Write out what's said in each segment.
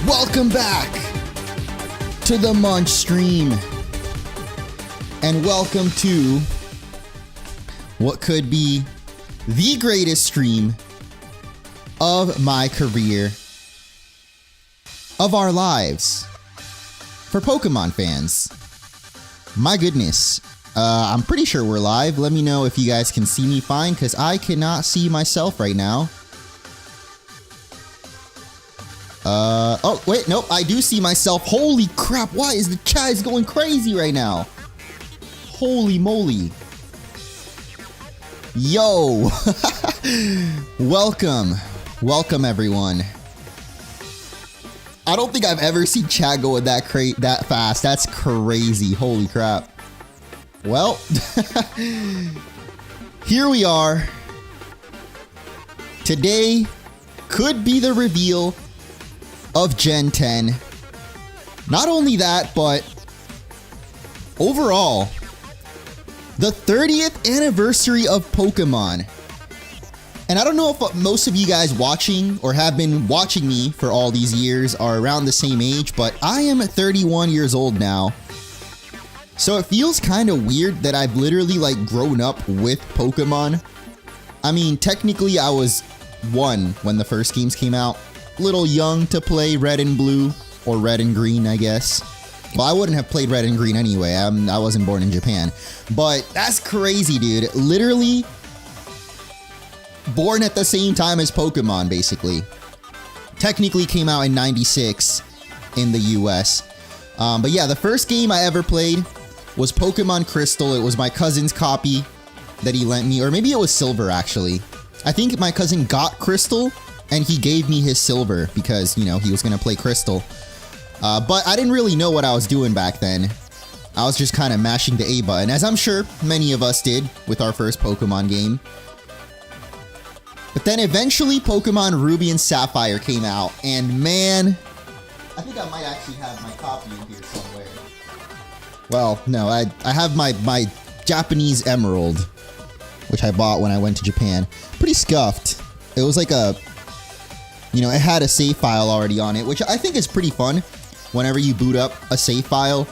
Welcome back to the Munch stream, and welcome to what could be the greatest stream of my career, of our lives, for Pokemon fans. My goodness, I'm pretty sure we're live. Let me know if you guys can see me fine, because I cannot see myself right now. Oh, wait, nope, I do see myself. Holy crap, why is the chat going crazy right now? Holy moly. Yo, welcome everyone. I don't think I've ever seen chat go that fast. That's crazy, holy crap. Well, here we are. Today could be the reveal of Gen 10. Not only that, but overall, the 30th anniversary of Pokemon. And I don't know if most of you guys watching or have been watching me for all these years are around the same age, but I am 31 years old now. So it feels kind of weird that I've literally like grown up with Pokemon. I mean, technically I was 1 when the first games came out. Little young to play Red and Blue, or Red and Green, I guess. Well, I wouldn't have played Red and Green anyway. I wasn't born in Japan. But that's crazy, dude. Literally born at the same time as Pokemon, basically. Technically came out in '96 in the US. But yeah, the first game I ever played was Pokemon Crystal. It was my cousin's copy that he lent me, or maybe it was Silver, actually. I think my cousin got Crystal, and he gave me his Silver because, you know, he was going to play Crystal. But I didn't really know what I was doing back then. I was just kind of mashing the A button, as I'm sure many of us did with our first Pokemon game. But then eventually Pokemon Ruby and Sapphire came out, and man, I think I might actually have my copy in here somewhere. Well, no, I have my Japanese Emerald, which I bought when I went to Japan. Pretty scuffed. It was like a, you know, it had a save file already on it, which I think is pretty fun. Whenever you boot up a save file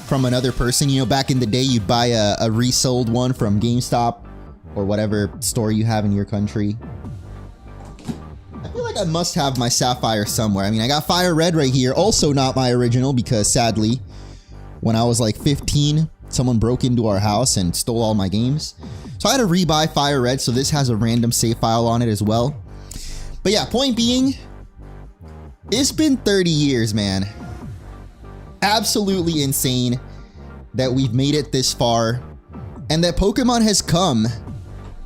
from another person, you know, back in the day, you'd buy a resold one from GameStop or whatever store you have in your country. I feel like I must have my Sapphire somewhere. I mean, I got Fire Red right here. Also not my original because sadly, when I was like 15, someone broke into our house and stole all my games. So I had to rebuy Fire Red, so this has a random save file on it as well. But yeah, point being, it's been 30 years, man. Absolutely insane that we've made it this far and that Pokemon has come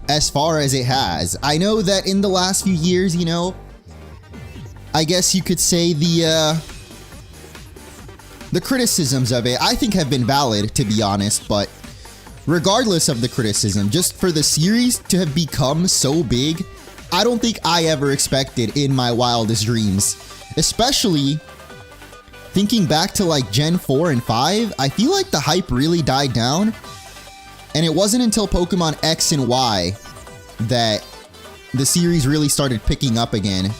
as far as it has. I know that in the last few years, you know, I guess you could say the criticisms of it, I think, have been valid, to be honest, but regardless of the criticism, just for the series to have become so big, I don't think I ever expected in my wildest dreams. Especially thinking back to like Gen 4 and 5, I feel like the hype really died down. And it wasn't until Pokemon X and Y that the series really started picking up again.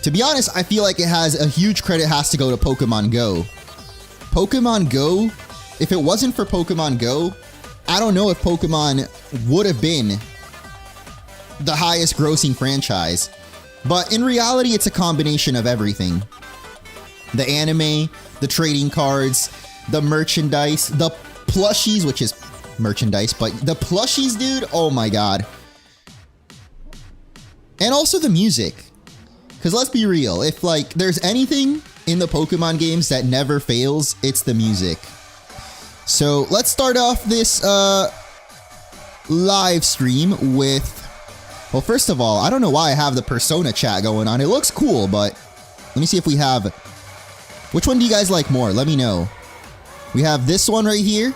To be honest, I feel like it has a huge credit has to go to Pokemon Go. Pokemon Go, if it wasn't for Pokemon Go, I don't know if Pokemon would have been the highest grossing franchise. But in reality, it's a combination of everything. The anime, the trading cards, the merchandise, the plushies, which is merchandise, but the plushies, dude, oh my god. And also the music. Because let's be real, if like there's anything in the Pokemon games that never fails, it's the music. So let's start off this live stream with, well, first of all, I don't know why I have the Persona chat going on. It looks cool, but let me see if we have, which one do you guys like more? Let me know. We have this one right here,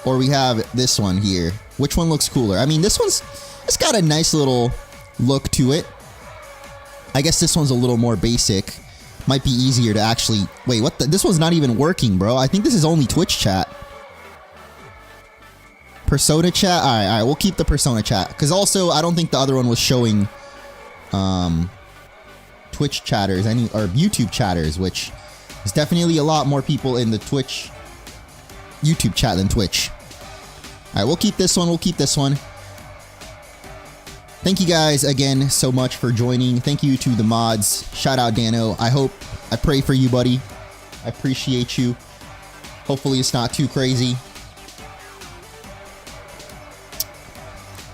or we have this one here. Which one looks cooler? I mean, it's got a nice little look to it. I guess this one's a little more basic. Might be easier to actually, wait, what the, this one's not even working, bro. I think this is only Twitch chat. Persona chat? Alright, we'll keep the Persona chat. Because also, I don't think the other one was showing Twitch Twitch chatters, or YouTube chatters, which is definitely a lot more people in the Twitch YouTube chat than Twitch. All right, we'll keep this one. We'll keep this one. Thank you guys again so much for joining. Thank you to the mods. Shout out Dano. I pray for you, buddy. I appreciate you. Hopefully it's not too crazy.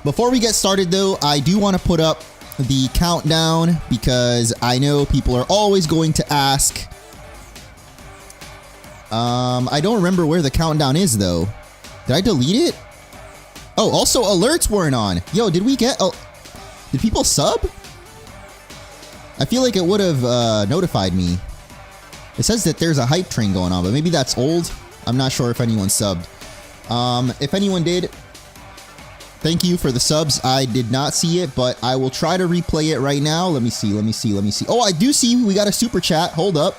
Before we get started though, I do want to put up the countdown because I know people are always going to ask. I don't remember where the countdown is though. Did I delete it? Oh, also alerts weren't on. Yo, did people sub? I feel like it would have notified me. It says that there's a hype train going on, but maybe that's old. I'm not sure if anyone subbed. If anyone did, thank you for the subs. I did not see it, but I will try to replay it right now. Let me see. Oh, I do see we got a super chat. Hold up.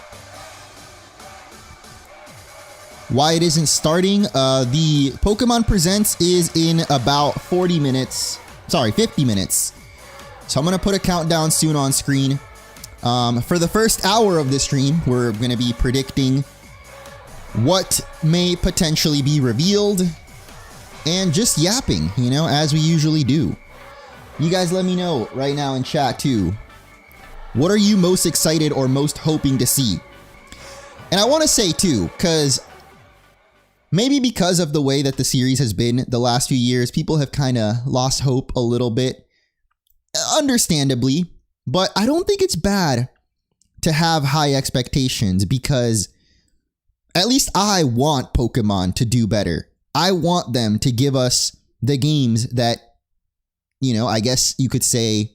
Why it isn't starting? The Pokemon Presents is in about 40 minutes. Sorry, 50 minutes. So I'm going to put a countdown soon on screen. For the first hour of this stream, we're going to be predicting what may potentially be revealed and just yapping, you know, as we usually do. You guys let me know right now in chat too. What are you most excited or most hoping to see? And I want to say too, maybe because of the way that the series has been the last few years, people have kind of lost hope a little bit, understandably, but I don't think it's bad to have high expectations because at least I want Pokemon to do better. I want them to give us the games that, you know, I guess you could say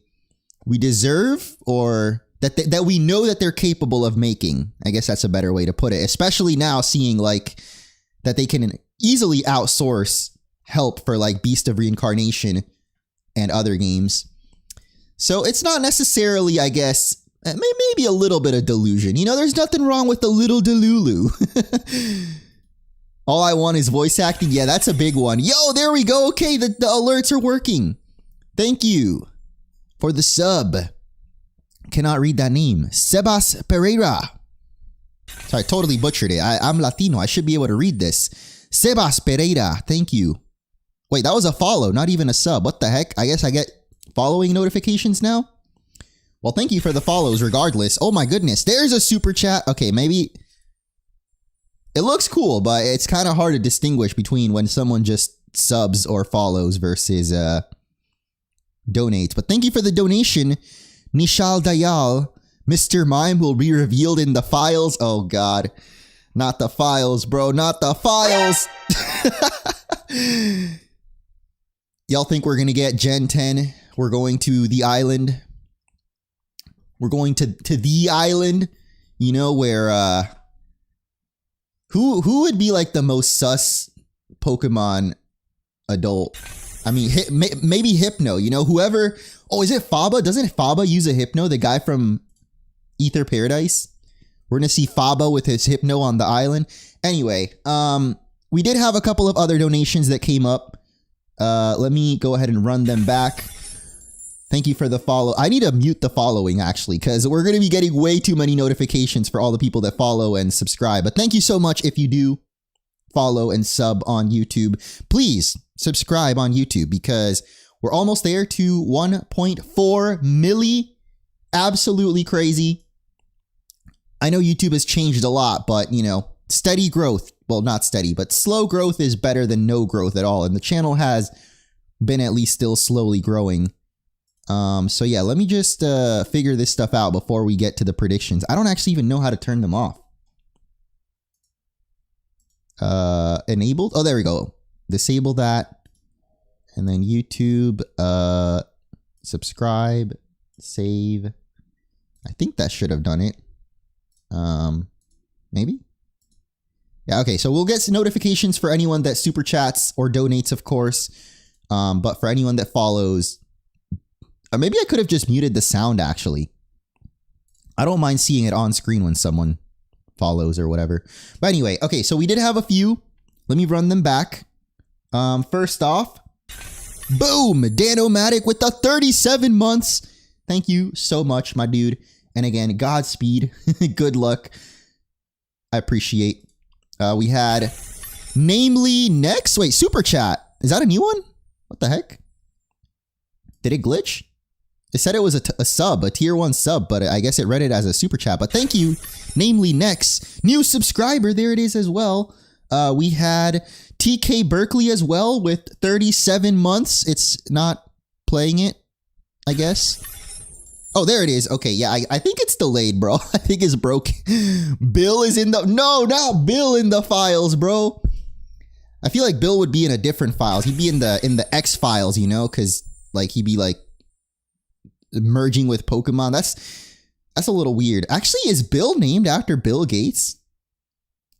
we deserve or that we know that they're capable of making. I guess that's a better way to put it, especially now seeing like that they can easily outsource help for like Beast of Reincarnation and other games. So it's not necessarily, I guess, maybe a little bit of delusion. You know, there's nothing wrong with a little delulu. All I want is voice acting. Yeah, that's a big one. Yo, there we go. Okay, the alerts are working. Thank you for the sub. Cannot read that name. Sebas Pereira. Sorry, I totally butchered it. I'm Latino. I should be able to read this. Sebas Pereira. Thank you. Wait, that was a follow, not even a sub. What the heck? I guess I get following notifications now? Well, thank you for the follows regardless. Oh my goodness. There's a super chat. Okay, maybe it looks cool, but it's kind of hard to distinguish between when someone just subs or follows versus donates. But thank you for the donation, Nishal Dayal. Mr. Mime will be revealed in the files. Oh god. Not the files, bro. Not the files. Y'all think we're gonna get Gen 10? We're going to the island. We're going to the island, you know, where who would be like the most sus Pokemon adult? I mean, maybe Hypno, you know, whoever. Oh, is it Faba? Doesn't Faba use a Hypno? The guy from Ether Paradise? We're going to see Faba with his Hypno on the island. Anyway, we did have a couple of other donations that came up. Let me go ahead and run them back. Thank you for the follow. I need to mute the following, actually, because we're going to be getting way too many notifications for all the people that follow and subscribe. But thank you so much if you do follow and sub on YouTube. Please subscribe on YouTube because we're almost there to 1.4 milli. Absolutely crazy. I know YouTube has changed a lot, but, you know, steady growth. Well, not steady, but slow growth is better than no growth at all. And the channel has been at least still slowly growing. So yeah, let me just figure this stuff out before we get to the predictions. I don't actually even know how to turn them off. Enabled? Oh, there we go. Disable that. And then YouTube, subscribe, save. I think that should have done it. Maybe? Yeah, okay, so we'll get notifications for anyone that super chats or donates, of course. But for anyone that follows, maybe I could have just muted the sound, actually. I don't mind seeing it on screen when someone follows or whatever. But anyway, okay, so we did have a few. Let me run them back. First off, boom, Danomatic with the 37 months. Thank you so much, my dude. And again, Godspeed. Good luck. I appreciate. We had Namely Next. Wait, Super Chat. Is that a new one? What the heck? Did it glitch? It said it was a sub, a tier 1 sub, but I guess it read it as a super chat. But thank you, Namely Next. New subscriber, there it is as well. We had TK Berkeley as well with 37 months. It's not playing it, I guess. Oh, there it is. Okay, yeah, I think it's delayed, bro. I think it's broken. Bill is in the... No, not Bill in the files, bro. I feel like Bill would be in a different files. He'd be in the X files, you know, because like he'd be like merging with Pokemon. That's a little weird. Actually, is Bill named after Bill Gates?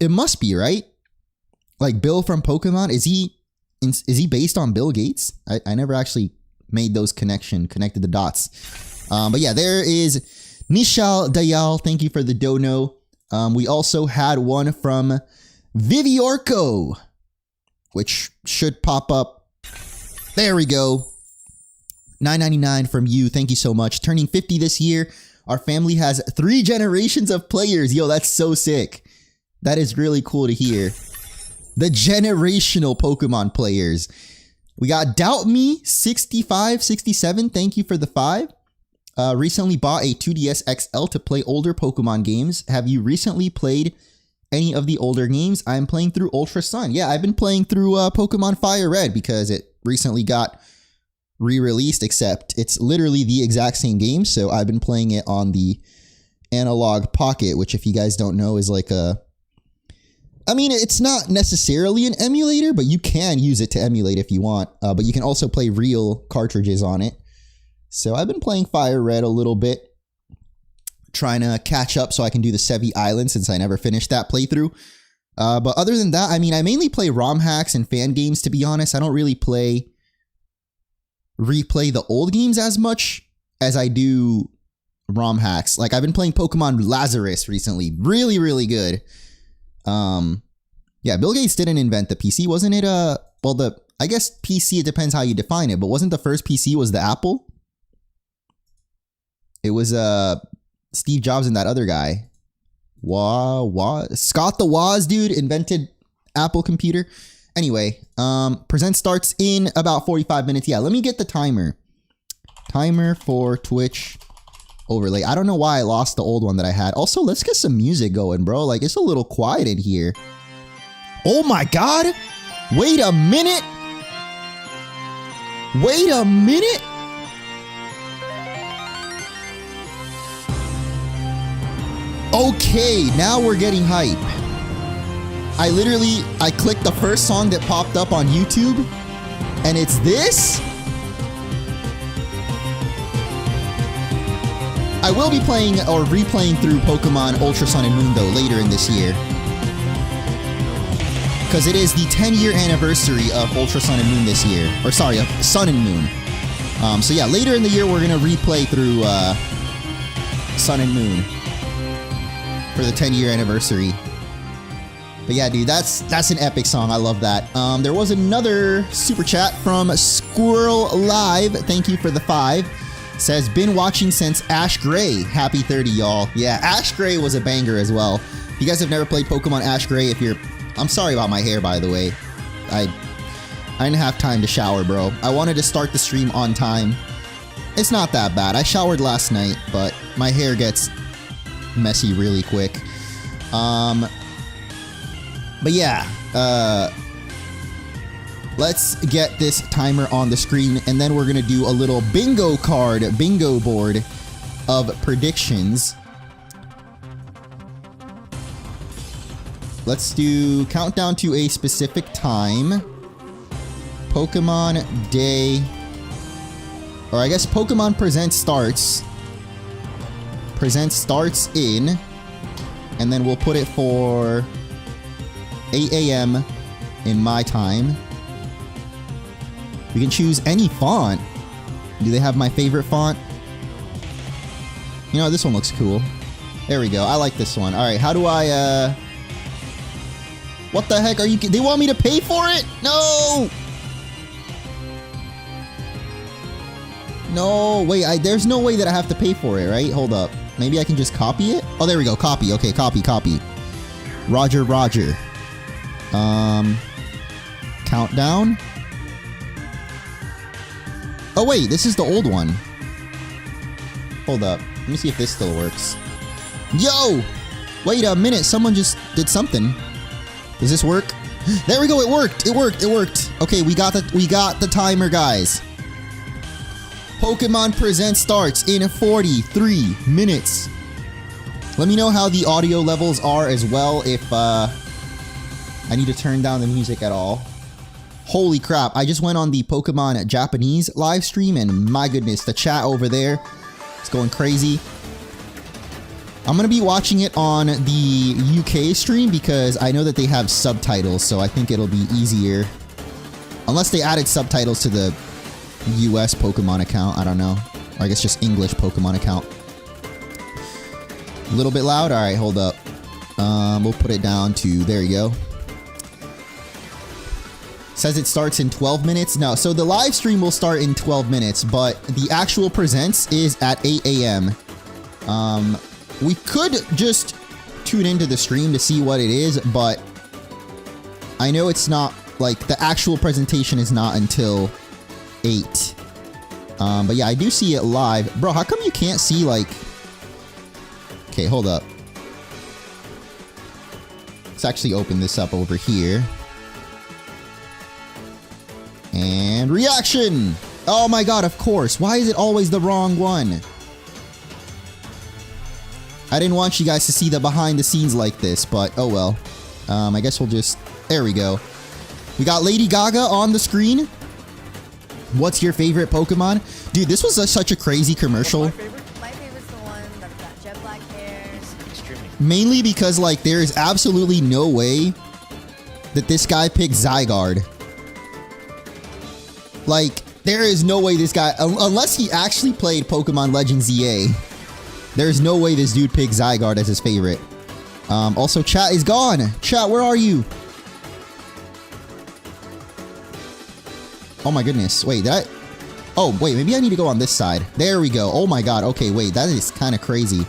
It must be, right? Like Bill from Pokemon, is he based on Bill Gates? I never actually made those connected the dots. But yeah, there is Nishal Dayal. Thank you for the dono. We also had one from Viviorco, which should pop up. There we go. $9.99 from you. Thank you so much. Turning 50 this year. Our family has 3 generations of players. Yo, that's so sick. That is really cool to hear. The generational Pokemon players. We got Doubt Me 6567. Thank you for the 5. Recently bought a 2DS XL to play older Pokemon games. Have you recently played any of the older games? I'm playing through Ultra Sun. Yeah, I've been playing through Pokemon Fire Red because it recently got re-released, except it's literally the exact same game. So I've been playing it on the Analog Pocket, which if you guys don't know is like a... I mean, it's not necessarily an emulator, but you can use it to emulate if you want. But you can also play real cartridges on it. So I've been playing Fire Red a little bit, trying to catch up so I can do the Sevi Island since I never finished that playthrough. But other than that, I mean, I mainly play ROM hacks and fan games, to be honest. I don't really replay the old games as much as I do ROM hacks. Like I've been playing Pokemon Lazarus recently. Really, really good. Yeah, Bill Gates didn't invent the PC. Wasn't it well, I guess PC, it depends how you define it, but wasn't the first PC was the Apple? It was Steve Jobs and that other guy. Scott the Woz dude invented Apple computer. Anyway, present starts in about 45 minutes. Yeah, let me get the timer. Timer for Twitch overlay. I don't know why I lost the old one that I had. Also, let's get some music going, bro. Like, it's a little quiet in here. Oh my god! Wait a minute! Wait a minute! Okay, now we're getting hype. I clicked the first song that popped up on YouTube, and it's this? I will be playing or replaying through Pokemon Ultra Sun and Moon, though, later in this year. Because it is the 10-year anniversary of Ultra Sun and Moon this year. Or sorry, of Sun and Moon. So yeah, later in the year, we're going to replay through Sun and Moon for the 10-year anniversary. But yeah, dude, that's an epic song. I love that. There was another super chat from Squirrel Live. Thank you for the 5. Says, been watching since Ash Gray. Happy 30, y'all. Yeah, Ash Gray was a banger as well. If you guys have never played Pokemon Ash Gray, I'm sorry about my hair, by the way. I didn't have time to shower, bro. I wanted to start the stream on time. It's not that bad. I showered last night, but my hair gets messy really quick. But yeah, let's get this timer on the screen, and then we're gonna do a little bingo board of predictions. Let's do countdown to a specific time. Pokemon Day, or I guess Pokemon Presents starts. Presents starts in, and then we'll put it for 8 a.m. in my time. We can choose any font. Do they have my favorite font? You know, this one looks cool. There we go. I like this one. All right, how do I, what the heck are you... They want me to pay for it? No! No, wait, there's no way that I have to pay for it, right? Hold up. Maybe I can just copy it? Oh, there we go. Copy. Okay, copy. Roger. Countdown. Oh, wait. This is the old one. Hold up. Let me see if this still works. Yo! Wait a minute. Someone just did something. Does this work? There we go. It worked. Okay, we got the timer, guys. Pokemon Presents starts in 43 minutes. Let me know how the audio levels are as well if I need to turn down the music at all. Holy crap, I just went on the Pokemon Japanese live stream and my goodness, the chat over there is going crazy. I'm going to be watching it on the UK stream because I know that they have subtitles, so I think it'll be easier. Unless they added subtitles to the US Pokemon account, I don't know. Or I guess just English Pokemon account. A little bit loud? Alright, hold up. We'll put it down to, there you go. Says it starts in 12 minutes. No, so the live stream will start in 12 minutes, but the actual presents is at 8 a.m. We could just tune into the stream to see what it is, but I know it's not, like, the actual presentation is not until 8. But yeah, I do see it live. Bro, how come you can't see, like... Okay, hold up. Let's actually open this up over here. And reaction! Oh my god, of course. Why is it always the wrong one? I didn't want you guys to see the behind the scenes like this, but oh well. I guess we'll just... There we go. We got Lady Gaga on the screen. What's your favorite Pokemon? Dude, this was such a crazy commercial. My favorite's the one that's got jet black hair. Extremely. Mainly because, like, there is absolutely no way that this guy picked Zygarde. Like, there is no way this guy... Unless he actually played Pokemon Legends ZA. There's no way this dude picked Zygarde as his favorite. Also, chat is gone. Chat, where are you? Oh my goodness. Wait, did I... Oh, wait, maybe I need to go on this side. There we go. Oh my god. Okay, wait, that is kind of crazy.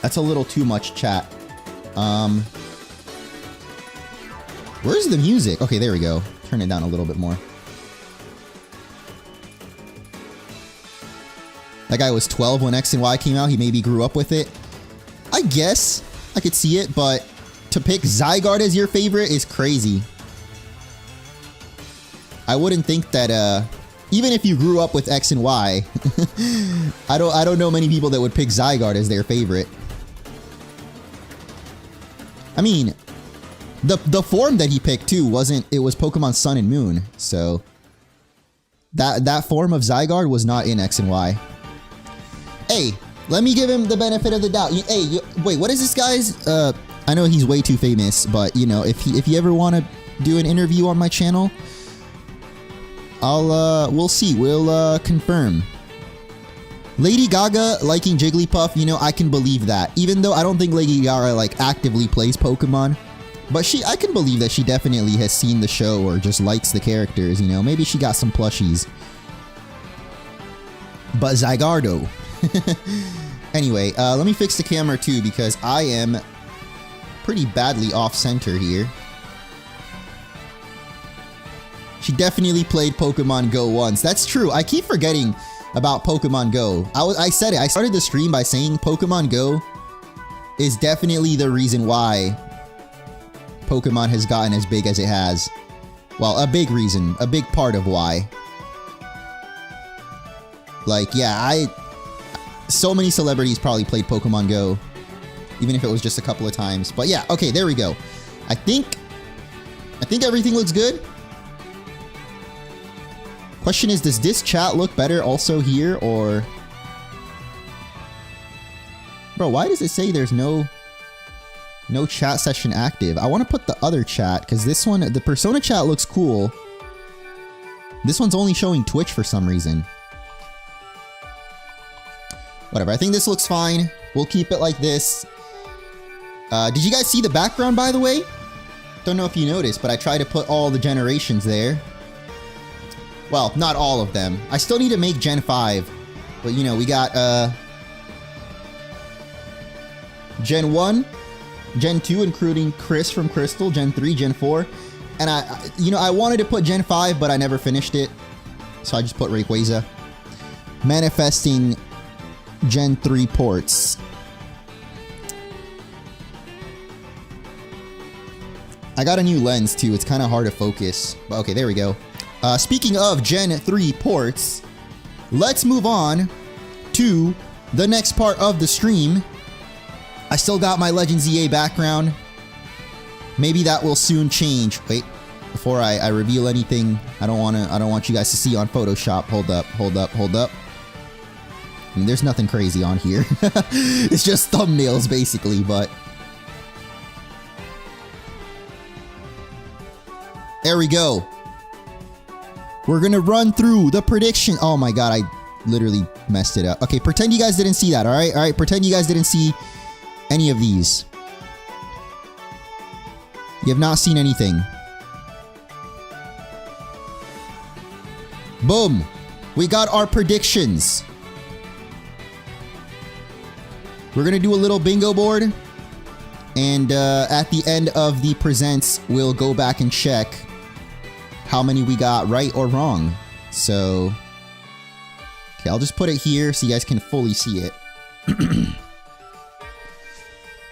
That's a little too much chat. Where's the music? Okay, there we go. Turn it down a little bit more. That guy was 12 when X and Y came out. He maybe grew up with it. I guess I could see it, but to pick Zygarde as your favorite is crazy. I wouldn't think that, even if you grew up with X and Y, I don't know many people that would pick Zygarde as their favorite. I mean, the form that he picked too wasn't, it was Pokemon Sun and Moon, so that form of Zygarde was not in X and Y. Hey, let me give him the benefit of the doubt. Hey, wait, what is this guy's? I know he's way too famous, but you know, if you ever want to do an interview on my channel, we'll see. We'll confirm. Lady Gaga liking Jigglypuff, you know, I can believe that. Even though I don't think Lady Gaga like actively plays Pokemon, but I can believe that she definitely has seen the show or just likes the characters. You know, maybe she got some plushies. But Zygarde. Anyway, let me fix the camera too because I am pretty badly off center here. She definitely played Pokemon Go once. That's true. I keep forgetting about Pokemon Go. I said it. I started the stream by saying Pokemon Go is definitely the reason why Pokemon has gotten as big as it has. Well, a big reason. A big part of why. Like, yeah, so many celebrities probably played Pokemon Go, even if it was just a couple of times. But yeah, okay, there we go. I think everything looks good. Question is, does this chat look better also here, or... Bro, why does it say there's no chat session active? I want to put the other chat, because this one, the Persona chat looks cool. This one's only showing Twitch for some reason. Whatever, I think this looks fine. We'll keep it like this. Did you guys see the background, by the way? Don't know if you noticed, but I tried to put all the generations there. Well, not all of them. I still need to make Gen 5. But, you know, we got Gen 1, Gen 2, including Chris from Crystal, Gen 3, Gen 4. And I wanted to put Gen 5, but I never finished it. So I just put Rayquaza. Manifesting Gen 3 ports. I got a new lens too. It's kind of hard to focus. But okay, there we go. Speaking of Gen 3 ports, let's move on to the next part of the stream. I still got my Legends EA background. Maybe that will soon change. Wait, before I reveal anything, I don't want you guys to see on Photoshop. Hold up. I mean, there's nothing crazy on here. It's just thumbnails basically, but there we go. We're gonna run through the prediction. Oh my god, I literally messed it up. Okay, pretend you guys didn't see that, alright? Alright, pretend you guys didn't see any of these. You have not seen anything. Boom! We got our predictions. We're gonna do a little bingo board. And at the end of the presents, we'll go back and check how many we got right or wrong. So, okay, I'll just put it here so you guys can fully see it.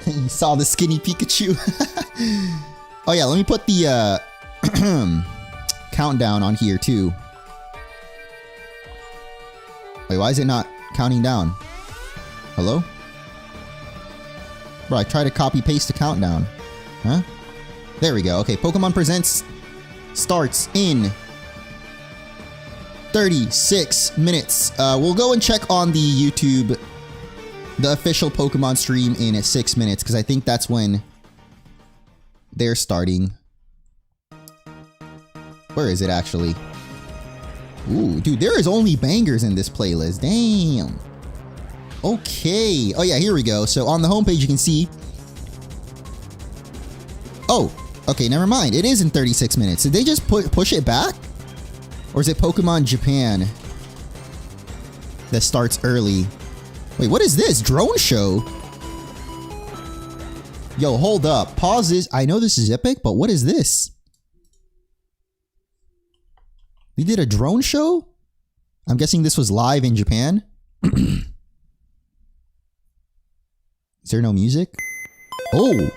You saw the skinny Pikachu. Oh yeah, let me put the countdown on here too. Wait, why is it not counting down? Hello? Bro, I tried to copy paste the countdown. Huh? There we go. Okay, Pokemon Presents starts in 36 minutes. We'll go and check on the YouTube, the official Pokemon stream in 6 minutes, because I think that's when they're starting. Where is it actually? Ooh, dude, there is only bangers in this playlist. Damn. Okay. Oh yeah, here we go. So on the homepage you can see. Oh, okay, never mind. It is in 36 minutes. Did they just push it back? Or is it Pokemon Japan that starts early? Wait, what is this? Drone show? Yo, hold up. Pause this. I know this is epic, but what is this? We did a drone show? I'm guessing this was live in Japan. Is there no music? Oh,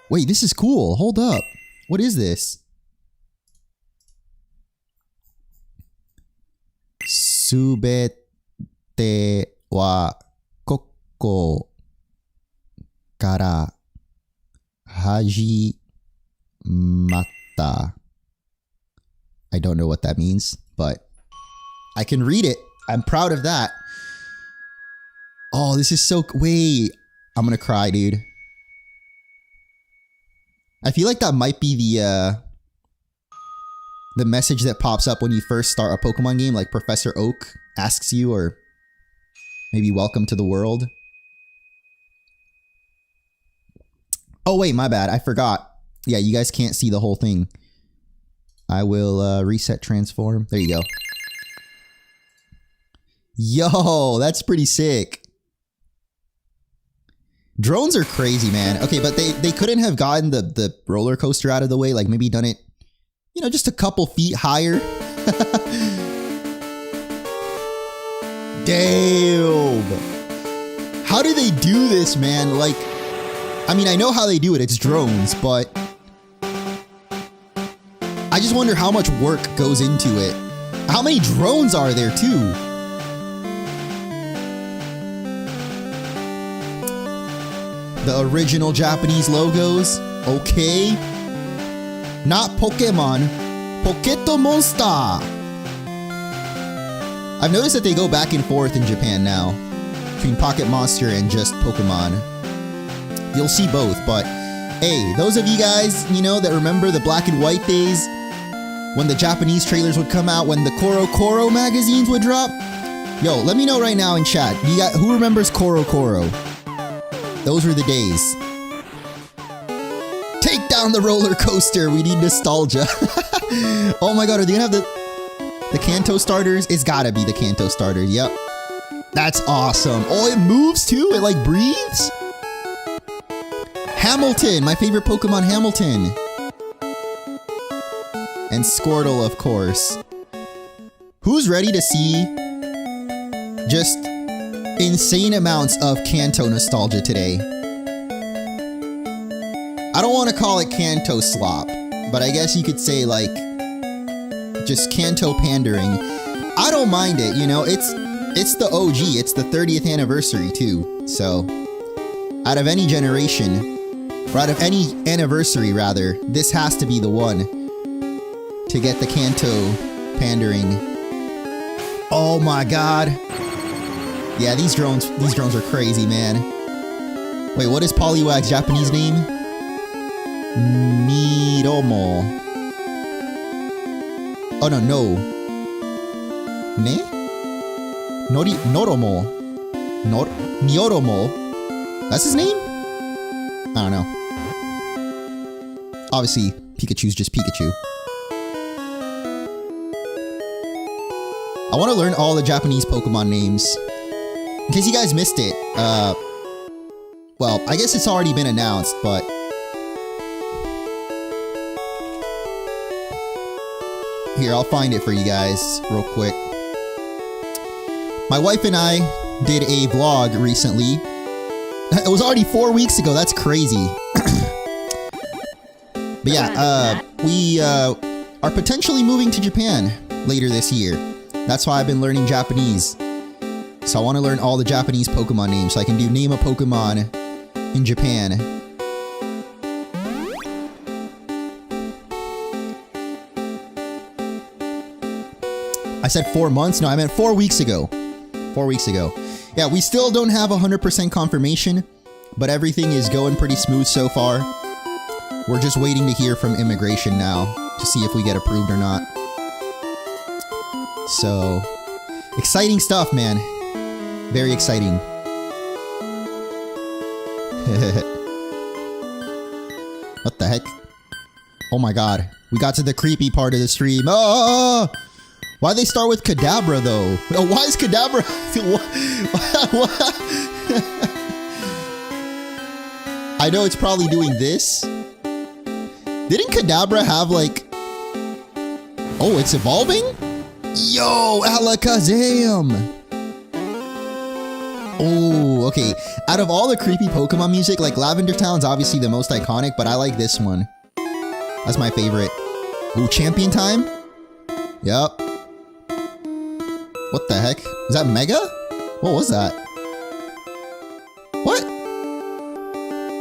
wait, this is cool. Hold up. What is this? Subete wa koko kara hajimata. I don't know what that means, but I can read it. I'm proud of that. Oh, this is so... Wait. I'm gonna cry, dude. I feel like that might be the message that pops up when you first start a Pokemon game, like Professor Oak asks you, or maybe welcome to the world. Oh wait, my bad. I forgot. Yeah, you guys can't see the whole thing. I will reset transform. There you go. Yo, that's pretty sick. Drones are crazy, man. Okay, but they couldn't have gotten the roller coaster out of the way, like maybe done it, you know, just a couple feet higher. Damn. How do they do this, man? Like, I mean, I know how they do it. It's drones, but I just wonder how much work goes into it. How many drones are there, too? The original Japanese logos. Okay. Not Pokemon. Poketo Monster. I've noticed that they go back and forth in Japan now. Between Pocket Monster and just Pokemon. You'll see both, but hey, those of you guys, you know, that remember the black and white days when the Japanese trailers would come out, when the Koro Koro magazines would drop. Yo, let me know right now in chat. Who remembers Koro Koro? Those were the days. Take down the roller coaster. We need nostalgia. Oh my god, are they gonna have the Kanto starters? It's gotta be the Kanto starters. Yep. That's awesome. Oh, it moves too? It like breathes? Hamilton, my favorite Pokemon, Hamilton. And Squirtle, of course. Who's ready to see just insane amounts of Kanto nostalgia today? I don't want to call it Kanto slop, but I guess you could say like just Kanto pandering. I don't mind it, you know, it's the OG, it's the 30th anniversary too. So out of any generation, or out of any anniversary rather, this has to be the one to get the Kanto pandering. Oh my god. Yeah, these drones are crazy, man. Wait, what is Poliwag's Japanese name? Niromo. Oh no, no. Ne? Noromo. Nioromo. That's his name? I don't know. Obviously, Pikachu's just Pikachu. I want to learn all the Japanese Pokemon names. In case you guys missed it, well, I guess it's already been announced, but here, I'll find it for you guys real quick. My wife and I did a vlog recently. It was already 4 weeks ago. That's crazy. But yeah, we are potentially moving to Japan later this year. That's why I've been learning Japanese. So I want to learn all the Japanese Pokemon names so I can do Name a Pokemon in Japan. I said 4 months? No, I meant 4 weeks ago. 4 weeks ago. Yeah, we still don't have 100% confirmation, but everything is going pretty smooth so far. We're just waiting to hear from immigration now to see if we get approved or not. So, exciting stuff, man. Very exciting. What the heck? Oh my god. We got to the creepy part of the stream. Oh! Why'd they start with Kadabra, though? Oh, why is Kadabra... I know it's probably doing this. Didn't Kadabra have, like... Oh, it's evolving? Yo, Alakazam! Oh, okay. Out of all the creepy Pokemon music, like Lavender Town's obviously the most iconic, but I like this one. That's my favorite. Ooh, champion time? Yup. What the heck? Is that Mega? What was that? What?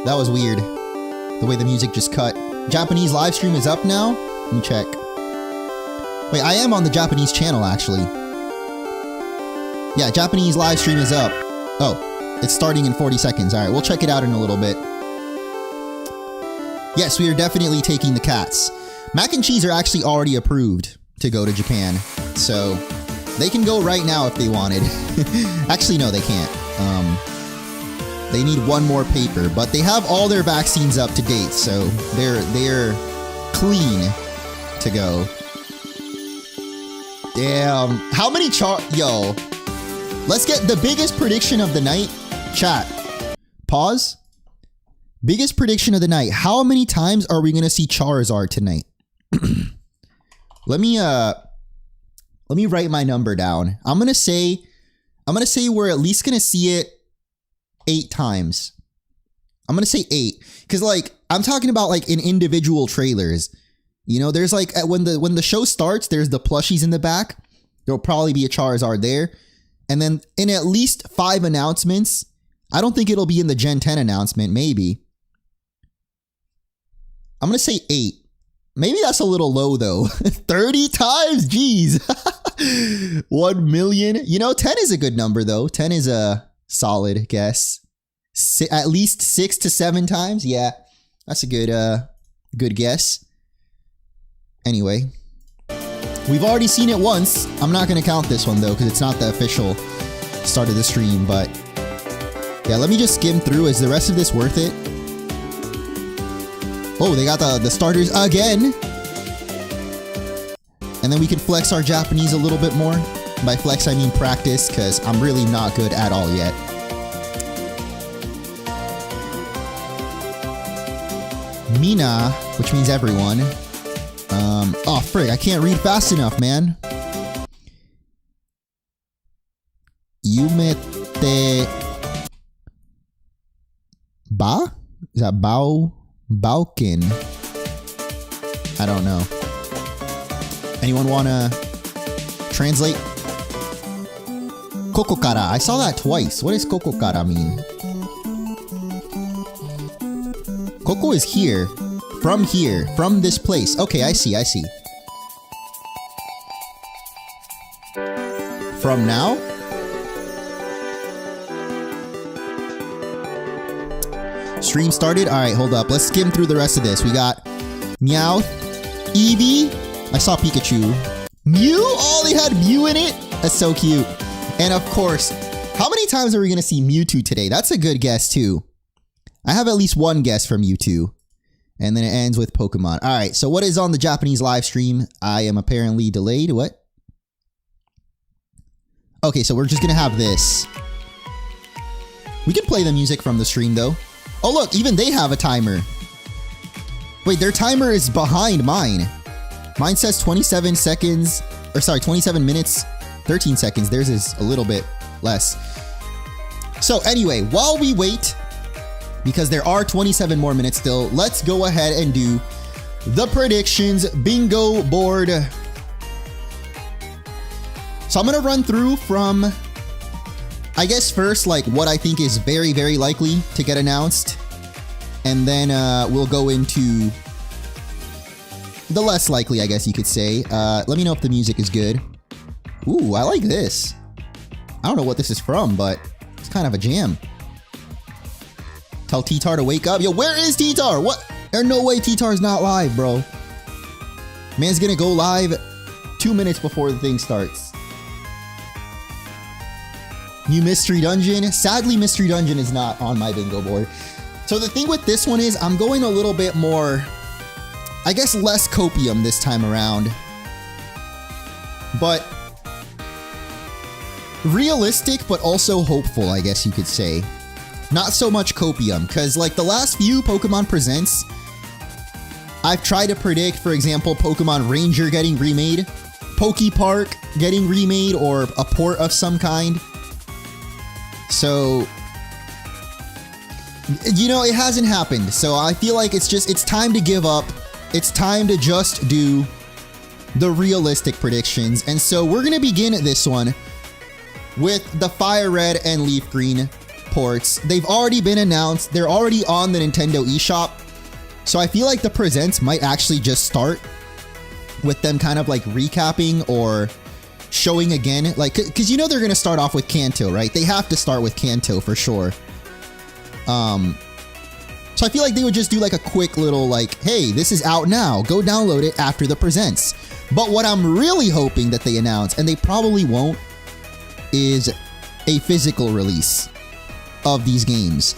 That was weird. The way the music just cut. Japanese live stream is up now? Let me check. Wait, I am on the Japanese channel, actually. Yeah, Japanese live stream is up. Oh, it's starting in 40 seconds. Alright, we'll check it out in a little bit. Yes, we are definitely taking the cats. Mac and Cheese are actually already approved to go to Japan. So, they can go right now if they wanted. Actually, no, they can't. They need one more paper, but they have all their vaccines up to date, so they're clean to go. Damn. How many Yo. Let's get the biggest prediction of the night. Chat. Pause. Biggest prediction of the night. How many times are we going to see Charizard tonight? Let me write my number down. I'm going to say we're at least going to see it 8 times. I'm going to say 8 cuz like I'm talking about like in individual trailers. You know, there's like when the show starts, there's the plushies in the back. There'll probably be a Charizard there. And then in at least 5 announcements, I don't think it'll be in the Gen 10 announcement, maybe. I'm going to say 8. Maybe that's a little low though. 30 times? Jeez. 1 million. You know, 10 is a good number though. 10 is a solid guess. At least 6 to 7 times. Yeah. That's a good guess. Anyway, we've already seen it once. I'm not going to count this one though because it's not the official start of the stream, but yeah, let me just skim through. Is the rest of this worth it? Oh, they got the starters again. And then we can flex our Japanese a little bit more. By flex, I mean practice, because I'm really not good at all yet. Mina, which means everyone. Oh, frick, I can't read fast enough, man. Yumete... Ba? Is that Baukin? I don't know. Anyone wanna translate? Kokokara. I saw that twice. What does Kokokara mean? Koko is here. From this place. Okay, I see. From now? Stream started? Alright, hold up. Let's skim through the rest of this. We got Meowth, Eevee. I saw Pikachu. Mew? Oh, they had Mew in it? That's so cute. And of course, how many times are we going to see Mewtwo today? That's a good guess too. I have at least one guess from Mewtwo. And then it ends with Pokemon. Alright, so what is on the Japanese live stream? I am apparently delayed. What? Okay, so we're just going to have this. We can play the music from the stream though. Oh look, even they have a timer. Wait, their timer is behind mine. Mine says 27 seconds, or sorry, 27 minutes, 13 seconds. Theirs is a little bit less. So anyway, while we wait, because there are 27 more minutes still, let's go ahead and do the predictions bingo board. So I'm gonna run through from, I guess first, like what I think is very, very likely to get announced. And then we'll go into the less likely, I guess you could say. Let me know if the music is good. Ooh, I like this. I don't know what this is from, but it's kind of a jam. Tell T-Tar to wake up. Yo, where is T-Tar? What? There's no way T-Tar's not live, bro. Man's gonna go live 2 minutes before the thing starts. New Mystery Dungeon. Sadly, Mystery Dungeon is not on my bingo board. So the thing with this one is I'm going a little bit more, I guess less copium this time around. But realistic, but also hopeful, I guess you could say. Not so much copium, because like the last few Pokemon Presents, I've tried to predict, for example, Pokemon Ranger getting remade, Pokepark getting remade, or a port of some kind. So, you know, it hasn't happened. So I feel like it's time to give up. It's time to just do the realistic predictions. And so we're going to begin this one with the Fire Red and Leaf Green ports. They've already been announced. They're already on the Nintendo eShop. So I feel like the presents might actually just start with them kind of like recapping or showing again. Like, because you know they're going to start off with Kanto, right? They have to start with Kanto for sure. So I feel like they would just do like a quick little like, hey, this is out now. Go download it after the presents. But what I'm really hoping that they announce, and they probably won't, is a physical release of these games.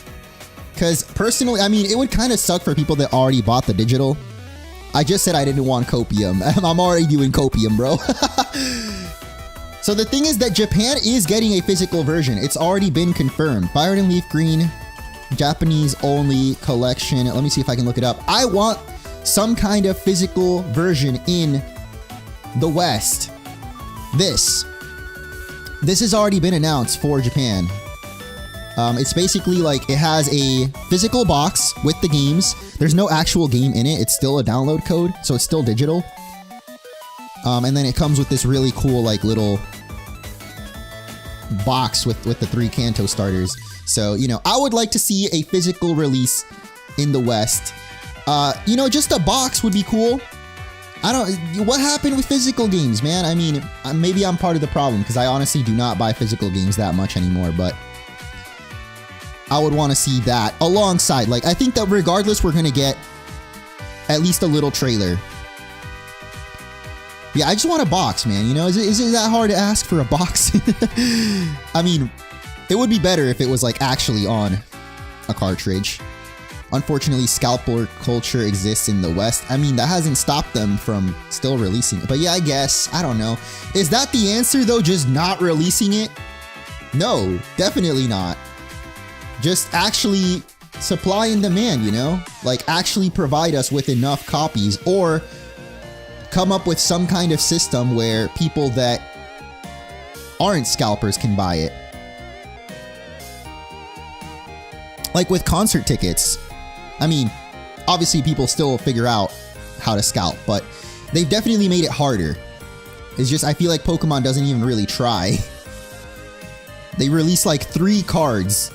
Because personally, I mean, it would kind of suck for people that already bought the digital. I just said I didn't want copium. I'm already doing copium, bro. So the thing is that Japan is getting a physical version. It's already been confirmed. Fire and Leaf Green, Japanese only collection. Let me see if I can look it up. I want some kind of physical version in the West. This has already been announced for Japan. It's basically like it has a physical box with the games. There's no actual game in it. It's still a download code, so it's still digital. And then it comes with this really cool like little box with the 3 Kanto starters. So, you know, I would like to see a physical release in the West. You know, just a box would be cool. What happened with physical games, man? I mean, maybe I'm part of the problem because I honestly do not buy physical games that much anymore, but I would want to see that alongside. Like, I think that regardless, we're going to get at least a little trailer. Yeah, I just want a box, man. You know, is it that hard to ask for a box? I mean, it would be better if it was like actually on a cartridge. Unfortunately, scalper culture exists in the West. I mean, that hasn't stopped them from still releasing it. But yeah, I guess, I don't know. Is that the answer though? Just not releasing it? No, definitely not. Just actually supply and demand, you know? Like, actually provide us with enough copies, or come up with some kind of system where people that aren't scalpers can buy it. Like with concert tickets. I mean, obviously people still figure out how to scalp, but they've definitely made it harder. It's just, I feel like Pokemon doesn't even really try. They release like 3 cards,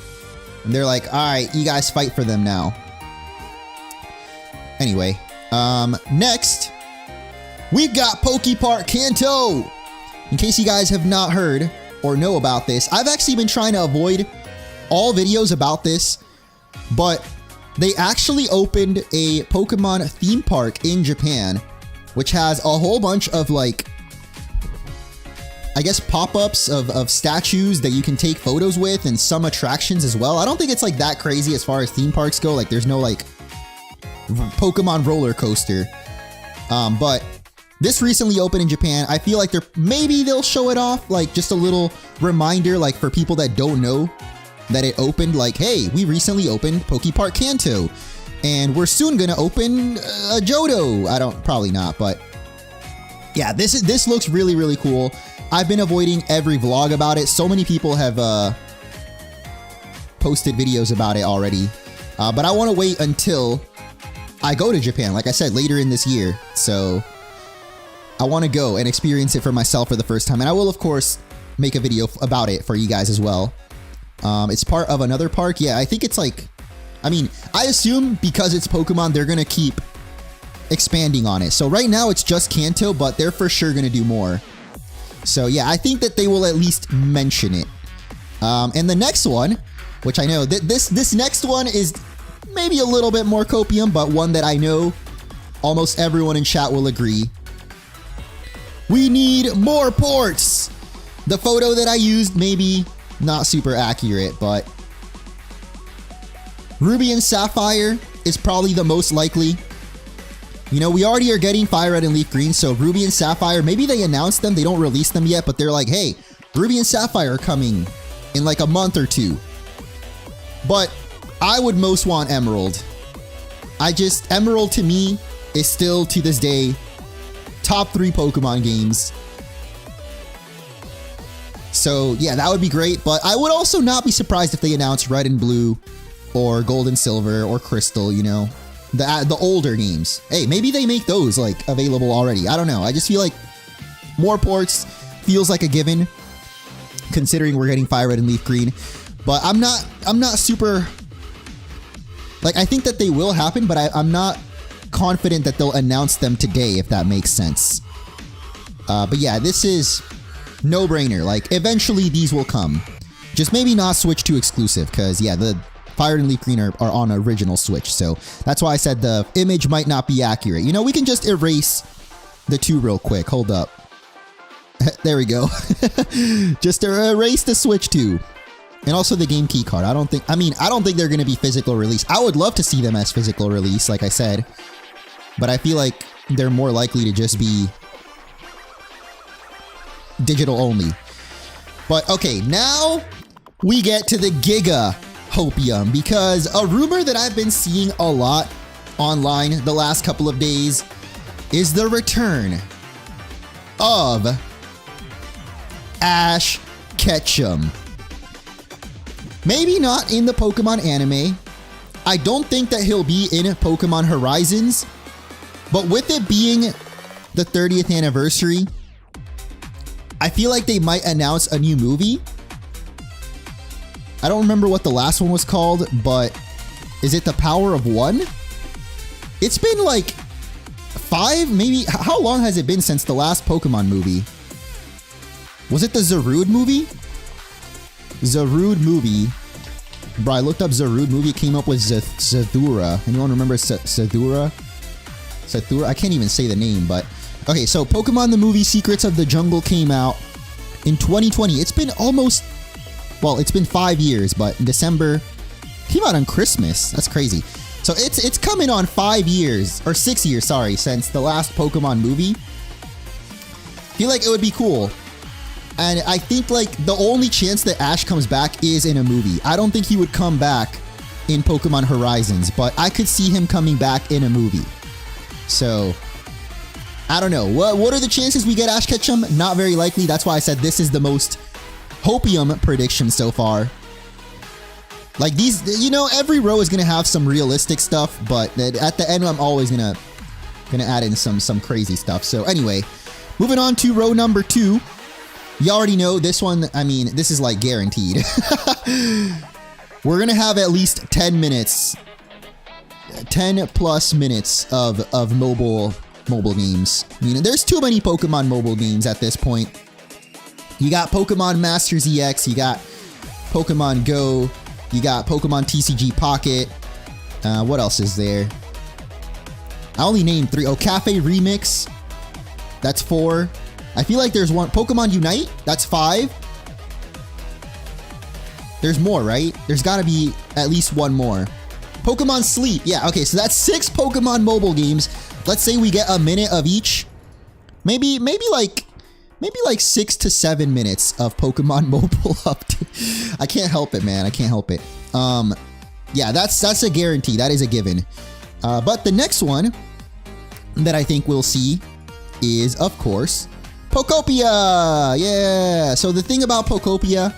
and they're like, alright, you guys fight for them now. Anyway, next, we've got Pokepark Kanto! In case you guys have not heard or know about this, I've actually been trying to avoid all videos about this, but they actually opened a Pokemon theme park in Japan, which has a whole bunch of, like, I guess pop-ups of statues that you can take photos with, and some attractions as well. I don't think it's like that crazy as far as theme parks go. Like, there's no like Pokemon roller coaster. But this recently opened in Japan. I feel like maybe they'll show it off, like just a little reminder, like for people that don't know that it opened, like, hey, we recently opened Pokepark Kanto, and we're soon gonna open Johto. Probably not, but yeah, this looks really, really cool. I've been avoiding every vlog about it. So many people have posted videos about it already. But I want to wait until I go to Japan, like I said, later in this year. So I want to go and experience it for myself for the first time. And I will, of course, make a video about it for you guys as well. It's part of another park. Yeah, I think it's like, I mean, I assume because it's Pokemon, they're going to keep expanding on it. So right now it's just Kanto, but they're for sure going to do more. So yeah, I think that they will at least mention it. And the next one, which I know that this next one is maybe a little bit more copium, but one that I know almost everyone in chat will agree. We need more ports! The photo that I used, maybe not super accurate, but Ruby and Sapphire is probably the most likely. You know, we already are getting Fire Red and Leaf Green, so Ruby and Sapphire, maybe they announced them, they don't release them yet, but they're like, hey, Ruby and Sapphire are coming in like a month or 2. But I would most want Emerald. Emerald to me is still, to this day, top 3 Pokemon games. So yeah, that would be great, but I would also not be surprised if they announced Red and Blue, or Gold and Silver, or Crystal, you know? The older games. Hey, maybe they make those like available already. I don't know. I just feel like more ports feels like a given, considering we're getting Fire Red and Leaf Green. But I'm not super, like, I think that they will happen, but I'm not confident that they'll announce them today, if that makes sense. But yeah, this is no-brainer. Like, eventually these will come. Just maybe not Switch 2 exclusive, because yeah, the Fire and Leaf Green are on original Switch, so that's why I said the image might not be accurate. You know, we can just erase the 2 real quick. Hold up. There we go. Just erase the Switch 2. And also the game key card. I don't think they're going to be physical release. I would love to see them as physical release, like I said. But I feel like they're more likely to just be digital only. But okay, now we get to the Giga Hopium, because a rumor that I've been seeing a lot online the last couple of days is the return of Ash Ketchum. Maybe not in the Pokemon anime. I don't think that he'll be in Pokemon Horizons, but with it being the 30th anniversary, I feel like they might announce a new movie. I don't remember what the last one was called, but is it The Power of One? It's been like 5, maybe. How long has it been since the last Pokemon movie? Was it the Zarude movie? Zarude movie. Bro, I looked up Zarude movie. It came up with Zathura. Anyone remember Zathura? Zathura? I can't even say the name, but okay. So Pokemon the movie Secrets of the Jungle came out in 2020. It's been almost, well, it's been 5 years, but in December, came out on Christmas. That's crazy. So it's coming on 5 years, or 6 years, sorry, since the last Pokemon movie. Feel like it would be cool. And I think like the only chance that Ash comes back is in a movie. I don't think he would come back in Pokemon Horizons, but I could see him coming back in a movie. So, I don't know. What are the chances we get Ash Ketchum? Not very likely. That's why I said this is the most hopium prediction so far. Like these, you know, every row is gonna have some realistic stuff, but at the end, I'm always gonna add in some crazy stuff. So anyway, moving on to row number 2. You already know this one. I mean, this is like guaranteed. We're gonna have at least 10 minutes, 10 plus minutes of mobile games. I mean, there's too many Pokemon mobile games at this point. You got Pokemon Masters EX, you got Pokemon Go, you got Pokemon TCG Pocket. What else is there? I only named 3. Oh, Cafe Remix. That's 4. I feel like there's one. Pokemon Unite. That's 5. There's more, right? There's got to be at least one more. Pokemon Sleep. Yeah, okay, so that's 6 Pokemon mobile games. Let's say we get a minute of each. Maybe like 6 to 7 minutes of Pokemon mobile update. I can't help it, man. I can't help it. Yeah, that's a guarantee. That is a given. But the next one that I think we'll see is, of course, Pokopia. Yeah. So the thing about Pokopia,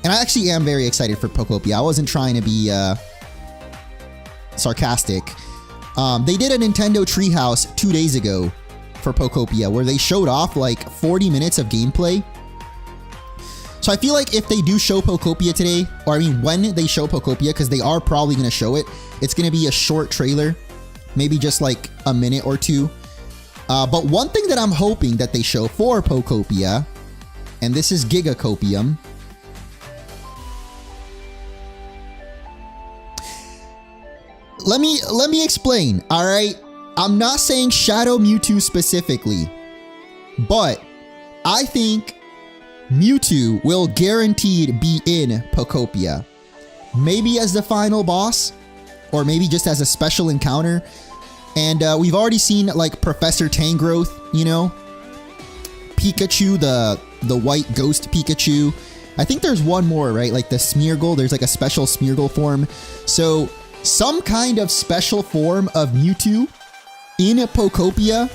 and I actually am very excited for Pokopia. I wasn't trying to be sarcastic. They did a Nintendo Treehouse 2 days ago for Pokopia where they showed off like 40 minutes of gameplay. So I feel like if they do show Pokopia today, or I mean when they show Pokopia, because they are probably going to show it, it's going to be a short trailer, maybe just like a minute or 2. But one thing that I'm hoping that they show for Pokopia, and this is Gigacopium. Let me explain, all right? I'm not saying Shadow Mewtwo specifically, but I think Mewtwo will guaranteed be in Pokopia. Maybe as the final boss, or maybe just as a special encounter. And we've already seen like Professor Tangrowth, you know? Pikachu, the white ghost Pikachu. I think there's one more, right? Like the Smeargle, there's like a special Smeargle form. So some kind of special form of Mewtwo in Pokopia,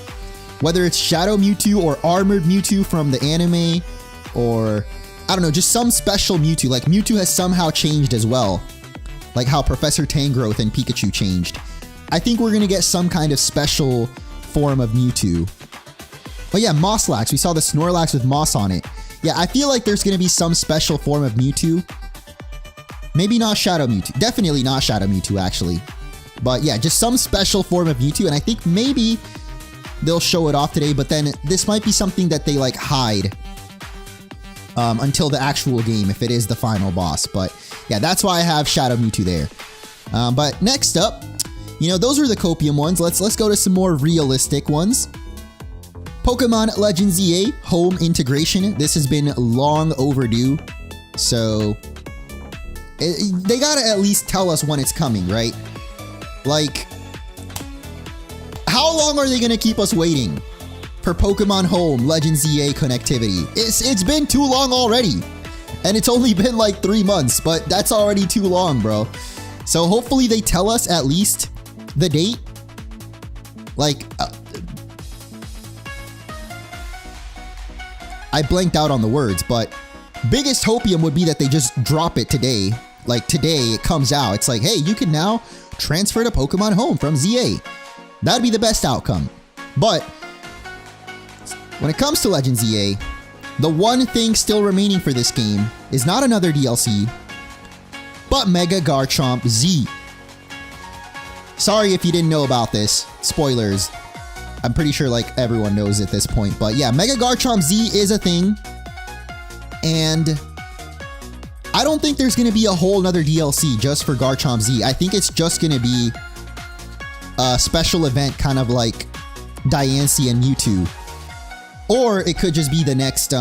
whether it's Shadow Mewtwo or Armored Mewtwo from the anime, or I don't know, just some special Mewtwo. Like Mewtwo has somehow changed as well, like how Professor Tangrowth and Pikachu changed. I think we're gonna get some kind of special form of Mewtwo. Oh yeah, Mosslax. We saw the Snorlax with moss on it. Yeah, I feel like there's gonna be some special form of Mewtwo. Maybe not Shadow Mewtwo. Definitely not Shadow Mewtwo, actually. But yeah, just some special form of Mewtwo. And I think maybe they'll show it off today, but then this might be something that they like hide until the actual game, if it is the final boss. But yeah, that's why I have Shadow Mewtwo there. But next up, you know, those are the Copium ones. Let's go to some more realistic ones. Pokemon Legends EA home integration. This has been long overdue. So they gotta at least tell us when it's coming, right? Like, how long are they gonna keep us waiting for Pokemon Home Legends EA connectivity? It's been too long already. And it's only been like 3 months, but that's already too long, bro. So hopefully they tell us at least the date. Like, I blanked out on the words, but biggest hopium would be that they just drop it today. Like today it comes out. It's like, hey, you can now transfer to Pokemon Home from ZA. That'd be the best outcome. But when it comes to Legends EA, the one thing still remaining for this game is not another DLC, but Mega Garchomp Z. Sorry if you didn't know about this. Spoilers. I'm pretty sure like everyone knows at this point. But yeah, Mega Garchomp Z is a thing. And I don't think there's going to be a whole nother DLC just for Garchomp Z. I think it's just going to be a special event kind of like Diancie and Mewtwo. Or it could just be the next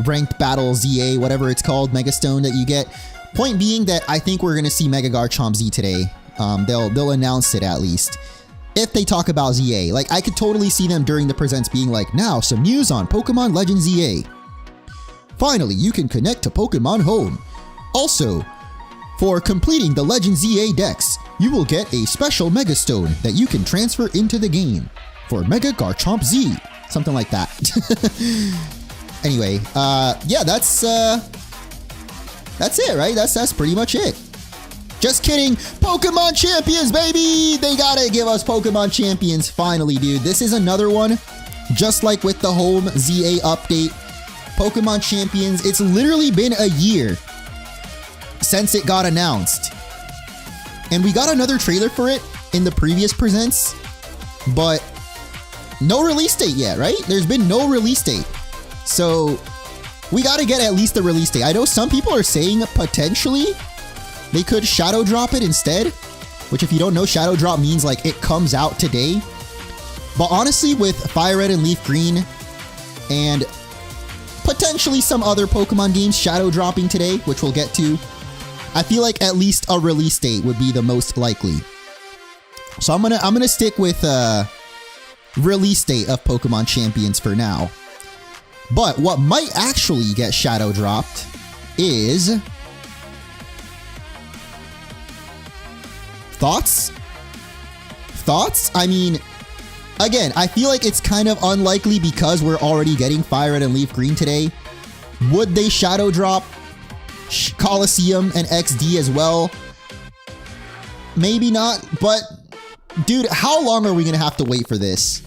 ranked battle ZA, whatever it's called, Mega Stone that you get. Point being that I think we're going to see Mega Garchomp Z today. They'll announce it at least. If they talk about ZA. Like, I could totally see them during the presents being like, now some news on Pokemon Legends ZA. Finally, you can connect to Pokemon Home. Also, For completing the Legend ZA dex, you will get a special Mega Stone that you can transfer into the game for Mega Garchomp Z. Something like that. Anyway, yeah, that's it, right? That's pretty much it. Just kidding. Pokemon Champions, baby! They gotta give us Pokemon Champions finally, dude. This is another one, just like with the home ZA update. Pokemon Champions, it's literally been a year since it got announced. And we got another trailer for it in the previous presents, but no release date yet, right? There's been no release date. So we gotta get at least a release date. I know some people are saying potentially they could shadow drop it instead, which if you don't know, shadow drop means like it comes out today. But honestly, with Fire Red and Leaf Green and potentially some other Pokemon games shadow dropping today, which we'll get to, I feel like at least a release date would be the most likely. So I'm gonna stick with release date of Pokemon Champions for now. But what might actually get shadow dropped is thoughts? I mean, again, I feel like it's kind of unlikely because we're already getting Fire Red and Leaf Green today. Would they shadow drop Coliseum and XD as well? Maybe not, but dude, how long are we gonna have to wait for this?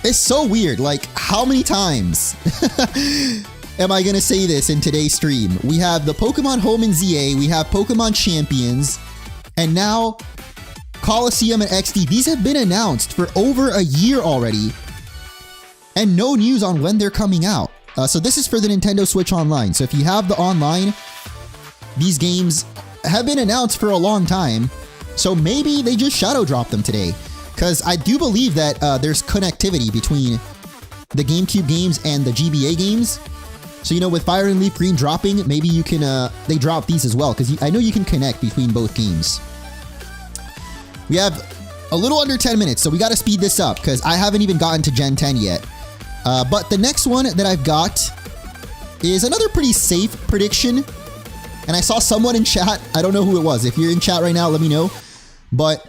It's so weird. Like, how many times am I gonna say this in today's stream? We have the Pokemon Home and ZA, we have Pokemon Champions, and now Coliseum and XD. These have been announced for over a year already, and no news on when they're coming out. So this is for the Nintendo Switch Online. So if you have the online, these games have been announced for a long time. So maybe they just shadow drop them today. Because I do believe that there's connectivity between the GameCube games and the GBA games. So, you know, with Fire and Leaf Green dropping, maybe you can, they drop these as well. Because I know you can connect between both games. We have a little under 10 minutes, so we got to speed this up. Because I haven't even gotten to Gen 10 yet. But the next one that I've got is another pretty safe prediction. And I saw someone in chat. I don't know who it was. If you're in chat right now, let me know. But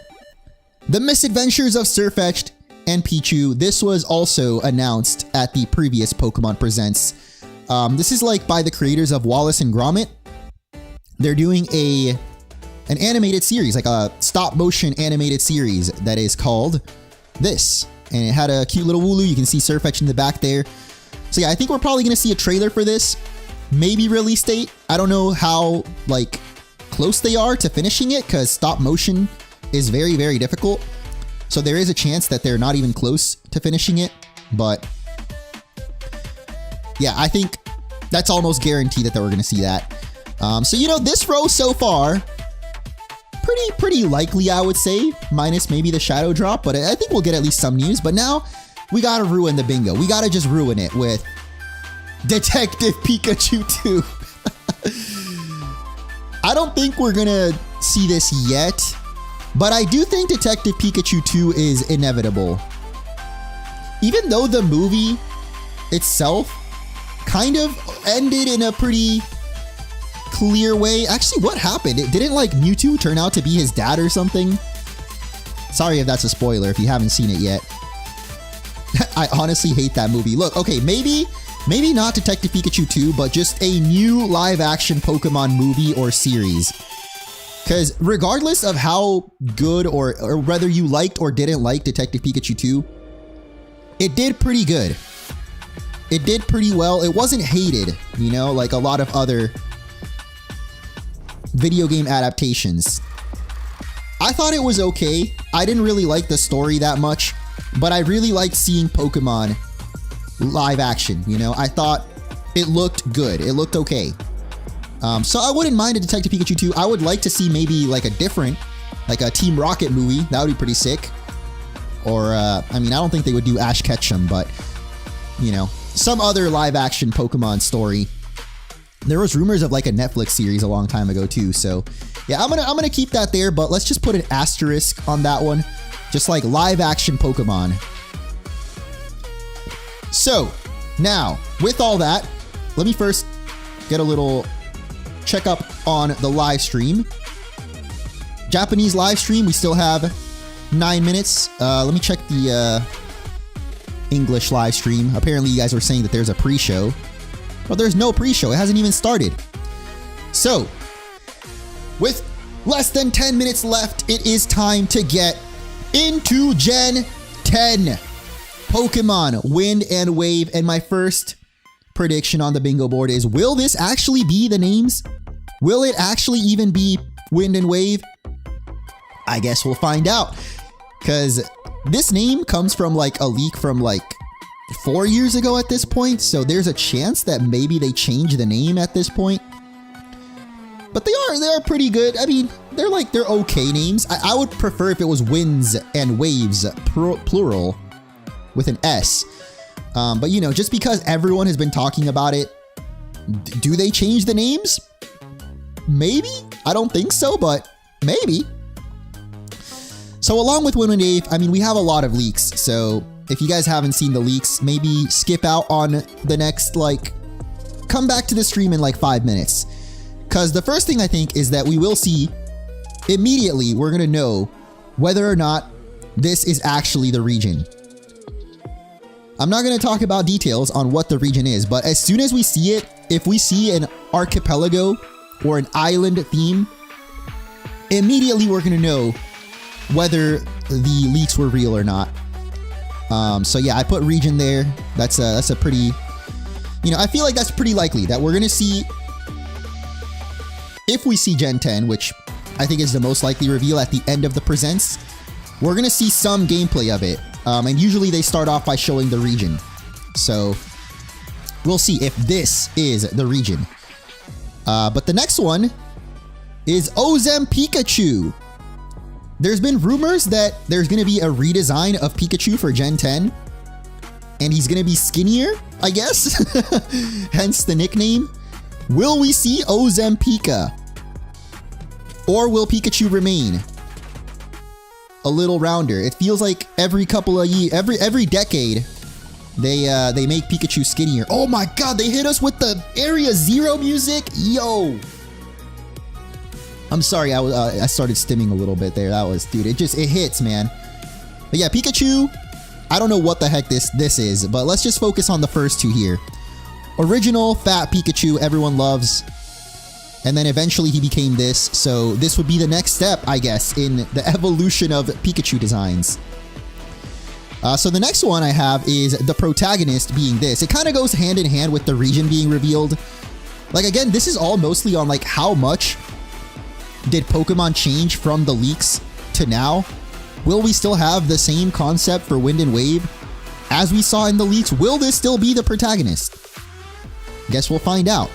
The Misadventures of Sirfetch'd and Pichu. This was also announced at the previous Pokemon Presents. This is like by the creators of Wallace and Gromit. They're doing an animated series, like a stop motion animated series that is called this. And it had a cute little Wooloo. You can see Sirfetch'd in the back there. So yeah, I think we're probably going to see a trailer for this. Maybe release date. I don't know how like close they are to finishing it because stop motion is very, very difficult. So there is a chance that they're not even close to finishing it. But yeah, I think that's almost guaranteed that we're going to see that. So, you know, this row so far, pretty likely, I would say, minus maybe the shadow drop. But I think we'll get at least some news. But now we got to ruin the bingo. We got to just ruin it with Detective Pikachu 2. I don't think we're going to see this yet. But I do think Detective Pikachu 2 is inevitable. Even though the movie itself kind of ended in a pretty clear way. Actually, what happened? It didn't like Mewtwo turn out to be his dad or something? Sorry if that's a spoiler if you haven't seen it yet. I honestly hate that movie. Look, okay, maybe not Detective Pikachu 2, but just a new live action Pokemon movie or series. Because regardless of how good or whether you liked or didn't like Detective Pikachu 2, it did pretty good. It did pretty well. It wasn't hated, you know, like a lot of other video game adaptations. I thought it was okay. I didn't really like the story that much, but I really liked seeing Pokemon live action, you know? I thought it looked good. It looked okay. So I wouldn't mind a Detective Pikachu 2. I would like to see maybe like a different, like a Team Rocket movie. That would be pretty sick. Or, I mean, I don't think they would do Ash Ketchum, but, you know, some other live action Pokemon story. There was rumors of like a Netflix series a long time ago too. So yeah, I'm gonna keep that there, but let's just put an asterisk on that one. Just like live action Pokemon. So now with all that, let me first get a little check up on the live stream. Japanese live stream, we still have 9 minutes. Let me check the English live stream. Apparently you guys were saying that there's a pre-show. Well, there's no pre-show. It hasn't even started. So, with less than 10 minutes left, it is time to get into Gen 10. Pokemon Wind and Wave. And my first prediction on the bingo board is, will this actually be the names? Will it actually even be Wind and Wave? I guess we'll find out. Because this name comes from like a leak from like 4 years ago at this point. So there's a chance that maybe they change the name at this point. But they are pretty good. I mean, they're okay names. I would prefer if it was Winds and Waves, plural, with an S. But you know, just because everyone has been talking about it, do they change the names? Maybe? I don't think so, but maybe. So along with Wind and Wave, I mean, we have a lot of leaks. So if you guys haven't seen the leaks, maybe skip out on the next, come back to the stream in like 5 minutes. Because the first thing I think is that we will see immediately, we're going to know whether or not this is actually the region. I'm not going to talk about details on what the region is, but as soon as we see it, if we see an archipelago or an island theme, immediately we're going to know whether the leaks were real or not. So yeah, I put region there. That's a pretty, you know, I feel like that's pretty likely that we're going to see, if we see Gen 10, which I think is the most likely reveal at the end of the presents, we're going to see some gameplay of it. And usually they start off by showing the region. So we'll see if this is the region. But the next one is Ozem Pikachu. There's been rumors that there's going to be a redesign of Pikachu for Gen 10. And he's going to be skinnier, I guess. Hence the nickname. Will we see Ozem Pika? Or will Pikachu remain a little rounder? It feels like every couple of years, every decade, they make Pikachu skinnier. Oh my god, they hit us with the Area Zero music. Yo. I'm sorry, I started stimming a little bit there. That was, dude, it hits, man. But yeah, Pikachu, I don't know what the heck this is, but let's just focus on the first two here. Original fat Pikachu, everyone loves. And then eventually he became this, so this would be the next step, I guess, in the evolution of Pikachu designs. So the next one I have is the protagonist being this. It kind of goes hand in hand with the region being revealed. Like, again, this is all mostly on, like, how much did Pokemon change from the leaks to now? Will we still have the same concept for Wind and Wave as we saw in the leaks? Will this still be the protagonist? Guess we'll find out.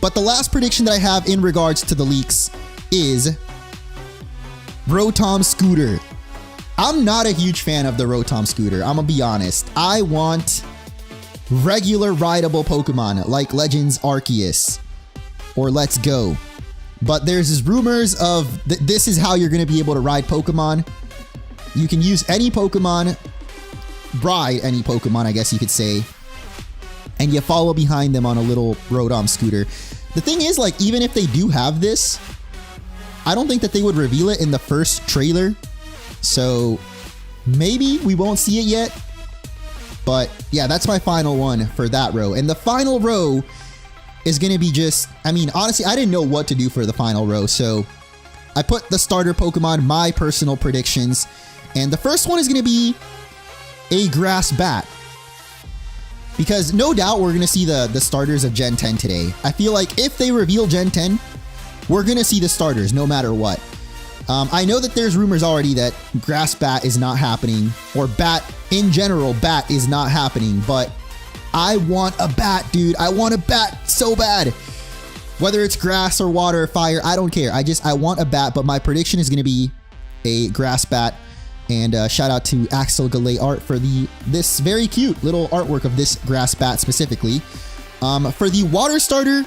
But the last prediction that I have in regards to the leaks is Rotom Scooter. I'm not a huge fan of the Rotom Scooter, I'm gonna be honest. I want regular rideable Pokemon like Legends Arceus or Let's Go. But there's these rumors of this is how you're gonna be able to ride Pokemon. You can use any Pokemon, ride any Pokemon, I guess you could say, and you follow behind them on a little Rotom Scooter. The thing is, like, even if they do have this, I don't think that they would reveal it in the first trailer. So maybe we won't see it yet. But yeah, that's my final one for that row. And the final row is going to be just, I mean, honestly, I didn't know what to do for the final row. So I put the starter Pokemon, my personal predictions. And the first one is going to be a Grass Bat. Because no doubt we're going to see the starters of Gen 10 today. I feel like if they reveal Gen 10, we're going to see the starters no matter what. I know that there's rumors already that Grass Bat is not happening, or Bat in general, Bat is not happening, but I want a Bat, dude. I want a Bat so bad. Whether it's grass or water or fire, I don't care. I want a Bat, but my prediction is going to be a Grass Bat. And shout out to Axel Galay Art for this very cute little artwork of this Grass Bat specifically. For the water starter,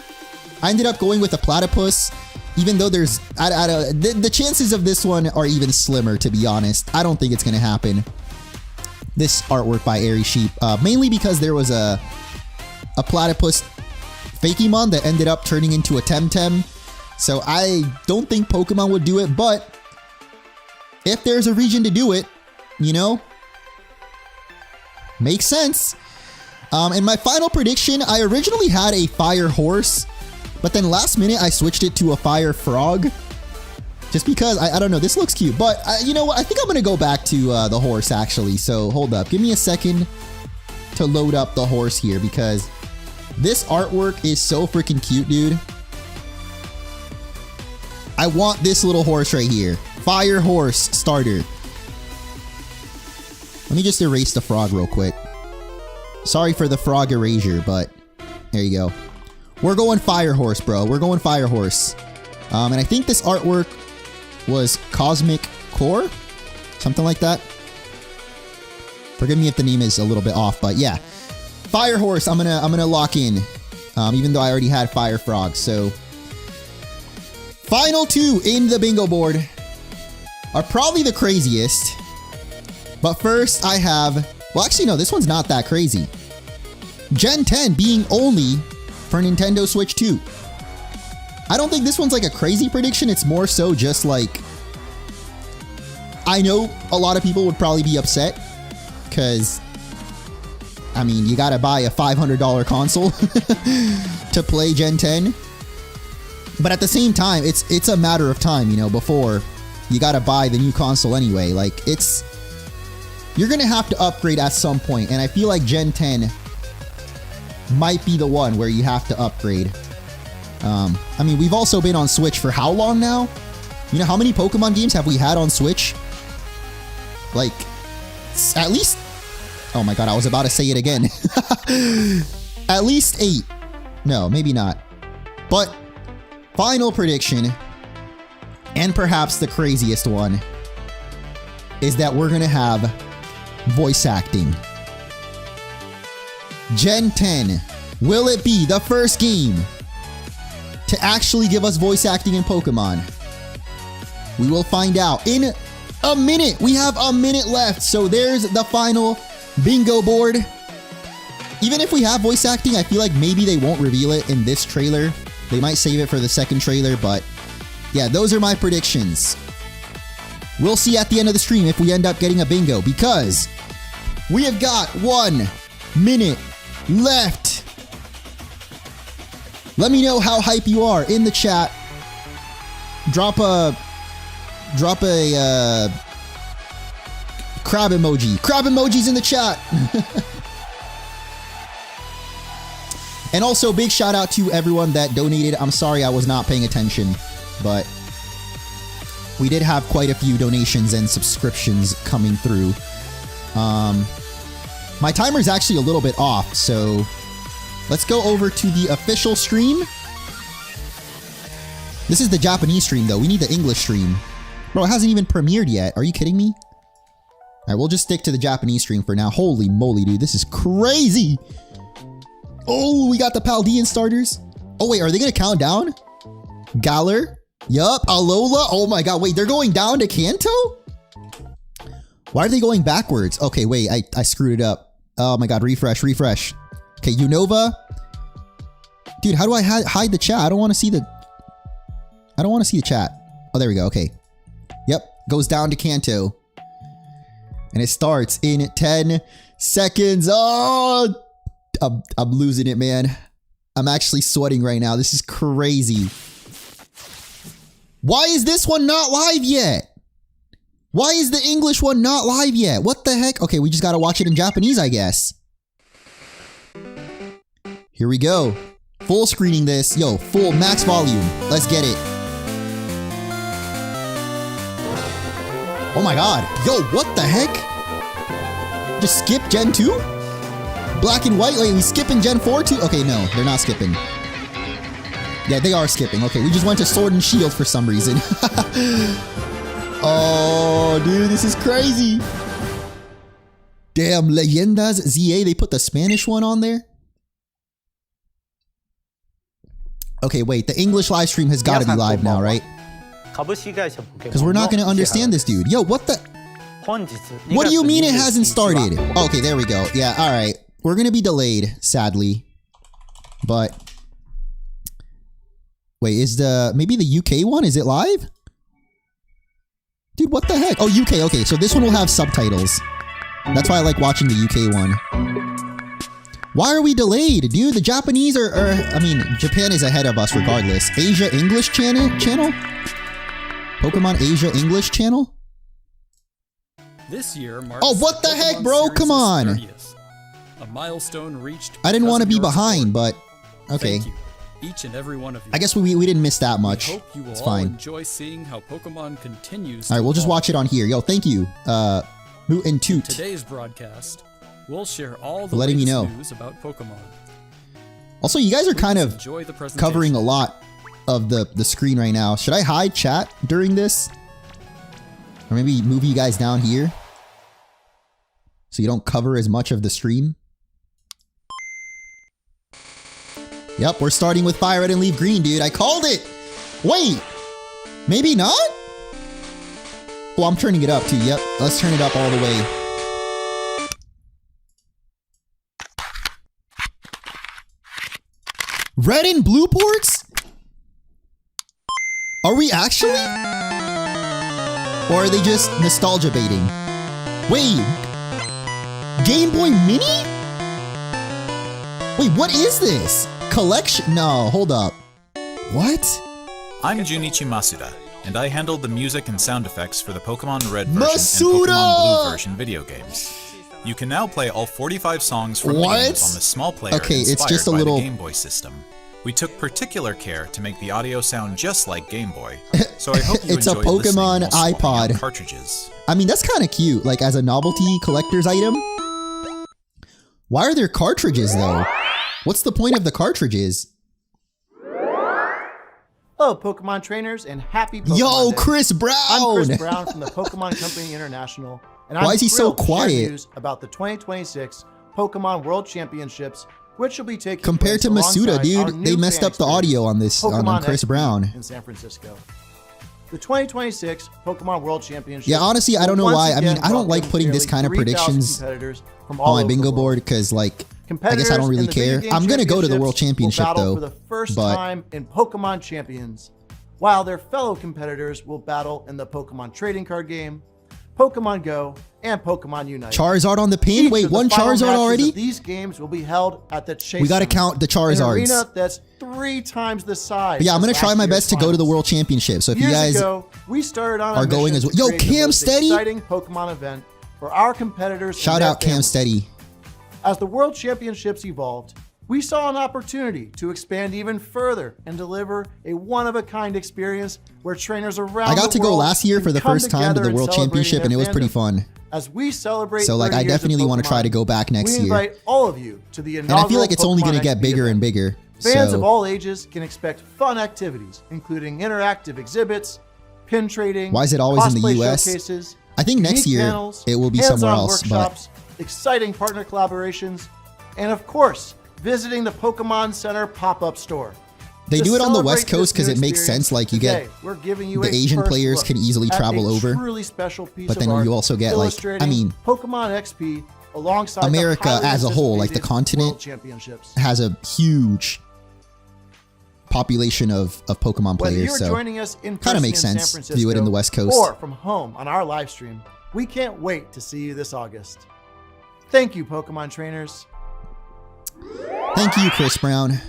I ended up going with a Platypus, even though there's the chances of this one are even slimmer, to be honest. I don't think it's going to happen. This artwork by Airy Sheep, mainly because there was a Platypus Fakemon that ended up turning into a Temtem. So I don't think Pokemon would do it, but if there's a region to do it, you know, makes sense. And my final prediction, I originally had a Fire Horse, but then last minute I switched it to a Fire Frog. Just because, I don't know, this looks cute. But you know what, I think I'm going to go back to the horse actually. So hold up, give me a second to load up the horse here because this artwork is so freaking cute, dude. I want this little horse right here. Fire Horse starter. Let me just erase the frog real quick. Sorry for the frog erasure, but there you go. We're going Fire Horse, bro. We're going Fire Horse. And I think this artwork was Cosmic Core? Something like that. Forgive me if the name is a little bit off, but yeah. Fire Horse, I'm gonna lock in. Even though I already had Fire Frog, so final two in the bingo board are probably the craziest. But first I have, well actually no, this one's not that crazy. Gen 10 being only for Nintendo Switch 2. I don't think this one's like a crazy prediction, it's more so just like, I know a lot of people would probably be upset because, I mean, you gotta buy a $500 console to play Gen 10. But at the same time, it's a matter of time, you know, before you gotta buy the new console anyway. Like, you're gonna have to upgrade at some point, and I feel like Gen 10 might be the one where you have to upgrade. I mean, we've also been on Switch for how long now? You know, how many Pokemon games have we had on Switch? Like, at least... Oh my god, I was about to say it again. At least 8. No, maybe not. But, final prediction, and perhaps the craziest one, is that we're gonna have voice acting. Gen 10, will it be the first game to actually give us voice acting in Pokemon? We will find out in a minute. We have a minute left, so there's the final bingo board. Even if we have voice acting, I feel like maybe they won't reveal it in this trailer. They might save it for the second trailer, but yeah, those are my predictions. We'll see at the end of the stream if we end up getting a bingo, because we have got 1 minute left. Let me know how hype you are in the chat. Drop a crab emoji. Crab emojis in the chat. And also, big shout out to everyone that donated. I'm sorry I was not paying attention, but we did have quite a few donations and subscriptions coming through. My timer is actually a little bit off, so let's go over to the official stream. This is the Japanese stream, though. We need the English stream. Bro, it hasn't even premiered yet. Are you kidding me? Alright, we'll just stick to the Japanese stream for now. Holy moly, dude. This is crazy. Oh, we got the Paldean starters. Oh, wait. Are they going to count down? Galar? Yup. Alola? Oh, my God. Wait, they're going down to Kanto? Why are they going backwards? Okay, wait. I screwed it up. Oh, my God. Refresh. Okay, Unova. Dude, how do I hide the chat? I don't want to see the chat. Oh, there we go. Okay. Yep. Goes down to Kanto. And it starts in 10 seconds. Oh, I'm losing it, man. I'm actually sweating right now. This is crazy. Why is this one not live yet? Why is the English one not live yet? What the heck? Okay, we just gotta watch it in Japanese, I guess. Here we go. Full screening this. Yo, full max volume. Let's get it. Oh my god. Yo, what the heck? Just skip Gen 2? Black and white? Wait, we skipping Gen 4 too? Okay, no, they're not skipping. Yeah, they are skipping. Okay, we just went to Sword and Shield for some reason. Oh, dude, this is crazy. Damn, Leyendas ZA, they put the Spanish one on there? Okay, wait, the English live stream has got to be live now, right? Because we're not going to understand this dude. Yo, what the... What do you mean it hasn't started? Okay, there we go. Yeah, alright. We're going to be delayed, sadly. But Wait, is maybe the UK one? Is it live? Dude, what the heck? Oh, UK. Okay, so this one will have subtitles. That's why I like watching the UK one. Why are we delayed, dude? The Japanese I mean, Japan is ahead of us regardless. Asia English channel? Pokemon Asia English channel? This year marks what the heck, bro? Come on. 30th. A milestone reached. I didn't want to be behind, but okay. Thank you, each and every one of you. I guess we didn't miss that much. We hope you will it's all fine. enjoy seeing how Pokemon continues. All right, we'll just watch it on here. Yo, thank you, Moot and Toot. Today's broadcast, we'll share all the letting me latest know news about Pokemon. Also, you guys are kind of Enjoy the presentation. covering a lot of the screen right now. Should I hide chat during this? Or maybe move you guys down here so you don't cover as much of the stream? Yep, we're starting with Fire Red and Leaf Green, dude. I called it! Wait! Maybe not? Oh, I'm turning it up too. Yep, let's turn it up all the way. Red and blue ports? Are we actually? Or are they just nostalgia baiting? Wait! Game Boy Mini? Wait, what is this? Collection? No, hold up. What? I'm Junichi Masuda, and I handled the music and sound effects for the Pokemon Red version Masuda! and Pokemon Blue version video games. You can now play all 45 songs from the games on the small player Okay, inspired it's just a by little... the Game Boy system. We took particular care to make the audio sound just like Game Boy, so I hope you It's a enjoy listening Pokemon while swapping out iPod. cartridges. I mean, that's kind of cute, like as a novelty collector's item. Why are there cartridges though? What's the point of the cartridges? Hello, Pokemon trainers, and happy Pokemon Yo, Day. Chris Brown! I'm Chris Brown from the Pokemon Company International, and I'm Why is he so thrilled to share quiet? news about the 2026 Pokemon World Championships, which will be taking Compared to place Masuda, alongside our dude, new they messed fan up the audio on this experience, on Pokemon Chris XP Brown. in San Francisco. The 2026 Pokemon World Championships. Yeah, honestly, I don't know will why. once I mean, again I don't like welcome putting this nearly kind of 3,000 predictions competitors from on all my over the bingo world. board because, like, I guess I Competitors don't in really the video care. game I'm gonna go to the World championships Championship will battle though, for the first but time in Pokemon Champions, while their fellow competitors will battle in the Pokemon trading card game, Pokemon Go, and Pokemon Unite. Charizard on the pin. Each Wait, of the one final Charizard matches already? of these games will be held at the Chase We gotta Center, count the an Charizards. arena that's 3 times the size. But yeah, I'm as gonna try last my year's best to go to the finals. World Championship. So if you Years guys ago, we started on a are going mission as well. to Yo, create the Cam most Steady? exciting Pokemon event for our competitors. and shout their out Cam families. Steady. As the World Championships evolved, we saw an opportunity to expand even further and deliver a one-of-a-kind experience where trainers around I got to the go world last year can for the come first time to together the and World celebrate Championship, and it was their pretty fandom. fun. As we celebrate, So, like, 30 I years of definitely want to try to Pokemon, go back next we year. invite all of you to the And I feel like it's only Pokemon gonna get XP bigger and event. bigger. Fans So of all ages can expect fun activities, including interactive exhibits, pin trading, Why is it always in the cosplay US? showcases, I think next unique year panels, it will be somewhere hands-on else, but workshops, exciting partner collaborations, and of course, visiting the Pokemon Center pop-up store. they To do it on the celebrate West Coast this because new it makes experience sense. Like you today, get we're giving you the a Asian first players look can easily at travel a over, truly special piece but of then art you also get, like, I illustrating mean, Pokemon XP alongside the America highly as a whole, like the anticipated continent, World Championships. has a huge population of Pokemon Whether players. you're So joining us in kinda person makes in San sense Francisco to do it in the West Coast. or from home on our live stream, we can't wait to see you this August. Thank you, Pokemon trainers. thank you, Chris Brown.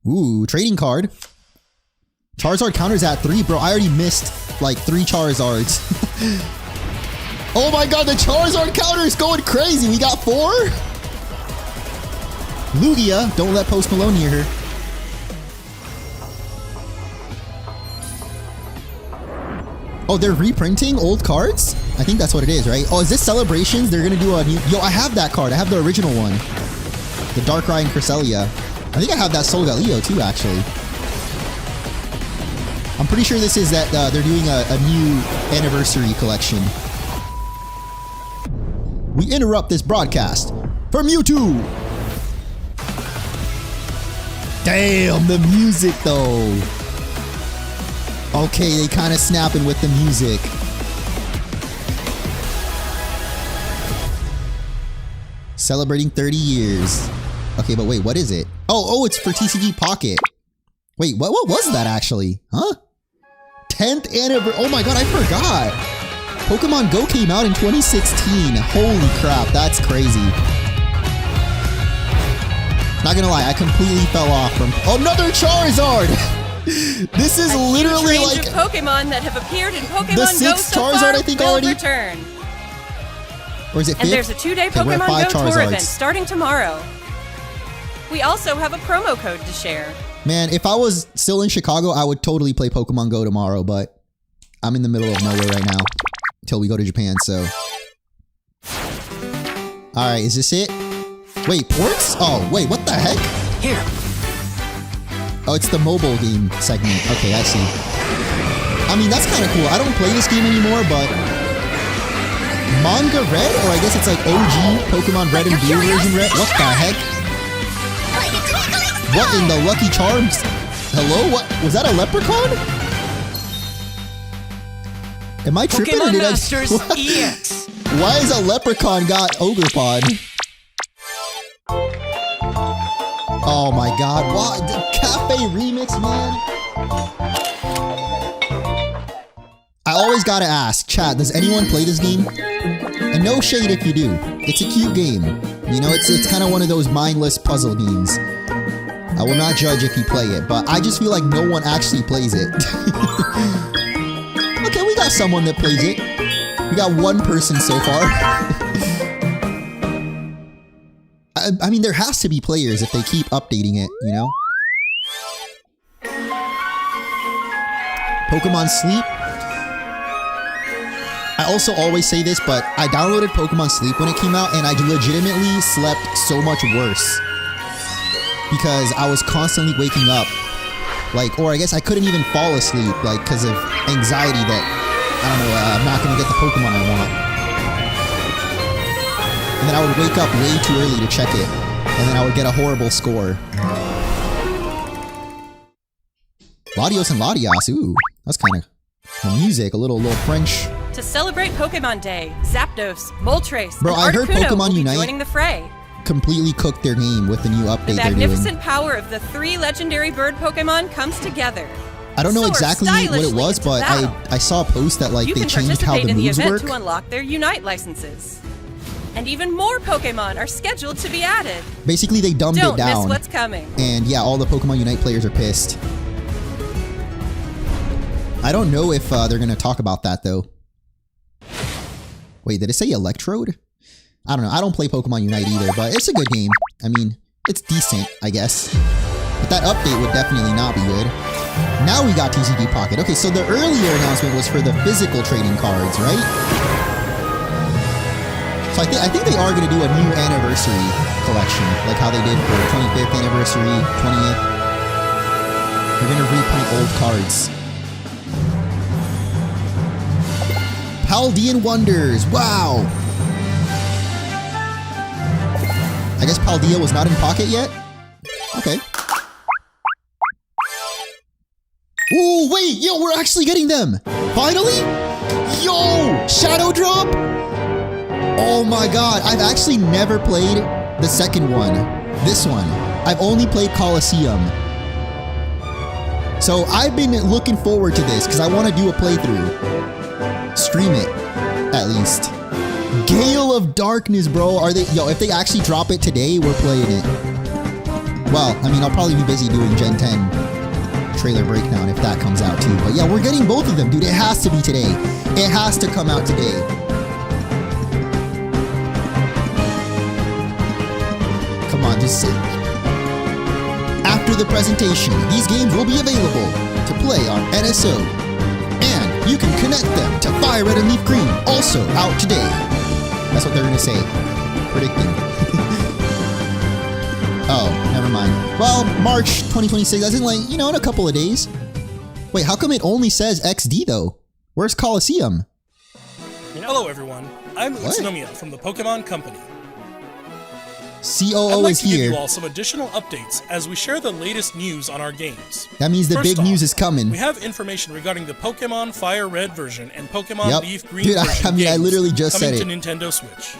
Ooh, trading card. Charizard counters at 3, bro. I already missed like 3 Charizards. Oh my god, the Charizard counter is going crazy. We got 4? Lugia, don't let Post Malone near her. Oh, they're reprinting old cards? I think that's what it is, right? Oh, is this Celebrations? They're gonna do a new... Yo, I have that card. I have the original one. The Darkrai and Cresselia. I think I have that Solgaleo too, actually. I'm pretty sure this is that they're doing a new anniversary collection. We interrupt this broadcast for Mewtwo. Damn, the music though. Okay, they kind of snapping with the music. Celebrating 30 years Okay, but wait, what is it? Oh, it's for TCG Pocket. Wait, what was that actually? Huh? 10th anniversary. Oh my god, I forgot. Pokemon Go came out in 2016. Holy crap, that's crazy. Not gonna lie, I completely fell off from another Charizard. This is literally range like of Pokemon that have appeared in Pokemon the Go 6th so Charizard, far I think, will already. return. Or is it 5th? And there's a 2-day Okay, we're at Pokemon 5 Go tour Charizards. event starting tomorrow. We also have a promo code to share. Man, if I was still in Chicago, I would totally play Pokemon Go tomorrow, but I'm in the middle of nowhere right now until we go to Japan, so. Alright, is this it? Wait, ports? Oh, wait, what the heck? Here. Oh, it's the mobile game segment. Okay, I see. I mean, that's kind of cool. I don't play this game anymore, but Manga Red? Or I guess it's like OG Pokemon Red and Blue version Red? What the heck? What in the Lucky Charms? Hello? What? Was that a leprechaun? Am I tripping or Pokemon did Masters I... EX. Why is a leprechaun got Ogre-Pod? Oh my god, what? The Cafe Remix, man? I always gotta ask, chat, does anyone play this game? And no shade if you do. It's a cute game. You know, it's kind of one of those mindless puzzle games. I will not judge if you play it, but I just feel like no one actually plays it. Okay, we got someone that plays it. We got one person so far. I mean, there has to be players if they keep updating it, you know? Pokemon Sleep. I also always say this, but I downloaded Pokemon Sleep when it came out, and I legitimately slept so much worse. Because I was constantly waking up. Like, or I guess I couldn't even fall asleep, like, because of anxiety that, I don't know, I'm not going to get the Pokemon I want. And then I would wake up way too early to check it. And then I would get a horrible score. Latios and Latias, ooh. That's kind of music, a little French. To celebrate Pokemon Day, Zapdos, Moltres, Bro, and I heard Articuno Pokemon will be Unite joining the fray. Completely cooked their game with the new update The they're doing. magnificent power of the 3 legendary bird Pokemon comes together. I don't know Soar exactly what it stylishly was, into but battle. I saw a post that like You they can changed how participate the in the moves event work. to unlock their Unite licenses. And even more Pokemon are scheduled to be added. Basically, they dumbed Don't it down. miss what's coming. And yeah, all the Pokemon Unite players are pissed. I don't know if they're going to talk about that, though. Wait, did it say Electrode? I don't know. I don't play Pokemon Unite either, but it's a good game. I mean, it's decent, I guess. But that update would definitely not be good. Now we got TCG Pocket. Okay, so the earlier announcement was for the physical trading cards, right? So I think they are going to do a new anniversary collection, like how they did for 25th anniversary, 20th. They're going to reprint old cards. Paldean Wonders, wow! I guess Paldea was not in Pocket yet? Okay. Ooh, wait, yo, we're actually getting them! Finally? Yo! Shadow Drop? Oh my god, I've actually never played the second one. This one. I've only played Colosseum. So I've been looking forward to this because I want to do a playthrough. Stream it, at least. Gale of Darkness, bro. Are they? Yo, if they actually drop it today, we're playing it. Well, I mean, I'll probably be busy doing Gen 10 trailer breakdown if that comes out too. But yeah, we're getting both of them, dude. It has to be today. It has to come out today. Come on, just sit. After the presentation, these games will be available to play on NSO. And you can connect them to Fire Red and Leaf Green, also out today. That's what they're going to say. Predicting. Oh, never mind. Well, March 2026, that's in like, you know, in a couple of days. Wait, how come it only says XD though? Where's Colosseum? Hello everyone, I'm Utsunomiya from the Pokemon Company. COO I'd like is to give here. you all some additional updates as we share the latest news on our games. That means the First big off, news is coming. We have information regarding the Pokemon Fire Red version and Pokemon Leaf Green Dude, version I mean, I games literally just said coming it. to Nintendo Switch.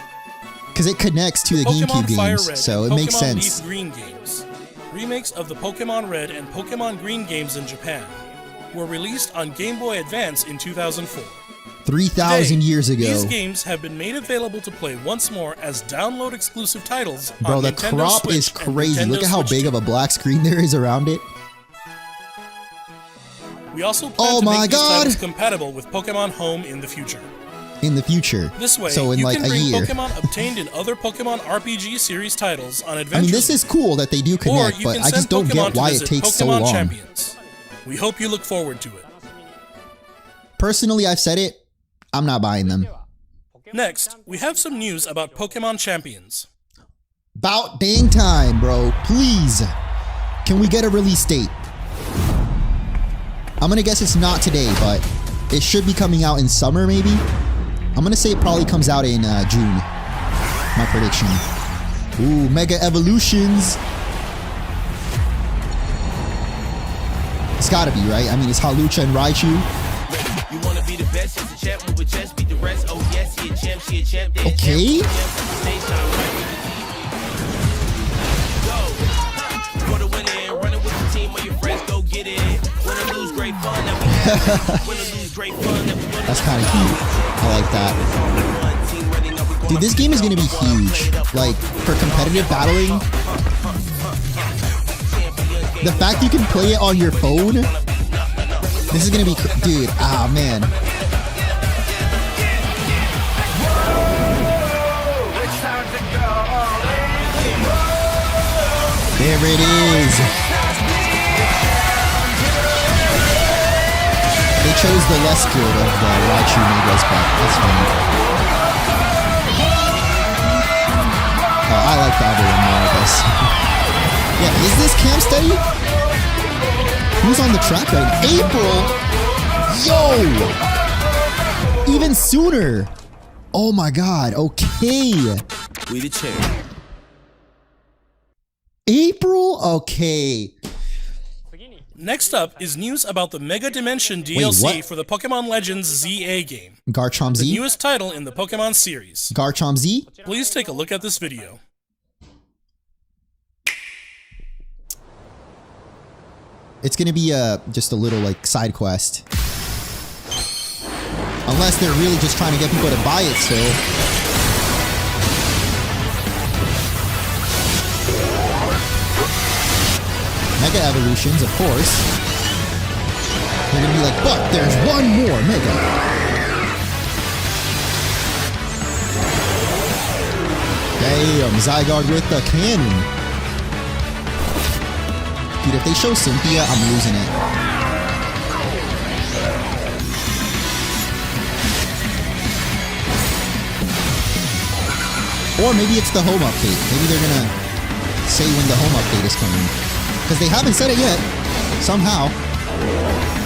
Because it connects to the Pokemon GameCube Fire games, Red so and it makes Pokemon sense. Leaf Green games, remakes of the Pokemon Red and Pokemon Green games in Japan, were released on Game Boy Advance in 2004. 3,000 years ago. These games have been made available to play once more as download exclusive titles Bro, on the Nintendo crop Switch is and crazy. Nintendo Look at how Switch big 2. of a black screen there is around it. We also plan Oh to my make these God. titles compatible with Pokemon Home in the future. In the future. This way, so in you like can a bring year. Pokemon obtained in other Pokemon RPG series titles on I adventures. mean, this is cool that they do or connect, you but can I just send don't Pokemon get to why it visit takes so Pokemon long. Champions. We hope you look forward to it. Personally, I've said it. I'm not buying them. Next, we have some news about Pokemon Champions. About dang time, bro. Please. Can we get a release date? I'm gonna guess it's not today, but it should be coming out in summer, maybe? I'm gonna say it probably comes out in June. My prediction. Ooh, Mega Evolutions. It's gotta be, right? I mean, it's Halucha and Raichu. You wanna be the best, just a champ, move with chest, beat the rest. Oh yes, he a champ, she a champ. Okay. For the winning, running with the team, or your friends go get it. Win or lose, great fun that we have. Win or lose, great fun that we win. That's kind of cute. I like that. Dude, this game is gonna be huge. Like, for competitive battling, the fact you can play it on your phone, this is gonna be, dude, ah, man. There it is. They chose the less good of the Raichu Megas, but that's fine. I like the other one more, I guess. Yeah, is this Camp Steady? Who's on the track right now? Yo! Even sooner! Oh my god, okay. We the champ. April? Okay. Next up is news about the Mega Dimension what? DLC for the Pokemon Legends ZA game, Garchomp the Z? newest title in the Pokemon series. Garchomp Z? Please take a look at this video. It's gonna be just a little like side quest. Unless they're really just trying to get people to buy it still. Mega Evolutions, of course. They're gonna be like, but there's one more Mega. Damn, Zygarde with the cannon. Dude, if they show Cynthia, I'm losing it. Or maybe it's the home update. Maybe they're gonna say when the home update is coming. Because they haven't said it yet. Somehow.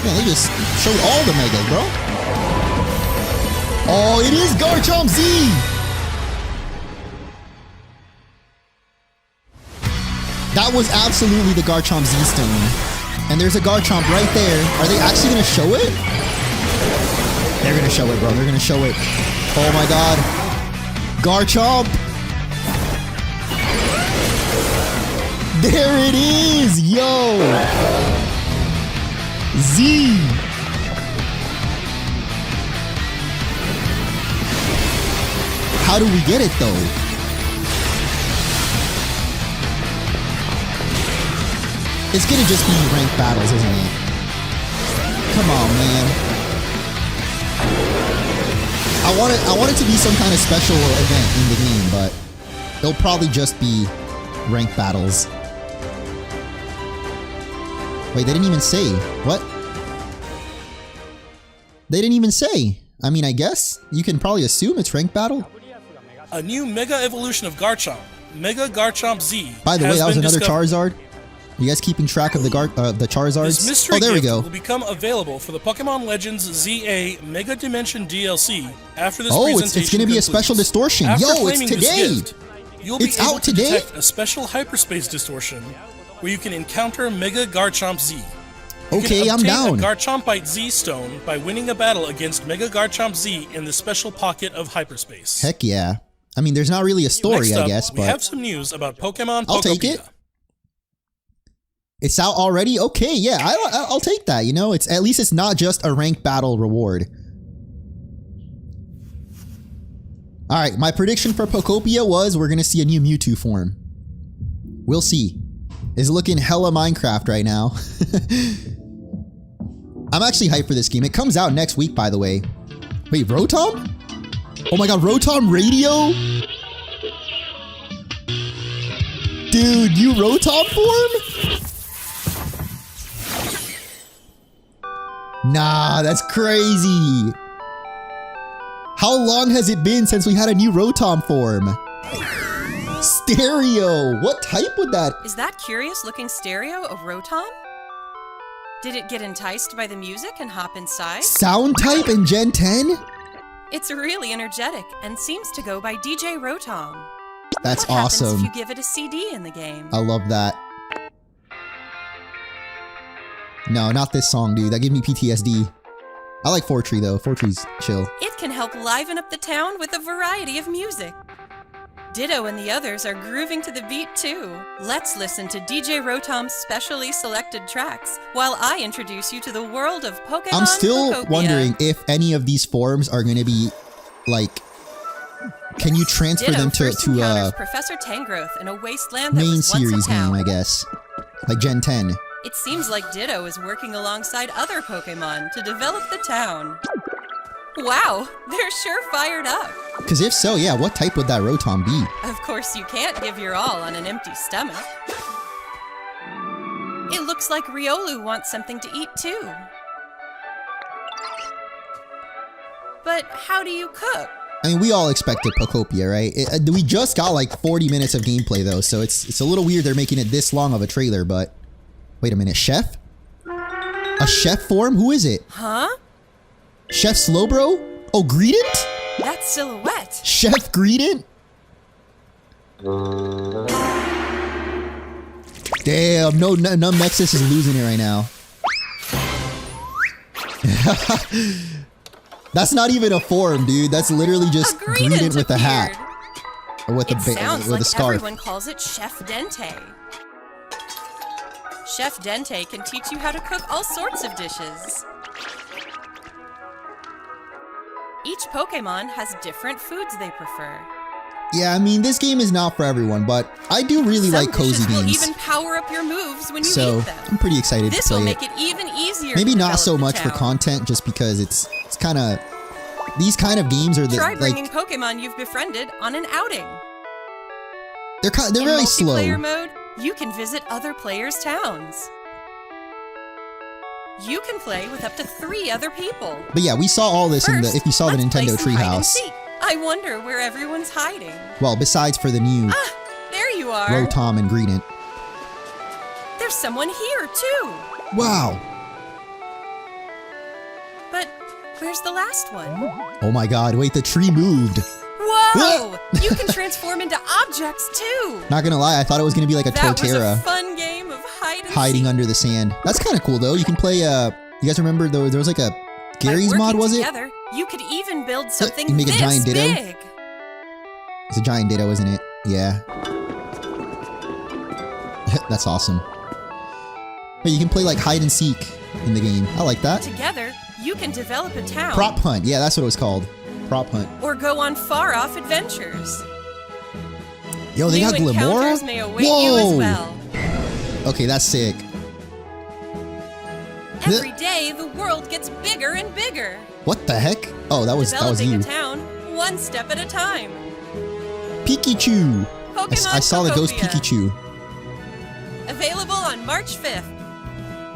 Yeah, they just showed all the Megas, bro. Oh, it is Garchomp Z! That was absolutely the Garchomp Z stone. And there's a Garchomp right there. Are they actually gonna show it? They're gonna show it, bro. They're gonna show it. Oh my god. Garchomp! There it is! Yo! Z! How do we get it though? It's gonna just be ranked battles, isn't it? Come on, man. I want it to be some kind of special event in the game, but it'll probably just be ranked battles. Wait, they didn't even say. What? They didn't even say. I mean, I guess you can probably assume it's ranked battle. A new Mega Evolution of Garchomp, Mega Garchomp Z. By the way, that was another discovered. Charizard. You guys keeping track of the Charizards? This mystery Oh, there we gift go. will become available for the Pokemon Legends ZA Mega Dimension DLC after this Oh, presentation it's gonna be a concludes. special distortion. After Yo, it's claiming this today. gift, you'll be It's able out to today? detect a special hyperspace distortion where you can encounter Mega Garchomp Z. You Okay, can I'm obtain down. a Garchompite Z stone by winning a battle against Mega Garchomp Z in the special pocket of hyperspace. Heck yeah. I mean, there's not really a story, Next up, I guess, we but have some news about Pokemon Pokopia. I'll take it. It's out already? Okay, yeah, I'll take that, you know? It's at least it's not just a ranked battle reward. Alright, my prediction for Pokopia was we're gonna see a new Mewtwo form. We'll see. It's looking hella Minecraft right now. I'm actually hyped for this game. It comes out next week, by the way. Wait, Rotom? Oh my god, Rotom Radio? Dude, new Rotom form? Nah, that's crazy. How long has it been since we had a new Rotom form? Stereo! What type would that? Is that curious-looking stereo a Rotom? Did it get enticed by the music and hop inside? Sound type in Gen 10? It's really energetic and seems to go by DJ Rotom. That's what awesome. happens if you give it a CD in the game? I love that. No, not this song, dude. That gave me PTSD. I like Fortree, though. Fortree's chill. It can help liven up the town with a variety of music. Ditto and the others are grooving to the beat, too. Let's listen to DJ Rotom's specially selected tracks while I introduce you to the world of Pokemon I'm still Pokopia. wondering if any of these forms are going to be, like... Can you transfer Ditto them to encounters Professor Tangrowth in a wasteland that main was once series a town. game, I guess? Like Gen 10. It seems like Ditto is working alongside other Pokemon to develop the town. Wow, they're sure fired up. Because if so, yeah, what type would that Rotom be? Of course, you can't give your all on an empty stomach. It looks like Riolu wants something to eat too. But how do you cook? I mean, we all expected Pokopia, right? We just got like 40 minutes of gameplay though, so it's a little weird they're making it this long of a trailer, but... Wait a minute, Chef? A Chef form? Who is it? Huh? Chef Slowbro? Oh, Greedent? That's Silhouette. Chef Greedent? Damn, no, Numb Nexus is losing it right now. That's not even a form, dude. That's literally just Greedent with a hat. Or with It a sounds with like a scarf. everyone calls it Chef Dente. Chef Dente can teach you how to cook all sorts of dishes. Each Pokemon has different foods they prefer. Yeah, I mean, this game is not for everyone, but I do really Some like cozy dishes will games. even power up your moves when you So, eat them. I'm pretty excited This to will play make it. it even easier. Maybe to not so develop much the for town. content, just because it's kind of... These kind of games are Try like... bringing Pokemon you've befriended on an outing. They're In very slow. multiplayer mode, you can visit other players' towns. You can play with up to 3 other people. But yeah, we saw all this in the... First, If you saw the let's play Nintendo some hide and Treehouse. seek. I wonder where everyone's hiding. Well, besides for the new Ah, there you are. Rotom and Greedent. There's someone here, too. Wow. But where's the last one? Oh my god, wait, the tree moved. Whoa! You can transform into objects, too. Not gonna lie, I thought it was gonna be like a That was a Torterra fun game of hide and hiding seek. under the sand. That's kind of cool though. You can play, you guys remember there was like a Gary's By mod, working was it? together, you could even build something you make a this giant Ditto? big. It's a giant Ditto, isn't it? Yeah. That's awesome. But you can play like hide and seek in the game. I like that. Together, you can develop a town. Prop hunt. Yeah, that's what it was called. Prop hunt. Or go on far-off adventures. Yo, they New got encounters Glamora? may await you as well. Okay, that's sick. Every day, the world gets bigger and bigger. What the heck? Oh, that was Developing you. a town, one step at a time. Pikachu. Pokemon I saw the ghost Pokopia. Pikachu. Available on March 5th.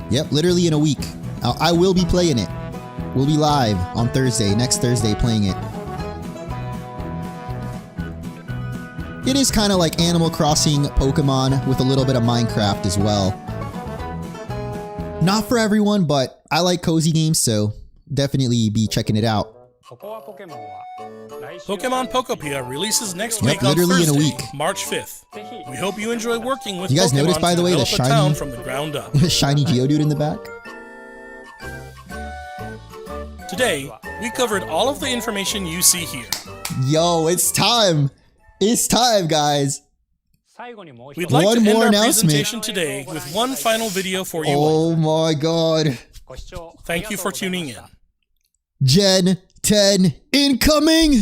Yep, literally in a week. I will be playing it. We'll be live on Thursday, next Thursday, playing it. It is kind of like Animal Crossing Pokemon with a little bit of Minecraft as well. Not for everyone, but I like cozy games, so definitely be checking it out. Pokemon Pokopia releases next Yep, week on literally in a Thursday, week. March 5th. We hope you enjoy working with You guys Pokemon notice, by the way, to the develop a shiny- town from the ground up. Shiny Geodude in the back. Today, we covered all of the information you see here. Yo, it's time. It's time, guys. We'd like One to end more our announcement. presentation today with one final video for you Oh all. my god. Thank you for tuning in. Gen 10 incoming.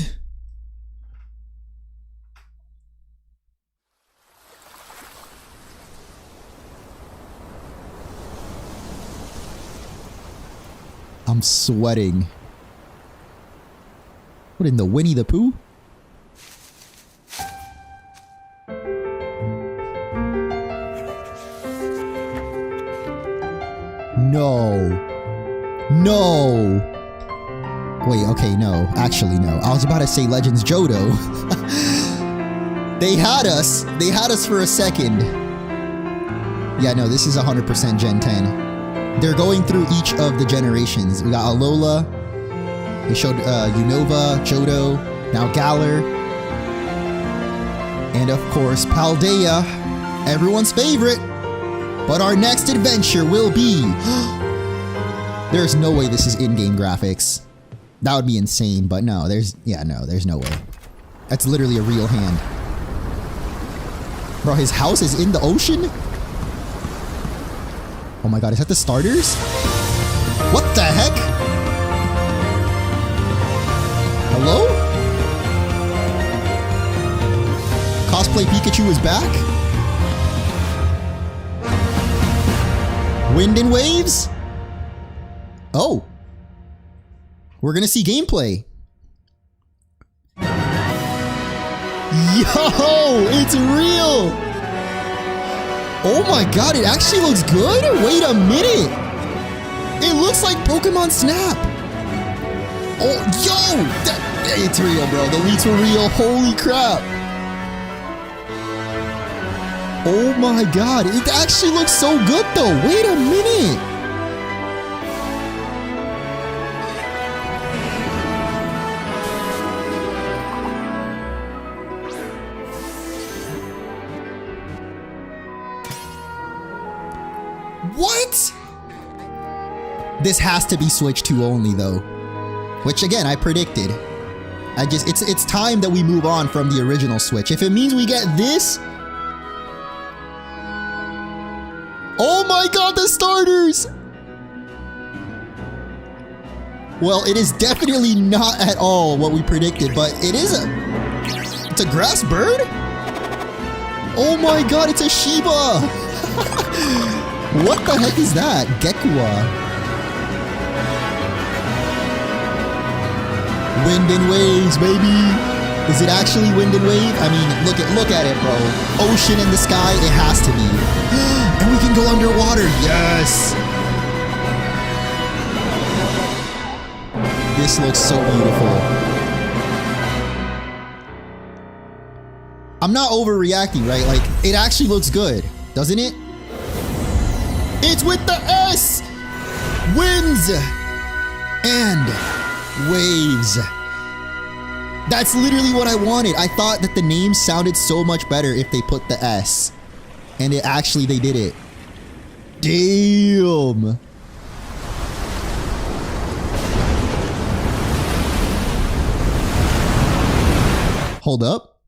I'm sweating. What in the Winnie the Pooh? No. No. Wait, okay, no. Actually, no. I was about to say Legends Johto. They had us. They had us for a second. Yeah, no, this is 100% Gen 10. They're going through each of the generations. We got Alola. They showed Unova, Johto, now Galar. And of course, Paldea. Everyone's favorite. But our next adventure will be... There's no way this is in-game graphics. That would be insane, but no, there's no way. That's literally a real hand. Bro, his house is in the ocean? Oh my god, is that the starters? What the heck? Hello? Cosplay Pikachu is back? Wind and waves? Oh. We're gonna see gameplay. Yo, it's real! Oh my god, it actually looks good? Wait a minute! It looks like Pokemon Snap! Oh, yo! It's real, bro. The leaks were real. Holy crap! Oh my god, it actually looks so good though. Wait a minute! What? This has to be Switch 2 only though. Which again, I predicted. It's time that we move on from the original Switch. If it means we get this... Oh my god, the starters! Well, it is definitely not at all what we predicted, but it's a grass bird? Oh my god, it's a Shiba! What the heck is that? Gekua. Wind and waves, baby. Is it actually wind and wave? I mean, look at it, bro. Ocean in the sky, it has to be. And we can go underwater. Yes. This looks so beautiful. I'm not overreacting, right? Like, it actually looks good, doesn't it? It's with the S! Winds and waves. That's literally what I wanted. I thought that the name sounded so much better if they put the S. And they did it. Damn. Hold up.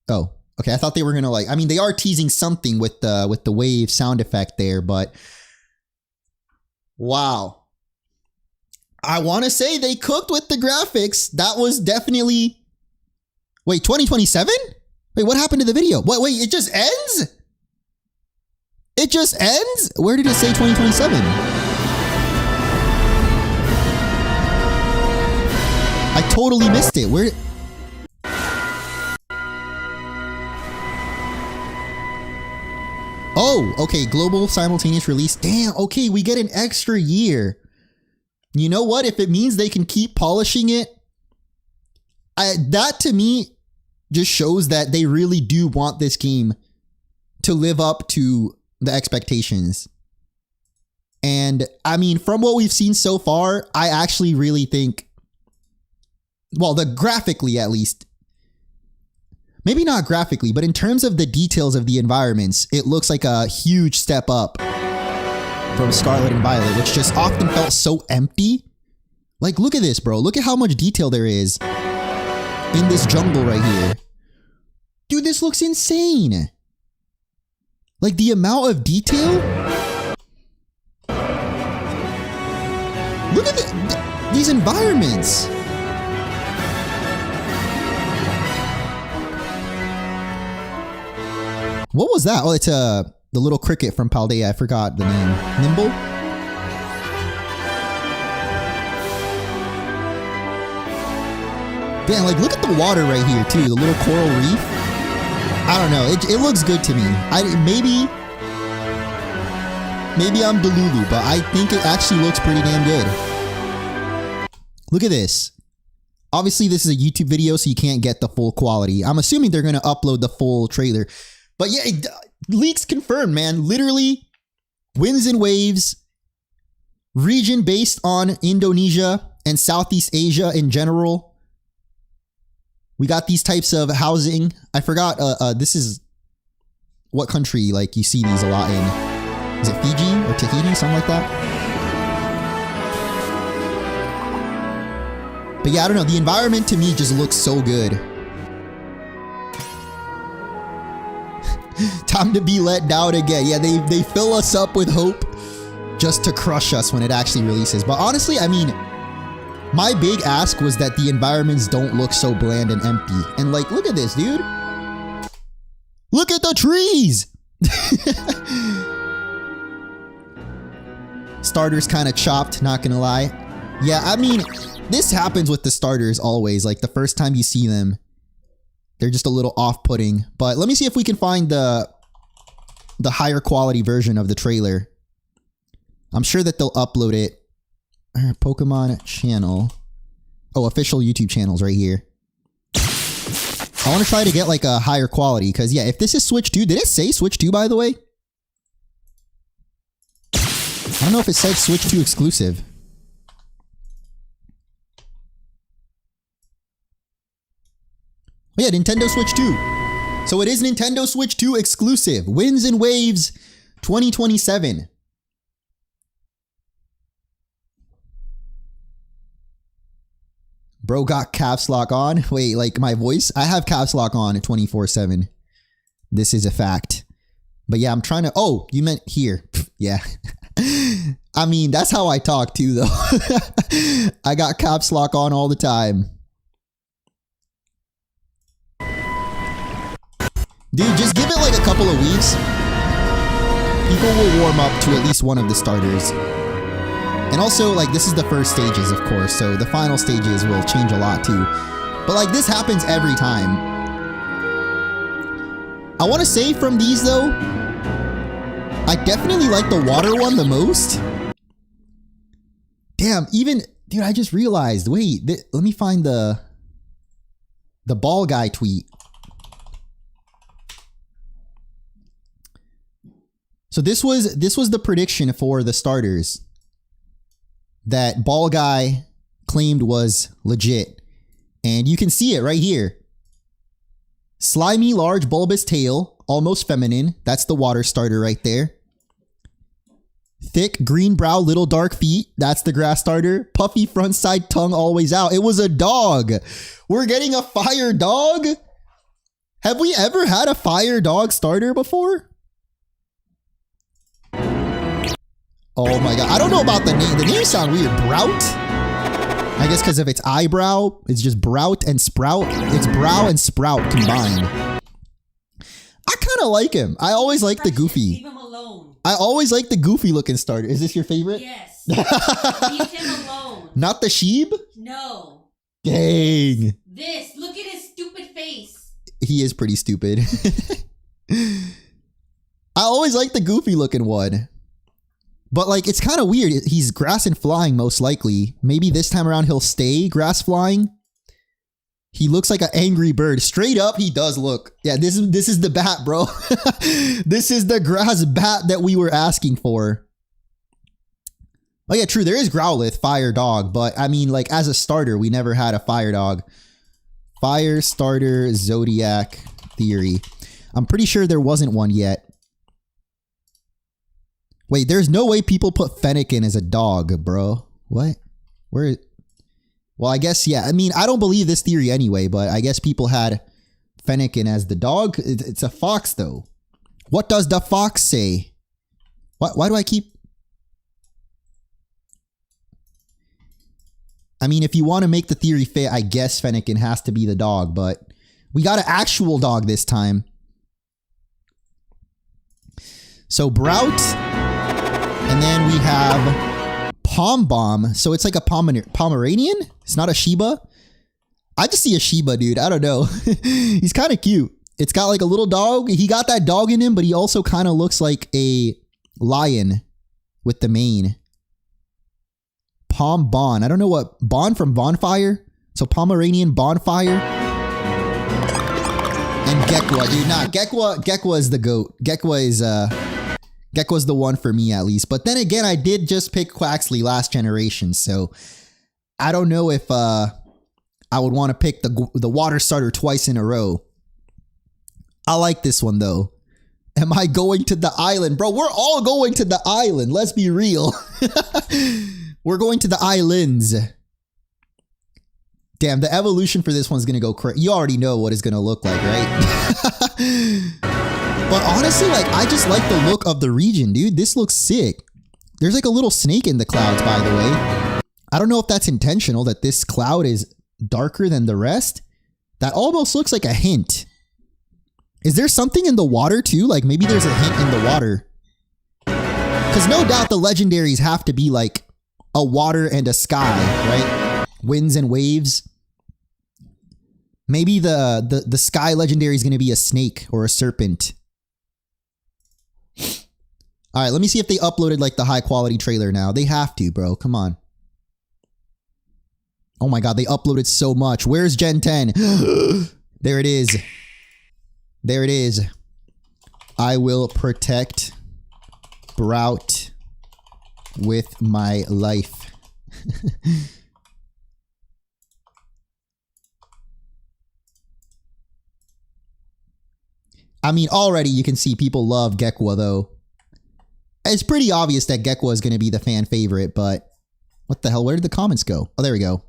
Oh. Okay, I thought they were gonna like... I mean, they are teasing something with the wave sound effect there, but... Wow. I want to say they cooked with the graphics. That was definitely... Wait, 2027? Wait, what happened to the video? What? Wait, it just ends? It just ends? Where did it say 2027? I totally missed it. Where... Oh, okay, global simultaneous release. Damn, okay, we get an extra year. You know what? If it means they can keep polishing it, that to me just shows that they really do want this game to live up to the expectations. And I mean, from what we've seen so far, I actually really think, well, graphically at least, maybe not graphically, but in terms of the details of the environments, it looks like a huge step up from Scarlet and Violet, which just often felt so empty. Like, look at this, bro. Look at how much detail there is in this jungle right here. Dude, this looks insane. Like the amount of detail. Look at these environments. What was that? Oh, it's the little cricket from Paldea. I forgot the name. Nimble? Damn, like look at the water right here too. The little coral reef. I don't know. It looks good to me. Maybe I'm Delulu, but I think it actually looks pretty damn good. Look at this. Obviously, this is a YouTube video, so you can't get the full quality. I'm assuming they're going to upload the full trailer. But yeah, leaks confirmed, man. Literally, winds and waves, region based on Indonesia and Southeast Asia in general. We got these types of housing. I forgot, this is what country, like, you see these a lot in. Is it Fiji or Tahiti, something like that? But yeah, I don't know. The environment to me just looks so good. Time to be let down again. Yeah, they fill us up with hope just to crush us when it actually releases. But honestly, I mean, my big ask was that the environments don't look so bland and empty. And like, look at this, dude. Look at the trees. Starters kind of chopped, not gonna lie. Yeah, I mean, this happens with the starters always. Like the first time you see them, they're just a little off-putting. But let me see if we can find the higher quality version of the trailer. I'm sure that they'll upload it. Pokemon channel. Oh, official YouTube channels right here. I want to try to get like a higher quality because yeah, if this is Switch 2, did it say Switch 2 by the way? I don't know if it said Switch 2 exclusive. Oh yeah, Nintendo Switch 2. So it is Nintendo Switch 2 exclusive. Winds and Waves 2027. Bro got caps lock on. Wait, like my voice? I have caps lock on 24/7. This is a fact. But yeah, I'm trying to... Oh, you meant here. Yeah. I mean, that's how I talk too, though. I got caps lock on all the time. Dude, just give it like a couple of weeks. People will warm up to at least one of the starters. And also, like, this is the first stages, of course, so the final stages will change a lot, too. But, like, this happens every time. I want to say from these, though, I definitely like the water one the most. Damn, even... Dude, I just realized. Wait, let me find the ball guy tweet. So this was the prediction for the starters that Ball Guy claimed was legit. And you can see it right here. Slimy, large, bulbous tail, almost feminine. That's the water starter right there. Thick, green brow, little dark feet. That's the grass starter. Puffy front side tongue always out. It was a dog. We're getting a fire dog? Have we ever had a fire dog starter before? Oh my god. I don't know about the name. The names sound weird. Brout? I guess because of its eyebrow. It's just Brout and Sprout. It's Brow and Sprout combined. I kind of like him. I always like the goofy. Leave him alone. I always like the goofy looking starter. Is this your favorite? Yes. Leave him alone. Not the Sheeb? No. Dang. This. Look at his stupid face. He is pretty stupid. I always like the goofy looking one. But like, it's kind of weird. He's grass and flying most likely. Maybe this time around he'll stay grass flying. He looks like an angry bird. Straight up, he does look. Yeah, this is the bat, bro. This is the grass bat that we were asking for. Oh yeah, true. There is Growlithe, fire dog. But I mean, like as a starter, we never had a fire dog. Fire starter Zodiac theory. I'm pretty sure there wasn't one yet. Wait, there's no way people put Fennekin as a dog, bro. What? Where? Well, I guess, yeah. I mean, I don't believe this theory anyway, but I guess people had Fennekin as the dog. It's a fox though. What does the fox say? Why do I keep... I mean, if you want to make the theory fit, I guess Fennekin has to be the dog, but we got an actual dog this time. So Brout, and then we have Pom Bomb. So it's like a Pomeranian? It's not a Shiba? I just see a Shiba, dude. I don't know. He's kind of cute. It's got like a little dog. He got that dog in him, but he also kind of looks like a lion with the mane. Pom Bon. I don't know what... Bon from Bonfire? So Pomeranian Bonfire. And Gekwa, dude. Nah, Gekwa is the GOAT. Gekwa's the one for me, at least. But then again, I did just pick Quaxley last generation, so I don't know if I would want to pick the water starter twice in a row. I like this one, though. Am I going to the island? Bro, we're all going to the island. Let's be real. We're going to the islands. Damn, the evolution for this one's going to go crazy. You already know what it's going to look like, right? But honestly, like, I just like the look of the region, dude. This looks sick. There's like a little snake in the clouds, by the way. I don't know if that's intentional, that this cloud is darker than the rest. That almost looks like a hint. Is there something in the water too? Like maybe there's a hint in the water. Because no doubt the legendaries have to be like a water and a sky, right? Winds and waves. Maybe the sky legendary is going to be a snake or a serpent. All right, let me see if they uploaded like the high quality trailer now. They have to, bro. Come on. Oh my God, they uploaded so much. Where's Gen 10? There it is. There it is. I will protect Brout with my life. I mean, already you can see people love Gekwa, though. It's pretty obvious that Gekwa is going to be the fan favorite, but what the hell? Where did the comments go? Oh, there we go.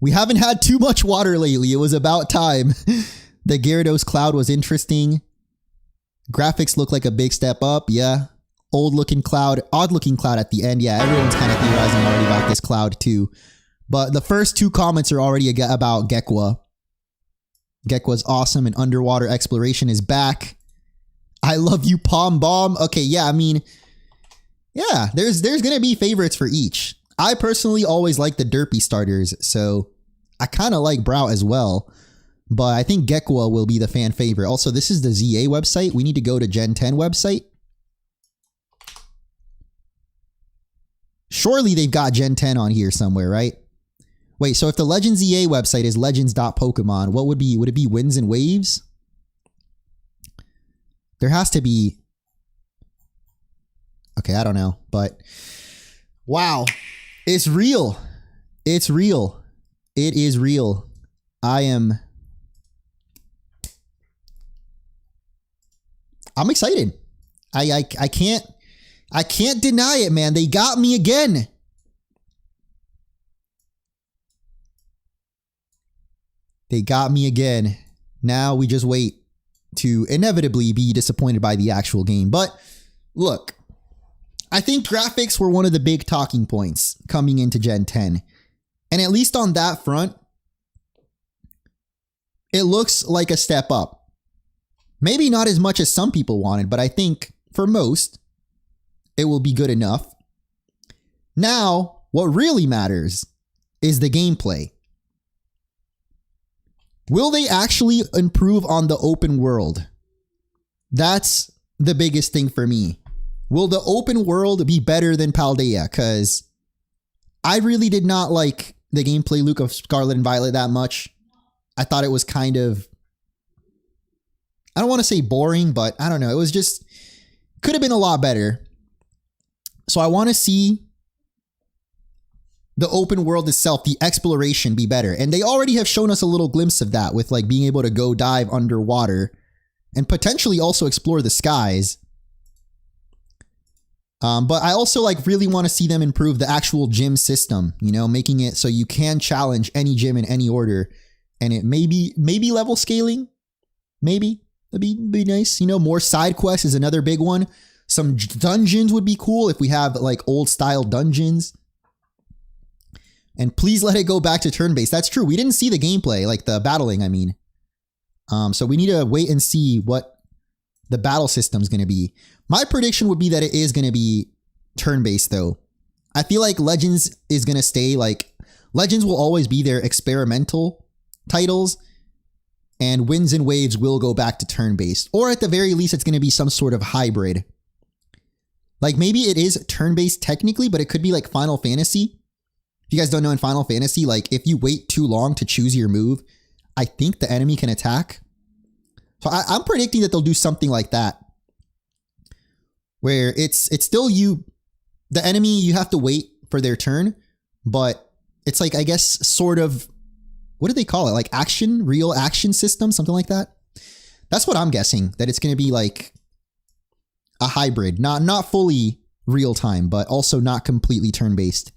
We haven't had too much water lately. It was about time. The Gyarados cloud was interesting. Graphics look like a big step up. Yeah. Old looking cloud, odd looking cloud at the end. Yeah, everyone's kind of theorizing already about this cloud too. But the first two comments are already about Gekwa. Gekwa's awesome and underwater exploration is back. I love you, Pom Bomb. Okay, yeah, I mean, yeah, there's going to be favorites for each. I personally always like the derpy starters, so I kind of like Brow as well. But I think Gekwa will be the fan favorite. Also, this is the ZA website. We need to go to Gen 10 website. Surely they've got Gen 10 on here somewhere, right? Wait, so if the Legends EA website is legends.pokemon, what would it be Winds and Waves? There has to be... Okay, I don't know, but... Wow. It's real. It's real. It is real. I'm excited. I can't deny it, man. They got me again. They got me again. Now we just wait to inevitably be disappointed by the actual game. But look, I think graphics were one of the big talking points coming into Gen 10. And at least on that front, it looks like a step up. Maybe not as much as some people wanted, but I think for most, it will be good enough. Now, what really matters is the gameplay. Will they actually improve on the open world? That's the biggest thing for me. Will the open world be better than Paldea? Because I really did not like the gameplay look of Scarlet and Violet that much. I thought it was kind of... I don't want to say boring, but I don't know. It was just... Could have been a lot better. So I want to see the open world itself, the exploration, be better. And they already have shown us a little glimpse of that with like being able to go dive underwater and potentially also explore the skies. But I also like really want to see them improve the actual gym system, you know, making it so you can challenge any gym in any order And it maybe level scaling. Maybe. That'd be nice. You know, more side quests is another big one. Some dungeons would be cool if we have like old style dungeons. And please let it go back to turn-based. That's true. We didn't see the gameplay, like the battling, I mean. So we need to wait and see what the battle system's going to be. My prediction would be that it is going to be turn-based though. I feel like Legends is going to stay like... Legends will always be their experimental titles. And Winds and Waves will go back to turn-based. Or at the very least, it's going to be some sort of hybrid. Like maybe it is turn-based technically, but it could be like Final Fantasy. If you guys don't know, in Final Fantasy, like if you wait too long to choose your move, I think the enemy can attack. So I'm predicting that they'll do something like that. Where it's still you, the enemy, you have to wait for their turn. But it's like, I guess, sort of, what do they call it? Like real action system, something like that. That's what I'm guessing, that it's going to be like a hybrid, not fully real time, but also not completely turn-based.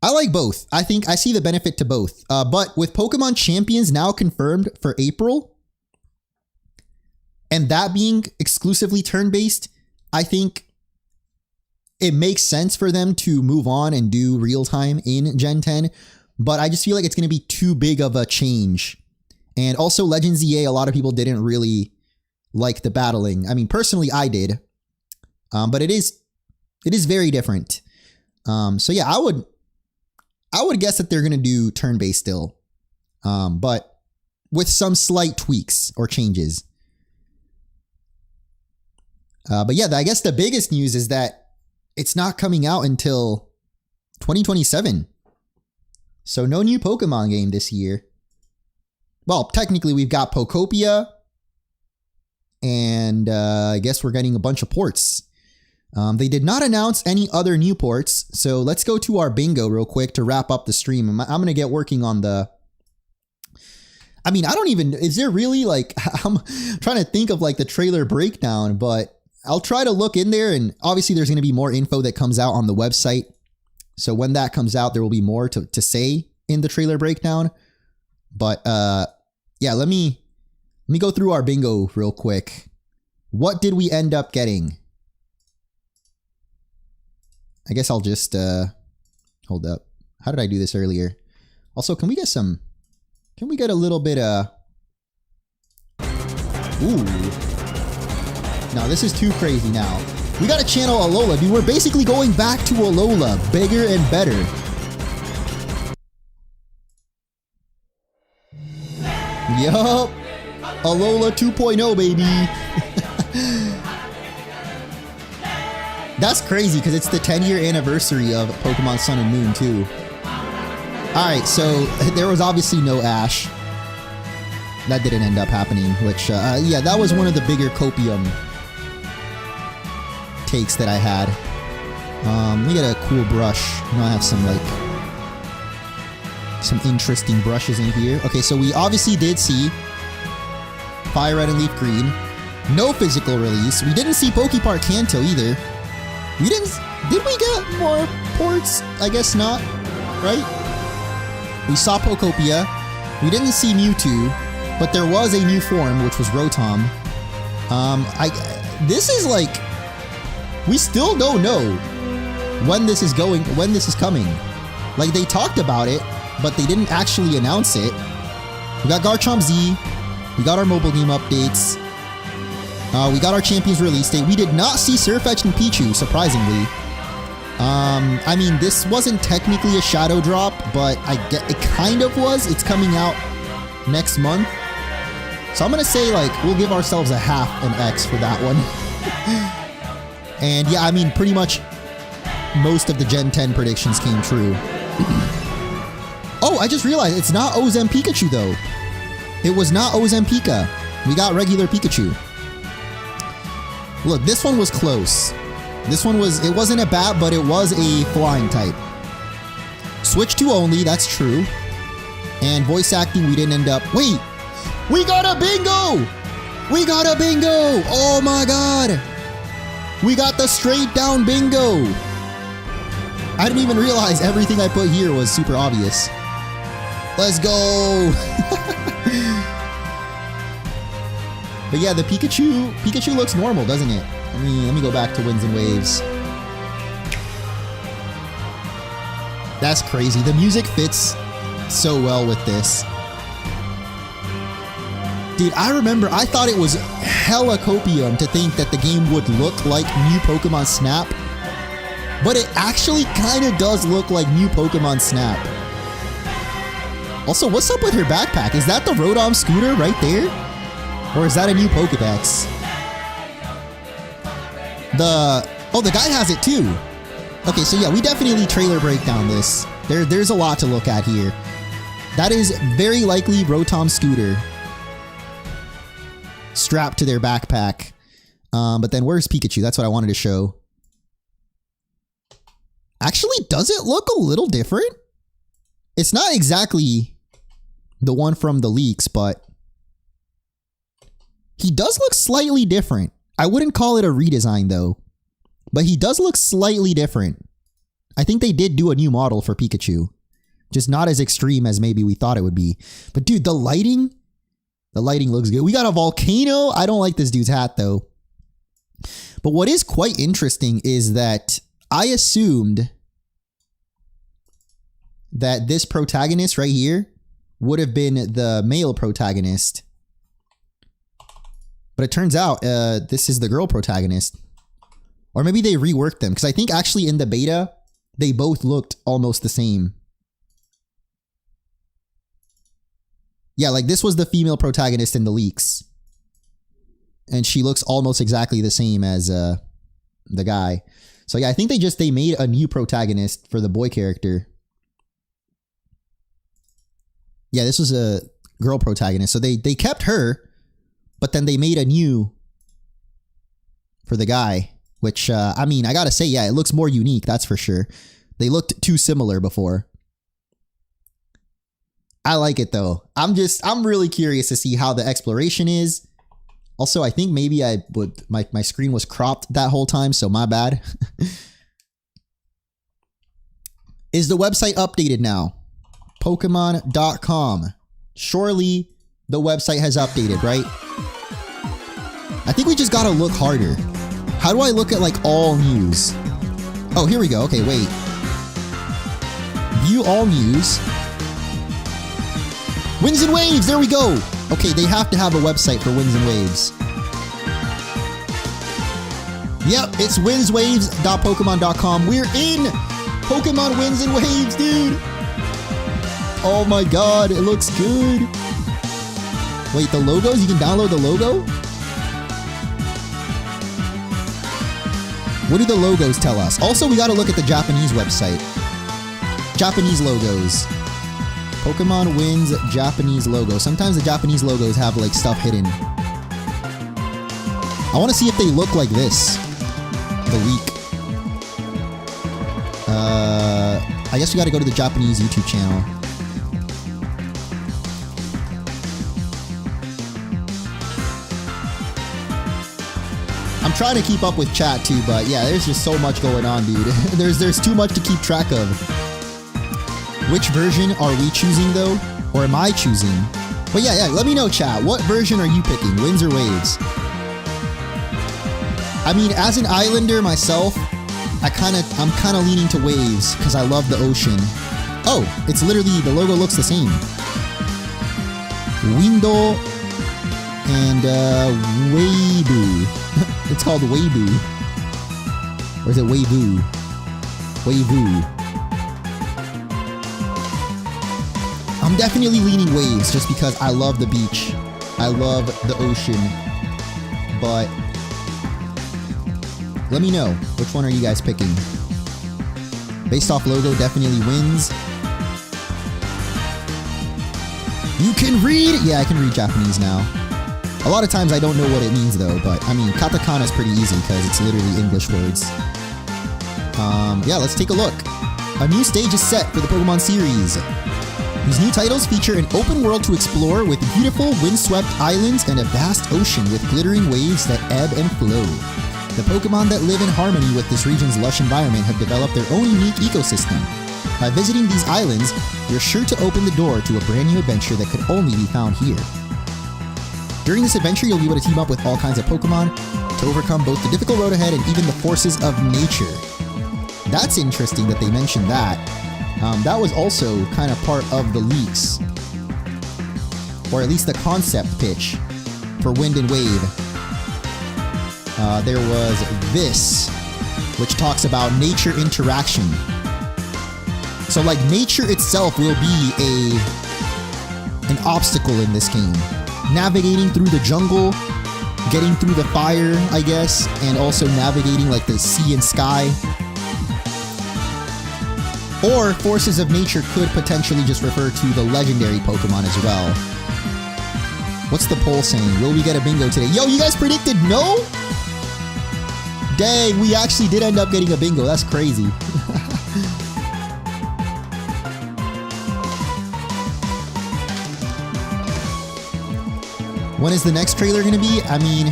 I like both. I think I see the benefit to both. But with Pokemon Champions now confirmed for April, and that being exclusively turn-based, I think it makes sense for them to move on and do real time in Gen 10. But I just feel like it's going to be too big of a change. And also Legends EA, a lot of people didn't really like the battling. I mean, personally, I did. But it is very different. So yeah, I would guess that they're going to do turn-based still. But with some slight tweaks or changes. But yeah, I guess the biggest news is that it's not coming out until 2027. So no new Pokemon game this year. Well, technically we've got Pokopia. And I guess we're getting a bunch of ports. They did not announce any other new ports. So let's go to our bingo real quick to wrap up the stream. I'm going to get working on the... I mean, I don't even... Is there really like... I'm trying to think of like the trailer breakdown, but I'll try to look in there, and obviously there's going to be more info that comes out on the website. So when that comes out, there will be more to say in the trailer breakdown. But yeah, let me go through our bingo real quick. What did we end up getting? I guess I'll just hold up. How did I do this earlier? Also, can we get a little bit ooh. No, this is too crazy now. We gotta channel Alola, dude. We're basically going back to Alola, bigger and better. Yup. Alola 2.0, baby. That's crazy because it's the 10-year anniversary of Pokemon Sun and Moon, too. Alright, so there was obviously no Ash. That didn't end up happening, which, yeah, that was one of the bigger copium takes that I had. Let me get a cool brush. You know, I have some interesting brushes in here. Okay, so we obviously did see Fire Red and Leaf Green. No physical release. We didn't see Pokepark Kanto either. Did we get more ports? I guess not, right? We saw Pokopia. We didn't see Mewtwo, but there was a new form, which was Rotom. This is like, we still don't know when this is coming. Like, they talked about it, but they didn't actually announce it. We got Garchomp Z. We got our mobile game updates. We got our Champions release date. We did not see Sirfetch'd and Pichu, surprisingly. I mean, this wasn't technically a shadow drop, but it kind of was. It's coming out next month. So I'm going to say, like, we'll give ourselves a half an X for that one. And yeah, I mean, pretty much most of the Gen 10 predictions came true. Oh, I just realized it's not Ozem Pikachu, though. It was not Ozem Pika. We got regular Pikachu. Look, this one was close. It wasn't a bat, but it was a flying type. Switch to only, that's true. And voice acting, we didn't end up... Wait! We got a bingo! We got a bingo! Oh my god! We got the straight down bingo! I didn't even realize everything I put here was super obvious. Let's go. But yeah, the Pikachu looks normal, doesn't it? Let me go back to Winds and Waves. That's crazy. The music fits so well with this. Dude, I remember I thought it was hella copium to think that the game would look like new Pokemon Snap. But it actually kind of does look like new Pokemon Snap. Also, what's up with her backpack? Is that the Rotom scooter right there? Or is that a new Pokedex? The guy has it too. Okay, so yeah, we definitely trailer breakdown this. There's a lot to look at here. That is very likely Rotom scooter strapped to their backpack. But then where's Pikachu? That's what I wanted to show. Actually, does it look a little different? It's not exactly the one from the leaks, but he does look slightly different. I wouldn't call it a redesign though, but he does look slightly different. I think they did do a new model for Pikachu, just not as extreme as maybe we thought it would be. But dude, the lighting looks good. We got a volcano. I don't like this dude's hat though. But what is quite interesting is that I assumed that this protagonist right here would have been the male protagonist. But it turns out this is the girl protagonist. Or maybe they reworked them, because I think actually in the beta, they both looked almost the same. Yeah, like this was the female protagonist in the leaks. And she looks almost exactly the same as the guy. So yeah, I think they made a new protagonist for the boy character. Yeah, this was a girl protagonist. So they kept her, but then they made a new for the guy, which, I mean, I gotta say, yeah, it looks more unique, that's for sure. They looked too similar before. I like it though. I'm really curious to see how the exploration is. Also, I think maybe my screen was cropped that whole time, so my bad. Is the website updated now? Pokemon.com. Surely the website has updated, right? I think we just gotta look harder. How do I look at like all news? Oh, here we go. Okay, wait. View all news. Winds and Waves, there we go. Okay, they have to have a website for Winds and Waves. Yep, it's windswaves.pokemon.com. We're in Pokemon Winds and Waves, dude. Oh my god, it looks good. Wait, the logos? You can download the logo? What do the logos tell us? Also, we gotta look at the Japanese website. Japanese logos. Pokemon Winds Japanese logo. Sometimes the Japanese logos have like stuff hidden. I want to see if they look like this. The leak. I guess we got to go to the Japanese YouTube channel. I'm trying to keep up with chat too, but yeah, there's just so much going on, dude. There's too much to keep track of. Which version are we choosing though? Or am I choosing? But yeah, let me know, chat. What version are you picking? Winds or Waves? I mean, as an Islander myself, I'm kind of leaning to Waves because I love the ocean. Oh, it's literally, the logo looks the same. Window and Weibo. It's called Weibo. Or is it Weibo? Weibo. I'm definitely leaning Waves just because I love the beach. I love the ocean. But let me know, which one are you guys picking? Based off logo, definitely Winds. You can read? Yeah, I can read Japanese now. A lot of times I don't know what it means though, but I mean, katakana is pretty easy because it's literally English words. Yeah, let's take a look. A new stage is set for the Pokemon series. These new titles feature an open world to explore with beautiful windswept islands and a vast ocean with glittering waves that ebb and flow. The Pokemon that live in harmony with this region's lush environment have developed their own unique ecosystem. By visiting these islands, you're sure to open the door to a brand new adventure that could only be found here. During this adventure, you'll be able to team up with all kinds of Pokemon to overcome both the difficult road ahead and even the forces of nature. That's interesting that they mentioned that. That was also kind of part of the leaks, or at least the concept pitch for Wind and Wave. There was this, which talks about nature interaction. So like nature itself will be an obstacle in this game. Navigating through the jungle, getting through the fire, I guess, and also navigating like the sea and sky. Or forces of nature could potentially just refer to the legendary Pokemon as well. What's the poll saying? Will we get a bingo today? Yo, you guys predicted no? Dang, we actually did end up getting a bingo. That's crazy. When is the next trailer going to be? I mean,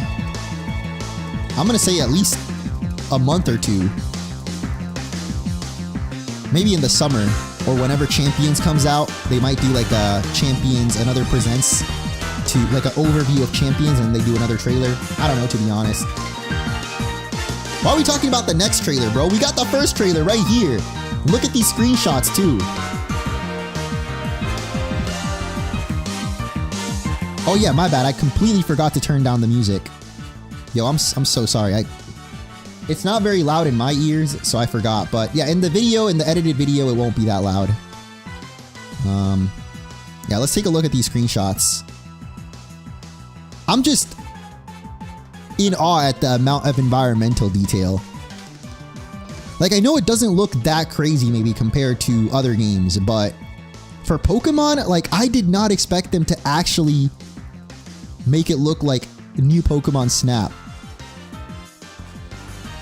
I'm going to say at least a month or two. Maybe in the summer or whenever Champions comes out, they might do like a Champions and other presents to like an overview of Champions and they do another trailer. I don't know, to be honest. Why are we talking about the next trailer, bro? We got the first trailer right here. Look at these screenshots too. Oh yeah, my bad. I completely forgot to turn down the music. Yo, I'm so sorry. It's not very loud in my ears, so I forgot. But yeah, in the video, in the edited video, it won't be that loud. Yeah, let's take a look at these screenshots. I'm just in awe at the amount of environmental detail. Like, I know it doesn't look that crazy maybe compared to other games, but for Pokemon, like, I did not expect them to actually make it look like new Pokemon Snap.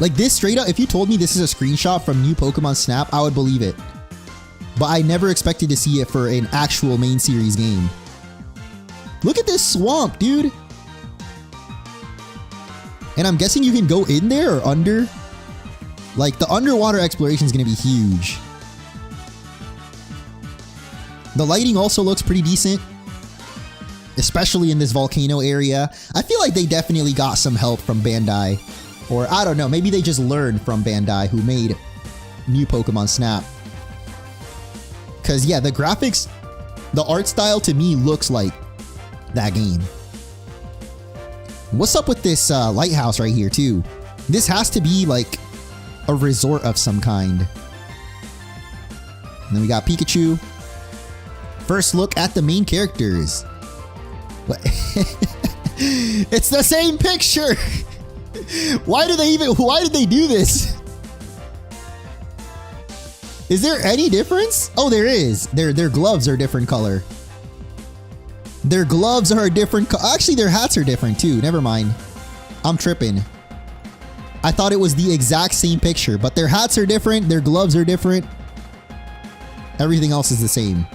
Like this straight up, if you told me this is a screenshot from new Pokemon Snap, I would believe it. But I never expected to see it for an actual main series game. Look at this swamp, dude. And I'm guessing you can go in there or under. Like the underwater exploration is going to be huge. The lighting also looks pretty decent, especially in this volcano area. I feel like they definitely got some help from Bandai. Or I don't know, maybe they just learned from Bandai who made new Pokemon Snap. Cause yeah, the graphics, the art style to me looks like that game. What's up with this lighthouse right here too? This has to be like a resort of some kind. And then we got Pikachu. First look at the main characters. It's the same picture. Why did they do this? Is there any difference? Oh, there is. Their gloves are a different color. Their gloves are a different color. Actually, their hats are different too. Never mind. I'm tripping. I thought it was the exact same picture, but their hats are different. Their gloves are different. Everything else is the same.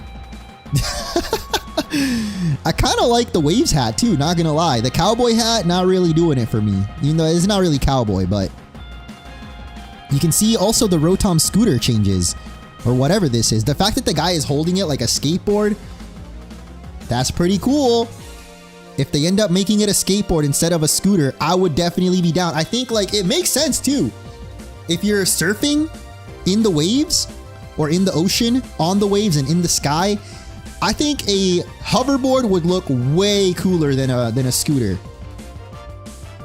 I kind of like the Waves hat too, not gonna lie. The cowboy hat, not really doing it for me. Even though it's not really cowboy, but you can see also the Rotom scooter changes, or whatever this is. The fact that the guy is holding it like a skateboard, that's pretty cool. If they end up making it a skateboard instead of a scooter, I would definitely be down. I think like it makes sense too. If you're surfing in the waves or in the ocean, on the waves and in the sky, I think a hoverboard would look way cooler than a scooter.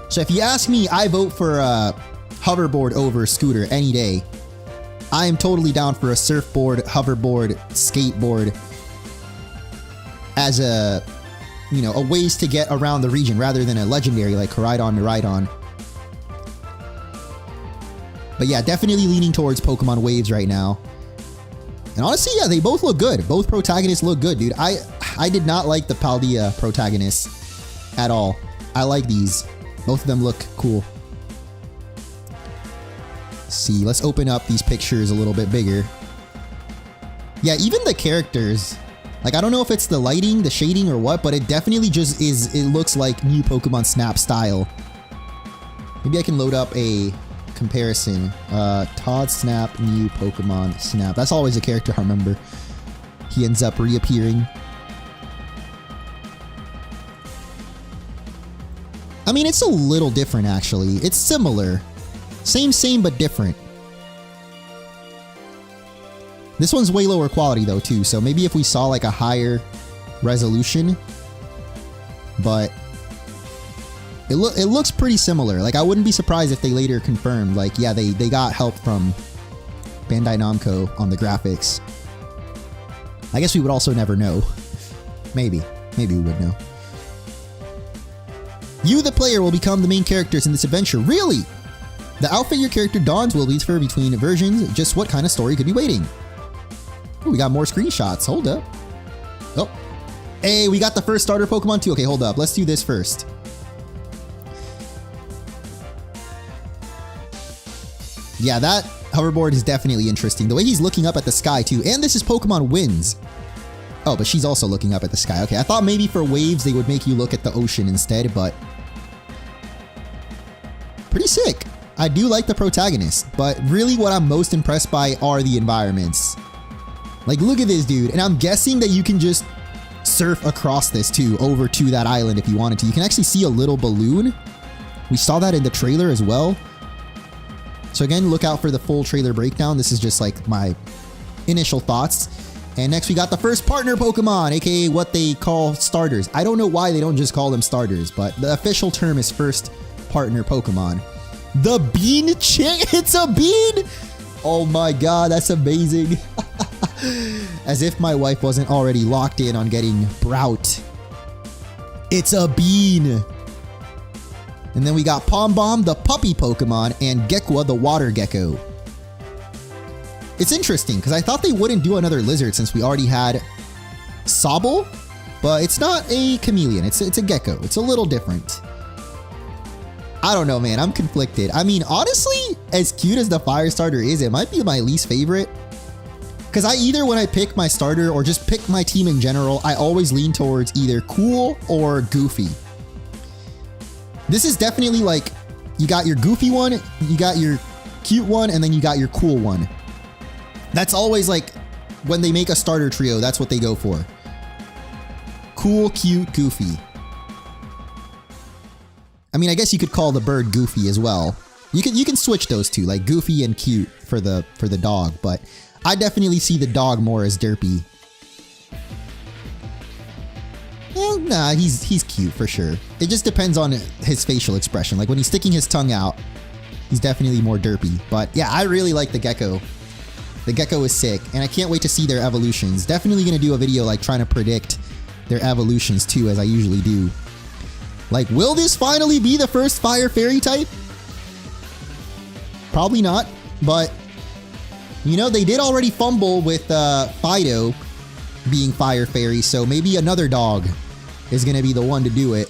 So if you ask me, I vote for a hoverboard over a scooter any day. I am totally down for a surfboard, hoverboard, skateboard as a, you know, a ways to get around the region rather than a legendary like Koraidon to Rhydon. But yeah, definitely leaning towards Pokemon Waves right now. And honestly, yeah, they both look good. Both protagonists look good, dude. I did not like the Paldea protagonists at all. I like these. Both of them look cool. Let's see, let's open up these pictures a little bit bigger. Yeah, even the characters. Like, I don't know if it's the lighting, the shading, or what, but it definitely just is, it looks like new Pokemon Snap style. Maybe I can load up a comparison. Todd Snap, new Pokemon Snap. That's always a character I remember. He ends up reappearing. I mean, it's a little different actually. It's similar. Same, but different. This one's way lower quality though too, so maybe if we saw like a higher resolution, but it looks pretty similar. Like I wouldn't be surprised if they later confirmed like, yeah, they got help from Bandai Namco on the graphics. I guess we would also never know. Maybe we would know. You, the player, will become the main characters in this adventure. Really? The outfit your character dons will differ between versions. Just what kind of story could be waiting? Ooh, we got more screenshots. Hold up. Oh. Hey, we got the first starter Pokemon too. Okay, hold up. Let's do this first. Yeah, that hoverboard is definitely interesting. The way he's looking up at the sky too. And this is Pokemon Winds. Oh, but she's also looking up at the sky. Okay, I thought maybe for waves they would make you look at the ocean instead, but pretty sick. I do like the protagonist, but really what I'm most impressed by are the environments. Like, look at this dude, and I'm guessing that you can just surf across this too, over to that island if you wanted to. You can actually see a little balloon. We saw that in the trailer as well. So again, look out for the full trailer breakdown. This is just like my initial thoughts. And next we got the first partner Pokemon, aka what they call starters. I don't know why they don't just call them starters, but the official term is first partner Pokemon. The Bean Chick? It's a bean? Oh my god, that's amazing. As if my wife wasn't already locked in on getting Brout. It's a bean. And then we got Pom Bomb, the puppy Pokemon, and Gekwa, the water gecko. It's interesting, because I thought they wouldn't do another lizard since we already had Sobble, but it's not a chameleon, it's a gecko. It's a little different. I don't know, man, I'm conflicted. I mean, honestly, as cute as the fire starter is, it might be my least favorite. Because when I pick my starter or just pick my team in general, I always lean towards either cool or goofy. This is definitely like, you got your goofy one, you got your cute one, and then you got your cool one. That's always like, when they make a starter trio, that's what they go for. Cool, cute, goofy. I mean, I guess you could call the bird Goofy as well. You can switch those two, like Goofy and cute for the dog, but I definitely see the dog more as derpy. Well, nah, he's cute for sure. It just depends on his facial expression. Like when he's sticking his tongue out, he's definitely more derpy. But yeah, I really like the gecko. The gecko is sick, and I can't wait to see their evolutions. Definitely gonna do a video like trying to predict their evolutions too, as I usually do. Like, will this finally be the first Fire Fairy type? Probably not, but you know, they did already fumble with Fido being Fire Fairy, so maybe another dog is gonna be the one to do it.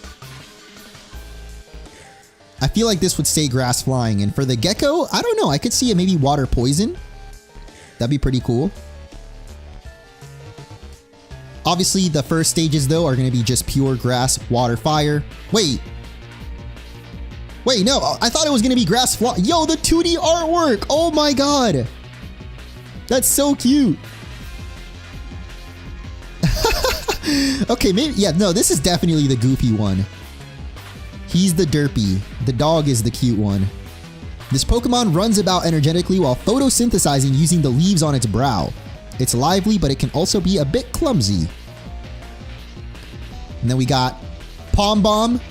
I feel like this would stay grass flying, and for the gecko, I don't know, I could see it maybe water poison. That'd be pretty cool. Obviously, the first stages, though, are going to be just pure grass, water, fire. Wait, no, I thought it was going to be grass fly. Yo, the 2D artwork! Oh my god! That's so cute! Okay, maybe, yeah, no, this is definitely the goofy one. He's the derpy. The dog is the cute one. This Pokemon runs about energetically while photosynthesizing using the leaves on its brow. It's lively, but it can also be a bit clumsy. And then we got Pom Bomb.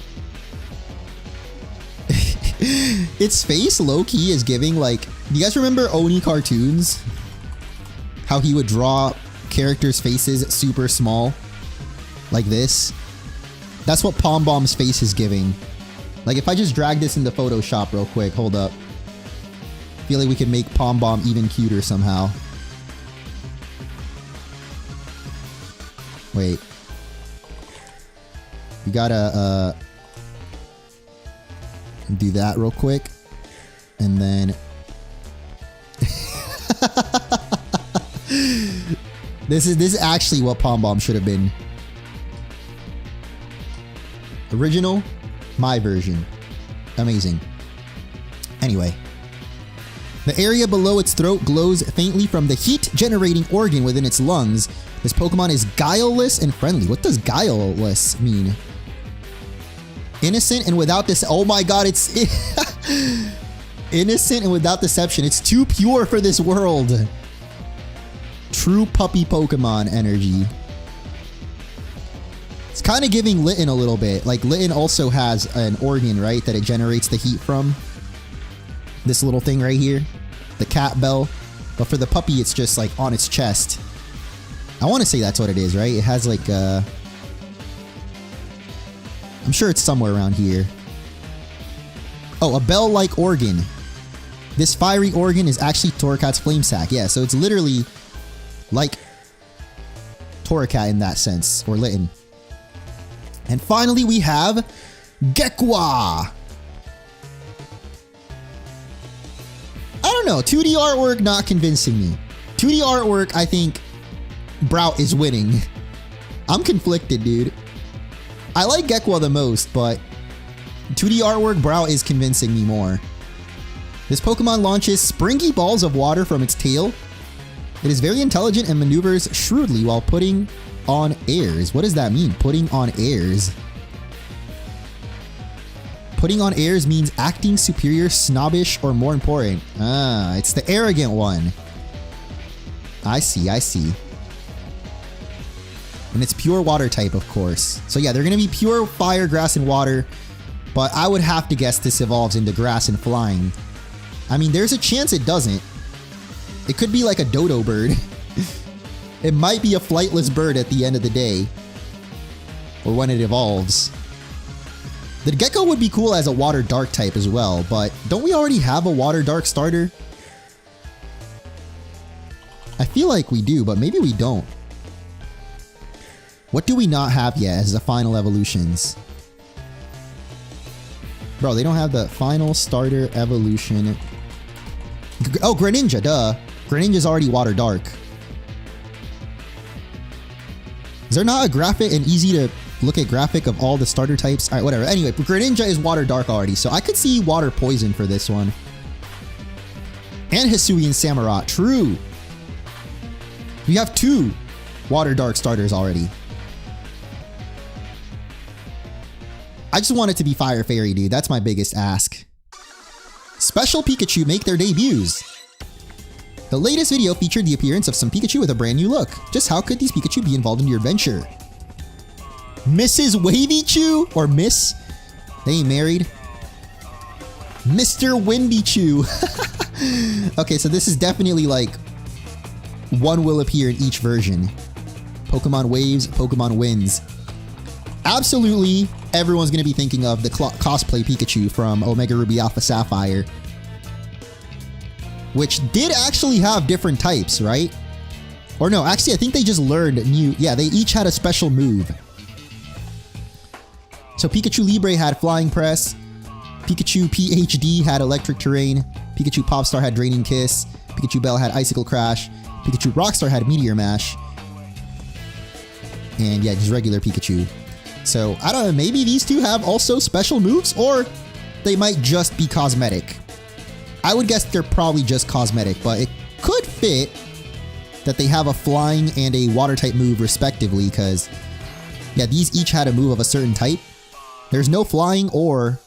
Its face, low-key, is giving like... Do you guys remember Oni cartoons? How he would draw characters' faces super small? Like this? That's what Pom Bomb's face is giving. Like if I just drag this into Photoshop real quick, hold up. I feel like we could make Pom Bomb even cuter somehow. Wait. We gotta do that real quick. And then this is actually what Pom Bomb should have been. Original, my version. Amazing. Anyway, The area below its throat glows faintly from the heat-generating organ within its lungs. This Pokemon is guileless and friendly. What does guileless mean? Innocent and without this. Oh my god, it's innocent and without deception. It's too pure for this world. True puppy Pokemon energy. It's kind of giving Litten a little bit. Like, Litten also has an organ, right, that it generates the heat from. This little thing right here. The cat bell. But for the puppy, it's just, like, on its chest. I want to say that's what it is, right? It has, like, I'm sure it's somewhere around here. Oh, a bell-like organ. This fiery organ is actually Torracat's flame sac. Yeah, so it's literally like Torracat in that sense, or Litten. And finally, we have Gekwa. I don't know. 2D artwork not convincing me. 2D artwork, I think Brout is winning. I'm conflicted, dude. I like Gekwa the most, but 2D artwork, Brout is convincing me more. This Pokemon launches springy balls of water from its tail. It is very intelligent and maneuvers shrewdly while putting on airs. What does that mean? Putting on airs. Putting on airs means acting superior, snobbish, or more important. Ah, it's the arrogant one. I see, I see. And it's pure water type, of course. So yeah, they're going to be pure fire, grass, and water. But I would have to guess this evolves into grass and flying. I mean, there's a chance it doesn't. It could be like a dodo bird. It might be a flightless bird at the end of the day. Or when it evolves. The Gecko would be cool as a water dark type as well, but don't we already have a water dark starter? I feel like we do, but maybe we don't. What do we not have yet as the final evolutions? Bro, they don't have the final starter evolution. Oh, Greninja, duh. Greninja's already water dark. Is there not a graphic, an easy to look at graphic of all the starter types? Alright, whatever. Anyway, Greninja is water dark already, so I could see water poison for this one. And Hisuian Samurott, true. We have 2 water dark starters already. I just want it to be Fire Fairy, dude. That's my biggest ask. Special Pikachu make their debuts. The latest video featured the appearance of some Pikachu with a brand new look. Just how could these Pikachu be involved in your adventure? Mrs. Wavy Chew? Or Miss? They ain't married. Mr. Windy Chew. Okay, so this is definitely like one will appear in each version. Pokemon Waves, Pokemon Winds. Absolutely, everyone's going to be thinking of the cosplay Pikachu from Omega Ruby Alpha Sapphire. Which did actually have different types, right? Or no, actually I think they just learned new... Yeah, they each had a special move. So Pikachu Libre had Flying Press. Pikachu PhD had Electric Terrain. Pikachu Popstar had Draining Kiss. Pikachu Bell had Icicle Crash. Pikachu Rockstar had Meteor Mash. And yeah, just regular Pikachu. So, I don't know, maybe these two have also special moves, or they might just be cosmetic. I would guess they're probably just cosmetic, but it could fit that they have a flying and a water type move respectively, because yeah, these each had a move of a certain type. There's no flying or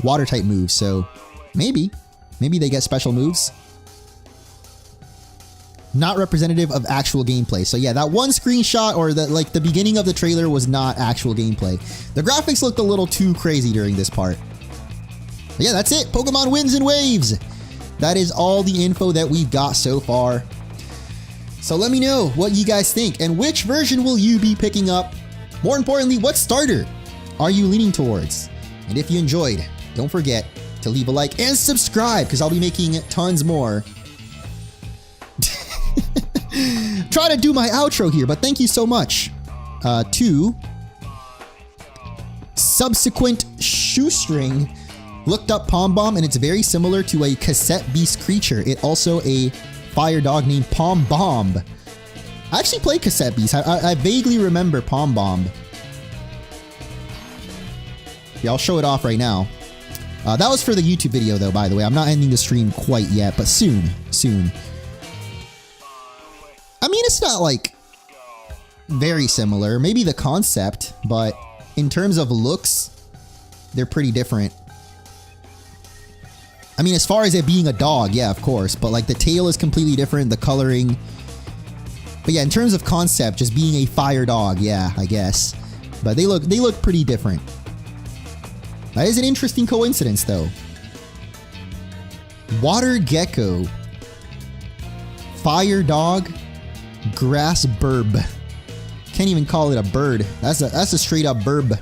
water type moves, so maybe they get special moves. Not representative of actual gameplay. So yeah, that one screenshot or the beginning of the trailer was not actual gameplay. The graphics looked a little too crazy during this part. But yeah, that's it. Pokemon Winds and Waves. That is all the info that we've got so far. So let me know what you guys think and which version will you be picking up? More importantly, what starter are you leaning towards? And if you enjoyed, don't forget to leave a like and subscribe because I'll be making tons more. Try to do my outro here, but thank you so much to Subsequent Shoestring. Looked up Palm Bomb and it's very similar to a cassette beast creature. It also a fire dog named Palm Bomb. I actually played Cassette Beast. I vaguely remember Palm Bomb. Yeah, I'll show it off right now. That was for the YouTube video though, by the way. I'm not ending the stream quite yet, but soon. I mean, it's not like very similar. Maybe the concept, but in terms of looks, they're pretty different. I mean, as far as it being a dog, yeah, of course, but like the tail is completely different, the coloring. But yeah, in terms of concept, just being a fire dog, yeah, I guess. But they look pretty different. That is an interesting coincidence, though. Water gecko, fire dog, grass burb. Can't even call it a bird. That's a straight up burb.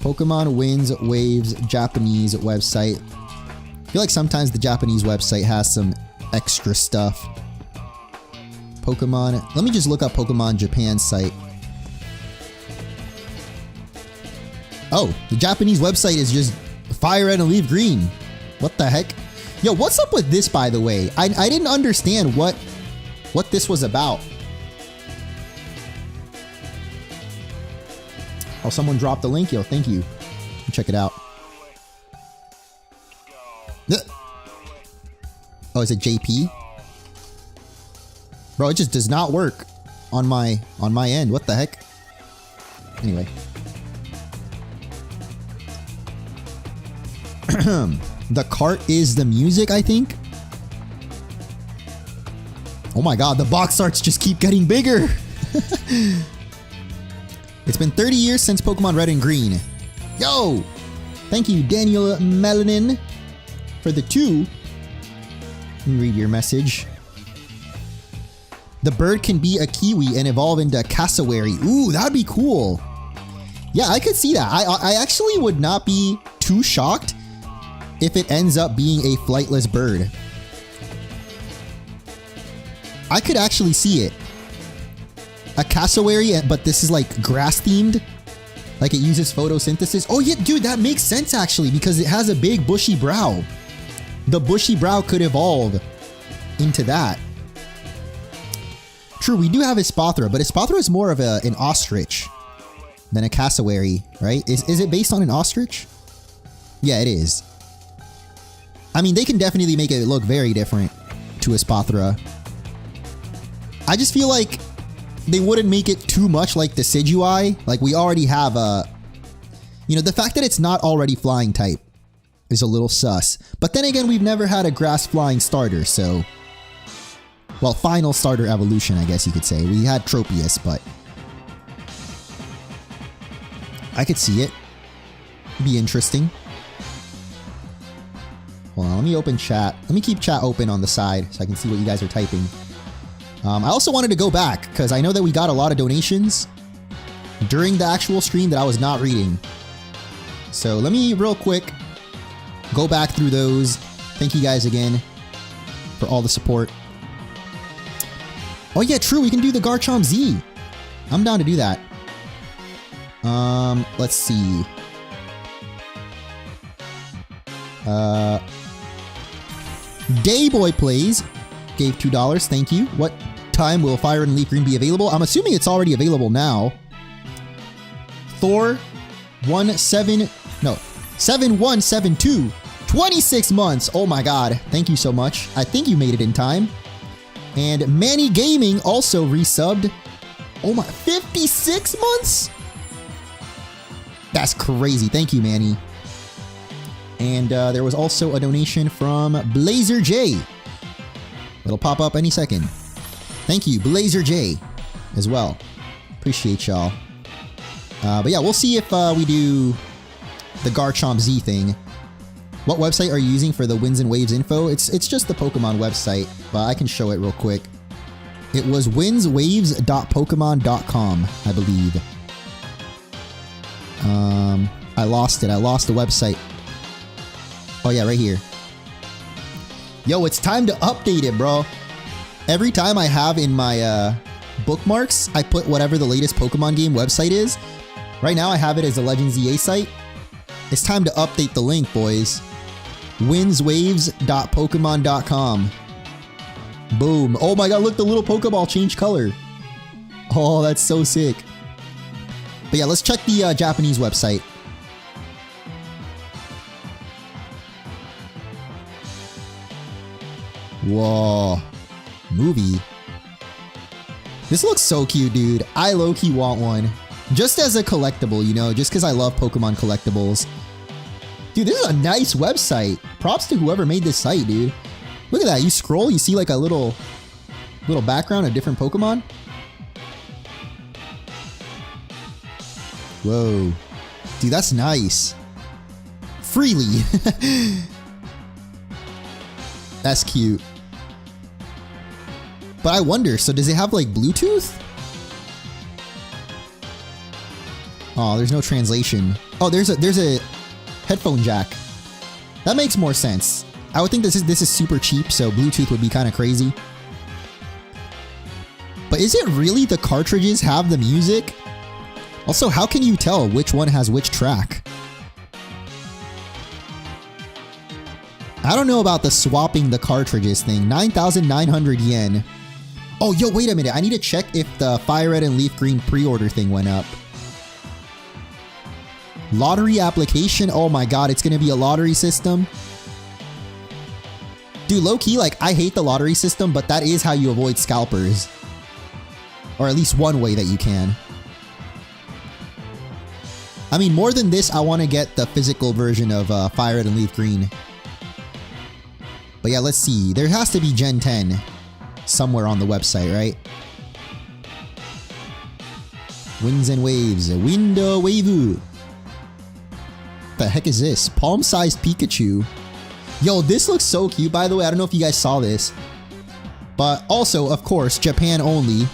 Pokemon Winds Waves Japanese website. I feel like sometimes the Japanese website has some extra stuff. Pokemon. Let me just look up Pokemon Japan site. Oh, the Japanese website is just fire red and leaf green. What the heck? Yo, what's up with this, by the way? I didn't understand what this was about. Oh, someone dropped the link. Yo, thank you. Check it out. Oh, is it JP? Bro, it just does not work on my end. What the heck? Anyway. The cart is the music, I think. Oh my god, the box arts just keep getting bigger. It's been 30 years since Pokemon Red and Green. Yo! Thank you, Daniel Melanin, for the 2. Let me read your message. The bird can be a kiwi and evolve into a cassowary. Ooh, that'd be cool. Yeah, I could see that. I actually would not be too shocked if it ends up being a flightless bird. I could actually see it. A cassowary, but this is like grass themed. Like it uses photosynthesis. Oh yeah, dude, that makes sense actually because it has a big bushy brow. The bushy brow could evolve into that. True, we do have Espathra, but Espathra is more of an ostrich than a cassowary, right? Is it based on an ostrich? Yeah, it is. I mean, they can definitely make it look very different to Espathra. I just feel like they wouldn't make it too much like the Decidueye. Like, we already have a... You know, the fact that it's not already flying type is a little sus. But then again, we've never had a grass flying starter, so... Well, final starter evolution, I guess you could say. We had Tropius, but... I could see it. Be interesting. Hold on, let me open chat. Let me keep chat open on the side so I can see what you guys are typing. I also wanted to go back because I know that we got a lot of donations during the actual stream that I was not reading. So let me real quick go back through those. Thank you guys again for all the support. Oh yeah, true, we can do the Garchomp Z. I'm down to do that. Let's see. Dayboy Plays gave $2. Thank you. What time will Fire and Leaf Green be available? I'm assuming it's already available now. Thor 7172. 26 months. Oh my god. Thank you so much. I think you made it in time. And Manny Gaming also resubbed. Oh my, 56 months? That's crazy. Thank you, Manny. And there was also a donation from Blazer J. It'll pop up any second. Thank you, Blazer J, as well. Appreciate y'all. But yeah, we'll see if we do the Garchomp Z thing. What website are you using for the Winds and Waves info? It's just the Pokemon website, but I can show it real quick. It was windswaves.pokemon.com, I believe. I lost it. I lost the website. Oh yeah, right here. Yo, it's time to update it, bro. Every time I have in my bookmarks, I put whatever the latest Pokemon game website is. Right now, I have it as a Legends EA site. It's time to update the link, boys. windswaves.pokemon.com. Boom. Oh my god, look, the little Pokeball changed color. Oh, that's so sick. But yeah, let's check the Japanese website. Whoa. Movie. This looks so cute, dude. I low-key want one. Just as a collectible, you know, just because I love Pokemon collectibles. Dude, this is a nice website. Props to whoever made this site, dude. Look at that. You scroll, you see like a little background of different Pokemon. Whoa. Dude, that's nice. Freely. That's cute. But I wonder, so does it have like Bluetooth? Oh, there's no translation. Oh, there's a headphone jack. That makes more sense. I would think this is super cheap, so Bluetooth would be kind of crazy. But is it really the cartridges have the music? Also, how can you tell which one has which track? I don't know about the swapping the cartridges thing. 9,900 yen. Oh, yo, wait a minute. I need to check if the Fire Red and Leaf Green pre-order thing went up. Lottery application? Oh my god, it's gonna be a lottery system? Dude, low-key, like, I hate the lottery system, but that is how you avoid scalpers. Or at least one way that you can. I mean, more than this, I want to get the physical version of Fire Red and Leaf Green. But yeah, let's see. There has to be Gen 10 somewhere on the website, right? Winds and Waves. Window Waveu. The heck is this? Palm-sized Pikachu. Yo, this looks so cute, by the way. I don't know if you guys saw this. But also, of course, Japan only.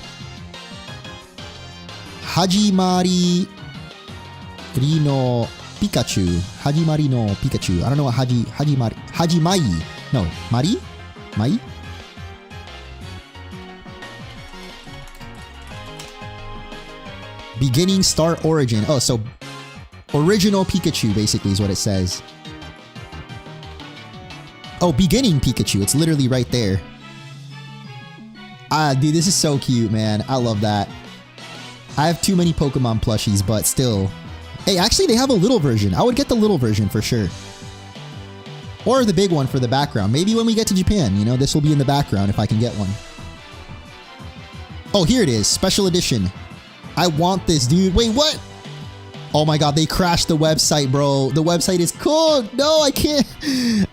Hajimari no Pikachu. Hajimari no Pikachu. I don't know what Hajimai. No, Mari? Mai? Beginning, start, origin. Oh, so original Pikachu basically is what it says. Oh, beginning Pikachu. It's literally right there. Ah, dude, this is so cute, man. I love that. I have too many Pokemon plushies, but still. Hey, actually, they have a little version. I would get the little version for sure. Or the big one for the background. Maybe when we get to Japan, you know, this will be in the background if I can get one. Oh, here it is. Special edition. I want this, dude. Wait, what? Oh my god, they crashed the website, bro. The website is cooked. No, I can't.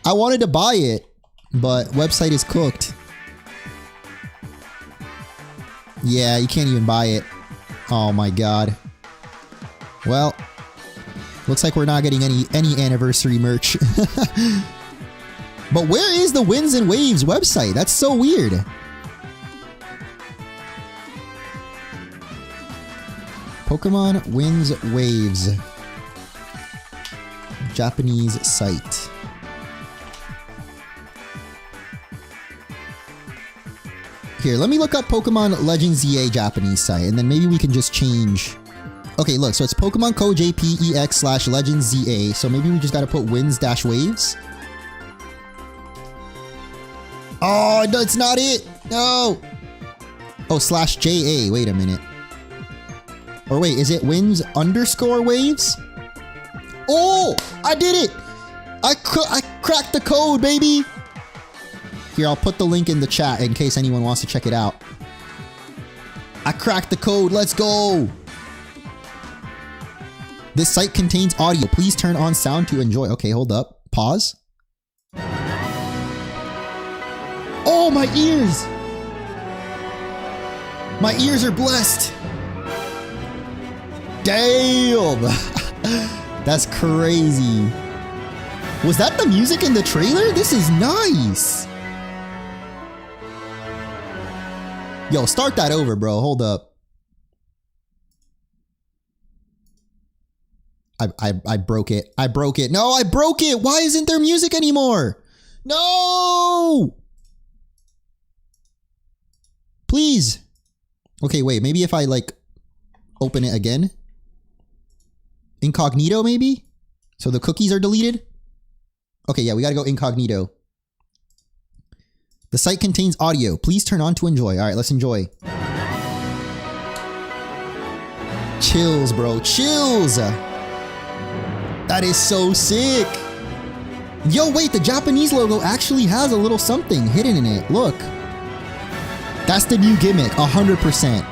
I wanted to buy it, but website is cooked. Yeah, you can't even buy it. Oh my god. Well, looks like we're not getting any anniversary merch. But where is the Winds and Waves website? That's so weird. Pokemon Winds Waves. Japanese site. Here, let me look up Pokemon Legends ZA Japanese site, and then maybe we can just change. Okay, look, so it's Pokemon Co. JPEX/Legends ZA, so maybe we just gotta put Winds-Waves. Oh, no, it's not it! No! Oh, /JA, wait a minute. Or wait, is it Winds_Waves? Oh! I did it! I cracked the code, baby! Here, I'll put the link in the chat in case anyone wants to check it out. I cracked the code, let's go! This site contains audio. Please turn on sound to enjoy. Okay, hold up. Pause. Oh, my ears! My ears are blessed! Damn! That's crazy. Was that the music in the trailer? This is nice! Yo, start that over, bro. Hold up. I broke it. I broke it. No, I broke it! Why isn't there music anymore? No! Please! Okay, wait. Maybe if I, like, open it again? Incognito, maybe? So the cookies are deleted? Okay, yeah, we gotta go incognito. The site contains audio. Please turn on to enjoy. Alright, let's enjoy. Chills, bro. Chills! That is so sick! Yo, wait, the Japanese logo actually has a little something hidden in it. Look. That's the new gimmick, 100%.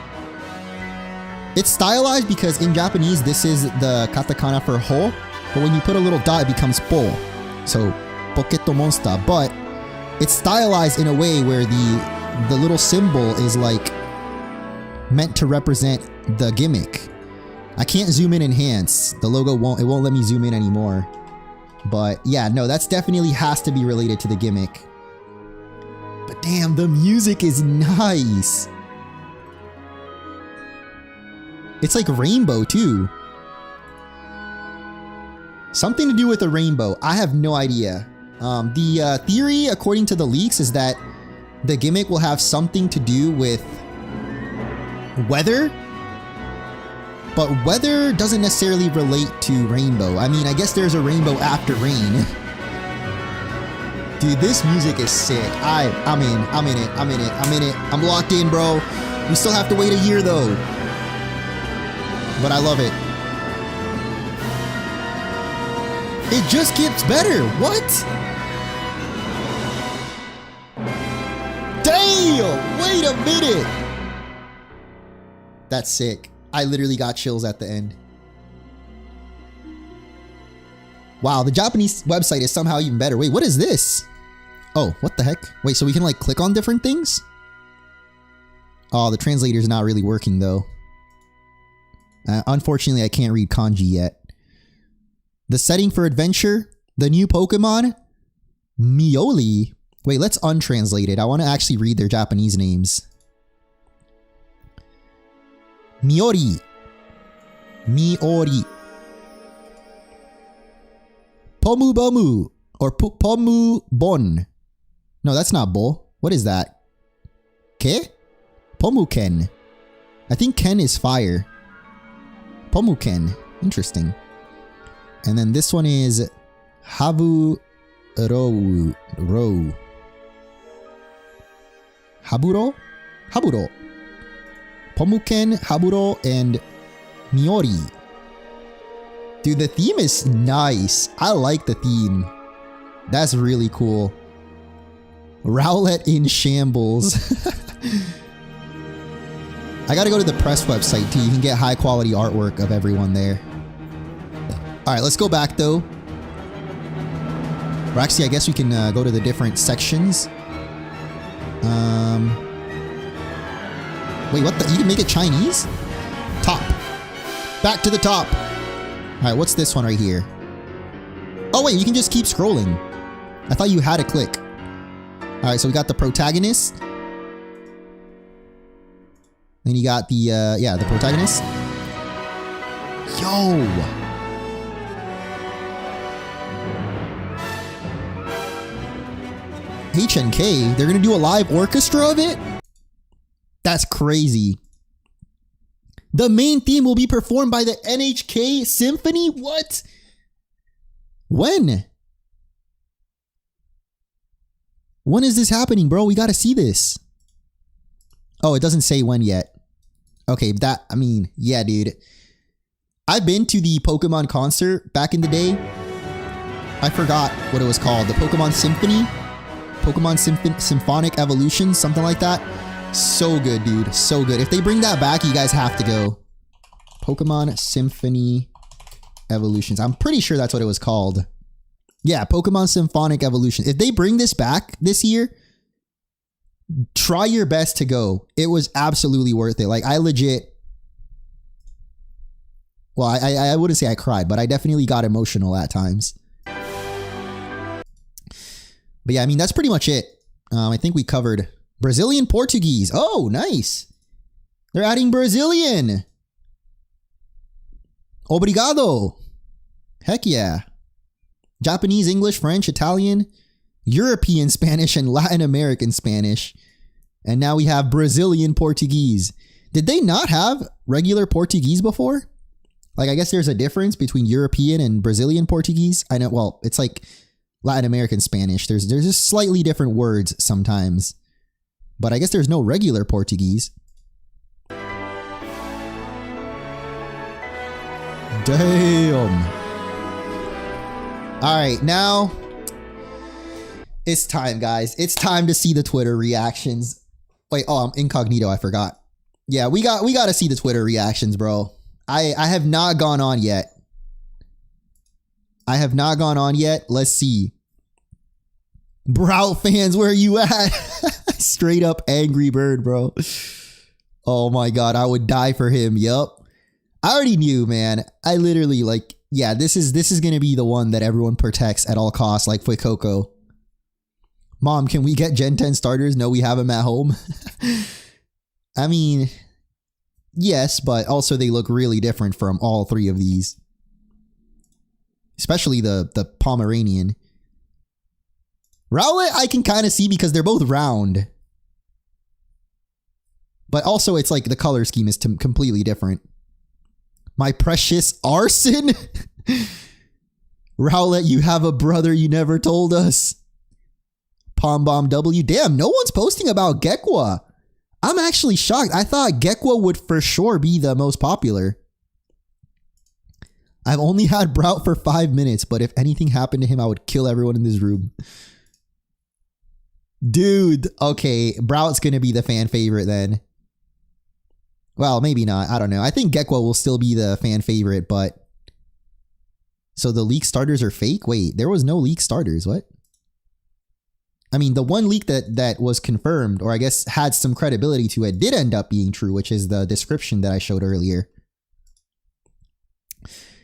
It's stylized because in Japanese, this is the katakana for ho, but when you put a little dot, it becomes po. So, Poketo Monster. But it's stylized in a way where the little symbol is like meant to represent the gimmick. I can't zoom in enhance. The logo won't let me zoom in anymore. But yeah, no, that's definitely has to be related to the gimmick. But damn, the music is nice. It's like rainbow too. Something to do with a rainbow. I have no idea. The theory, according to the leaks, is that the gimmick will have something to do with weather. But weather doesn't necessarily relate to rainbow. I mean, I guess there's a rainbow after rain. Dude, this music is sick. I'm in it. I'm locked in, bro. We still have to wait a year though. But I love it. It just gets better. What? Damn! Wait a minute. That's sick. I literally got chills at the end. Wow, the Japanese website is somehow even better. Wait, what is this? Oh, what the heck? Wait, so we can like click on different things? Oh, the translator's not really working though. Unfortunately, I can't read kanji yet. The setting for adventure, the new Pokemon, Mioli. Wait, let's untranslate it. I want to actually read their Japanese names. Miori. Miori. Pomu or Pomu Bon. No, that's not Bo. What is that? Ke? Pomuken. I think Ken is fire. Pomuken. Interesting. And then this one is Habu Rou. Haburo? Haburo. Pomuken, Haburo, and Miori. Dude, the theme is nice. I like the theme. That's really cool. Rowlet in shambles. I gotta go to the press website too. You can get high quality artwork of everyone there. Alright, let's go back though. Or actually, I guess we can go to the different sections. Wait, what the? You can make it Chinese? Top. Back to the top. Alright, what's this one right here? Oh wait, you can just keep scrolling. I thought you had to click. Alright, so we got the protagonist. Then you got the, yeah, the protagonist. Yo! HNK? They're gonna do a live orchestra of it? That's crazy. The main theme will be performed by the NHK Symphony? What? When? When is this happening, bro? We gotta see this. Oh, it doesn't say when yet. Okay, that, I mean, yeah, dude. I've been to the Pokemon concert back in the day. I forgot what it was called. The Pokemon Symphony? Pokemon Symphonic Evolution? Something like that. So good, dude. So good. If they bring that back, you guys have to go. Pokemon Symphony Evolutions. I'm pretty sure that's what it was called. Yeah, Pokemon Symphonic Evolution. If they bring this back this year, try your best to go. It was absolutely worth it. Like, I legit... Well, I wouldn't say I cried, but I definitely got emotional at times. But yeah, I mean, that's pretty much it. I think we covered Brazilian Portuguese. Oh, nice. They're adding Brazilian. Obrigado. Heck yeah. Japanese, English, French, Italian, European Spanish, and Latin American Spanish. And now we have Brazilian Portuguese. Did they not have regular Portuguese before? Like, I guess there's a difference between European and Brazilian Portuguese. I know, well, it's like Latin American Spanish. There's just slightly different words sometimes. But I guess there's no regular Portuguese. Damn. All right, now It's time, guys. It's time to see the Twitter reactions. Wait, oh, I'm incognito. I forgot. Yeah, we got to see the Twitter reactions, bro. I have not gone on yet. I have not gone on yet. Let's see. Brout fans, where you at? Straight up Angry Bird, bro. Oh my god, I would die for him. Yup. I already knew, man. I literally like, yeah, this is gonna be the one that everyone protects at all costs, like Fuecoco. Mom, can we get Gen 10 starters? No, we have them at home. I mean, yes, but also they look really different from all three of these. Especially the Pomeranian. Rowlet I can kind of see because they're both round. But also it's like the color scheme is completely different. My precious Arson? Rowlet, you have a brother you never told us. Pom Bomb W. Damn, no one's posting about Gekwa. I'm actually shocked. I thought Gekwa would for sure be the most popular. I've only had Brout for 5 minutes, but if anything happened to him, I would kill everyone in this room. Dude, okay, Brout's gonna be the fan favorite then. Well, maybe not. I don't know. I think Gekwa will still be the fan favorite, but... So the leak starters are fake? Wait, there was no leak starters. What? I mean, the one leak that was confirmed, or I guess had some credibility to it, did end up being true, which is the description that I showed earlier.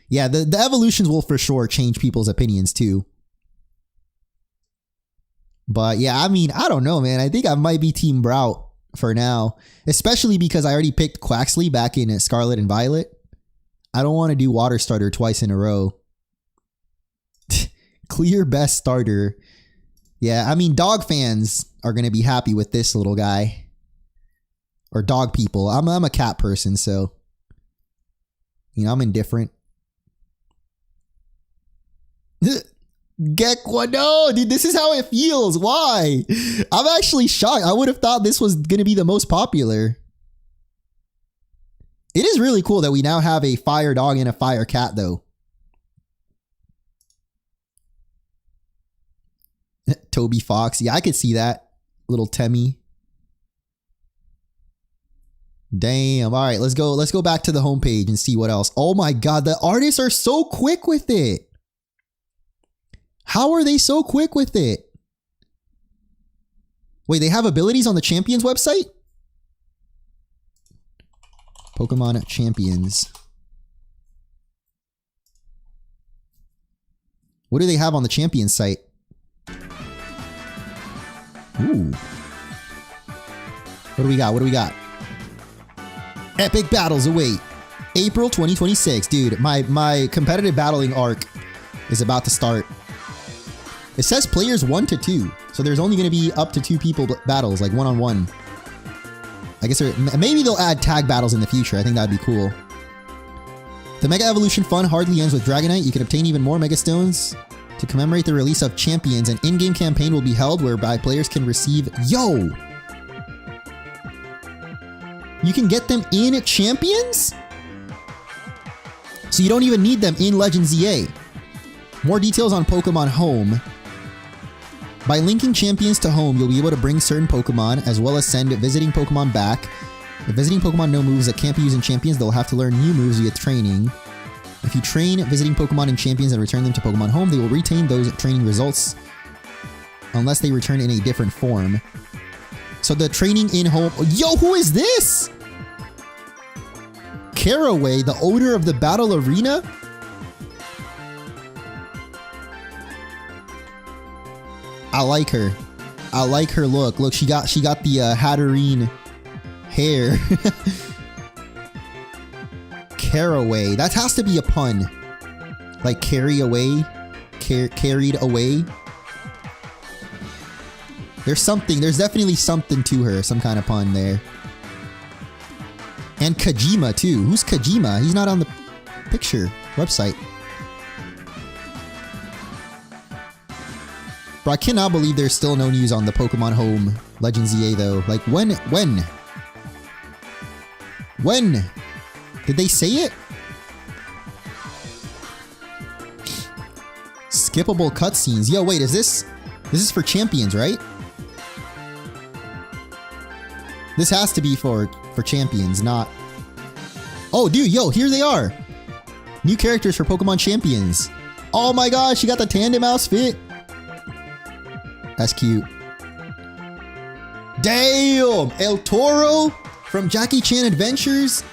Yeah, the evolutions will for sure change people's opinions too. But yeah, I mean, I don't know, man. I think I might be Team Brout for now. Especially because I already picked Quaxley back in Scarlet and Violet. I don't want to do Water Starter twice in a row. Clear best starter. Yeah, I mean, dog fans are going to be happy with this little guy. Or dog people. I'm a cat person, so... You know, I'm indifferent. Gekwa, no, dude, this is how it feels. Why? I'm actually shocked. I would have thought this was going to be the most popular. It is really cool that we now have a fire dog and a fire cat, though. Toby Fox. Yeah, I could see that. Little Temmie. Damn. All right, let's go back to the homepage and see what else. Oh my god, the artists are so quick with it. How are they so quick with it? Wait, they have abilities on the Champions website? Pokemon Champions. What do they have on the Champions site? Ooh. What do we got? What do we got? Epic battles await. April 2026. Dude, my competitive battling arc is about to start. It says players 1 to 2. So there's only going to be up to 2 people battles, like one-on-one. I guess maybe they'll add tag battles in the future. I think that'd be cool. The Mega Evolution fun hardly ends with Dragonite. You can obtain even more Mega Stones. To commemorate the release of Champions, an in-game campaign will be held whereby players can receive... Yo! You can get them in Champions? So you don't even need them in Legends EA. More details on Pokemon Home. By linking Champions to Home, you'll be able to bring certain Pokemon, as well as send visiting Pokemon back. If visiting Pokemon know moves that can't be used in Champions, they'll have to learn new moves via training. If you train visiting Pokemon in Champions and return them to Pokemon Home, they will retain those training results unless they return in a different form. So the training in Home... Yo, who is this? Caraway, the owner of the Battle Arena? I like her. I like her look. Look, she got the Hatterene hair. Caraway. That has to be a pun. Like carry away. Carried away. There's something. There's definitely something to her. Some kind of pun there. And Kojima too. Who's Kojima? He's not on the picture website. Bro, I cannot believe there's still no news on the Pokemon Home Legends EA though. Like when? Did they say it? Skippable cutscenes. Yo, wait, is this This is for Champions, right? This has to be for Champions, not... Oh, dude, yo, here they are. New characters for Pokemon Champions. Oh my gosh, you got the tandem outfit. That's cute. Damn! El Toro from Jackie Chan Adventures.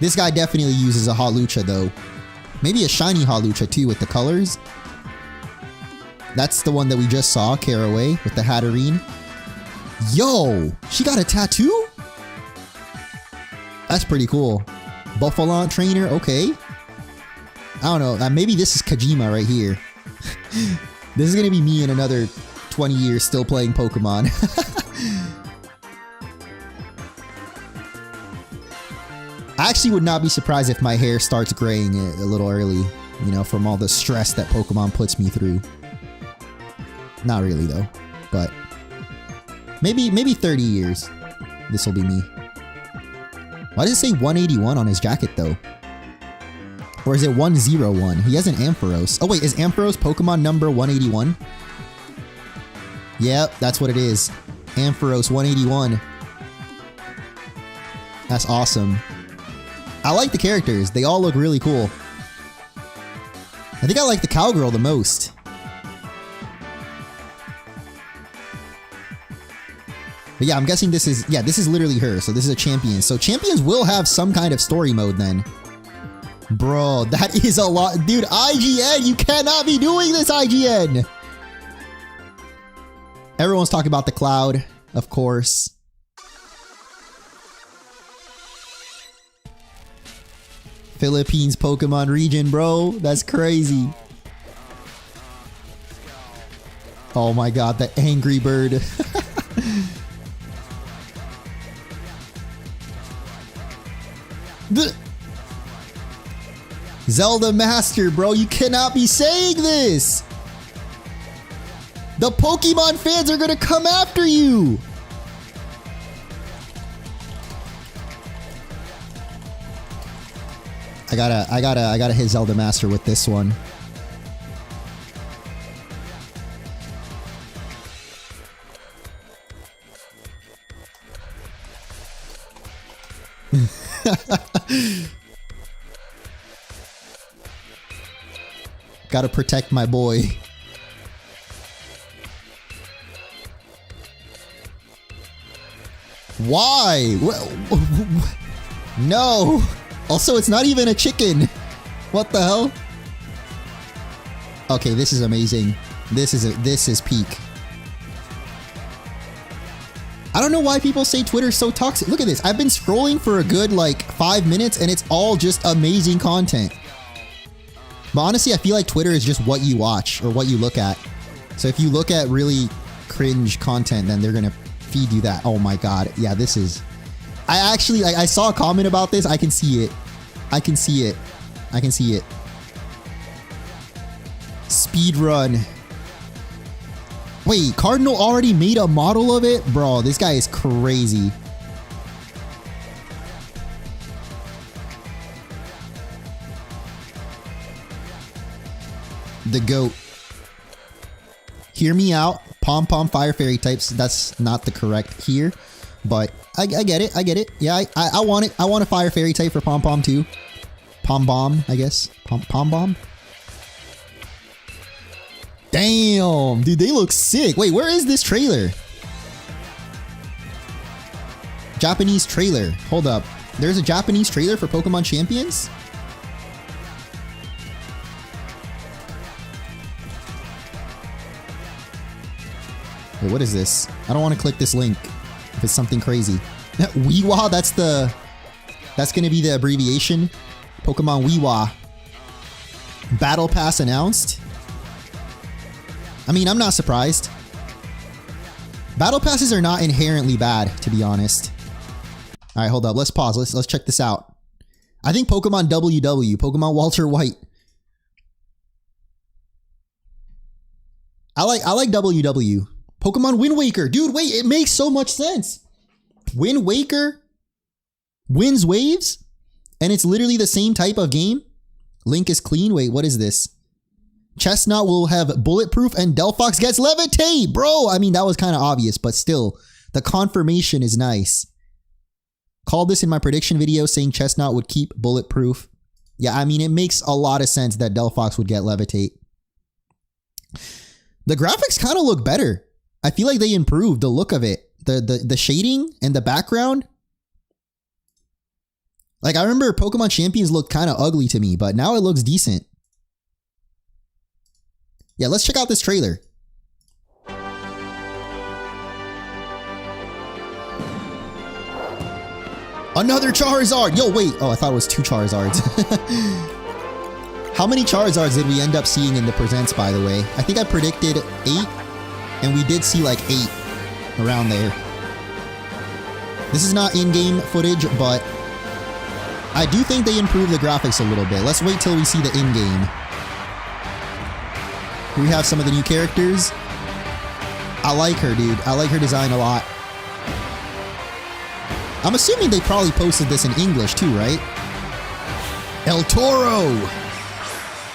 This guy definitely uses a Hawlucha though. Maybe a shiny Hawlucha too with the colors. That's the one that we just saw, Caraway, with the Hatterene. Yo! She got a tattoo? That's pretty cool. Buffalon trainer, okay. I don't know, maybe this is Kojima right here. This is gonna be me in another 20 years still playing Pokemon. I actually would not be surprised if my hair starts graying a little early, you know, from all the stress that Pokemon puts me through. Not really though, but maybe 30 years, this will be me. Why does it say 181 on his jacket though? Or is it 101? He has an Ampharos. Oh wait, is Ampharos Pokemon number 181? Yep, that's what it is. Ampharos 181. That's awesome. I like the characters. They all look really cool. I think I like the cowgirl the most. But yeah, I'm guessing this is, yeah, this is literally her. So this is a champion. So champions will have some kind of story mode then. Bro, that is a lot. Dude, IGN, you cannot be doing this, IGN. Everyone's talking about the cloud, of course. Philippines Pokemon region, bro. That's crazy. Oh my god, the angry bird. Zelda Master, bro, you cannot be saying this! The Pokemon fans are gonna come after you! I gotta hit Zelda Master with this one. Gotta protect my boy. Why? No. Also, it's not even a chicken. What the hell? Okay, this is amazing. This is peak. I don't know why people say Twitter's so toxic. Look at this. I've been scrolling for a good like 5 minutes and it's all just amazing content. But honestly, I feel like Twitter is just what you watch or what you look at. So if you look at really cringe content, then they're gonna feed you that. Oh my god. Yeah, this is... I saw a comment about this. I can see it. I can see it. I can see it. Speed run. Wait, Cardinal already made a model of it? Bro, this guy is crazy. The GOAT. Hear me out. Pom-Pom Fire Fairy types. That's not the correct here. But I get it. I get it. Yeah, I want it. I want a Fire Fairy type for Pom-Pom too. Pom-Bomb, I guess. Pom-Bomb? Damn, dude, they look sick. Wait, where is this trailer? Japanese trailer. Hold up. There's a Japanese trailer for Pokemon Champions? Wait, what is this? I don't want to click this link if it's something crazy. Weewa, that's gonna be the abbreviation. Pokemon Weewa. Battle Pass announced. I mean, I'm not surprised. Battle passes are not inherently bad, to be honest. All right, hold up. Let's pause. Let's check this out. I think Pokemon WW, Pokemon Walter White. I like WW. Pokemon Wind Waker. Dude, wait, it makes so much sense. Wind Waker wins waves, and it's literally the same type of game. Link is clean. Wait, what is this? Chestnut will have bulletproof and Delphox gets levitate, bro. I mean, that was kind of obvious, but still, the confirmation is nice. Called this in my prediction video saying Chestnut would keep bulletproof. Yeah, I mean, it makes a lot of sense that Delphox would get levitate. The graphics kind of look better. I feel like they improved the look of it. The shading and the background. Like, I remember Pokemon Champions looked kind of ugly to me, but now it looks decent. Yeah, let's check out this trailer. Another Charizard! Yo, wait. Oh, I thought it was 2 Charizards. How many Charizards did we end up seeing in the presents, by the way? I think I predicted 8, and we did see like 8 around there. This is not in-game footage, but I do think they improved the graphics a little bit. Let's wait till we see the in-game. We have some of the new characters. I like her, dude. I like her design a lot. I'm assuming they probably posted this in English too, right? El Toro!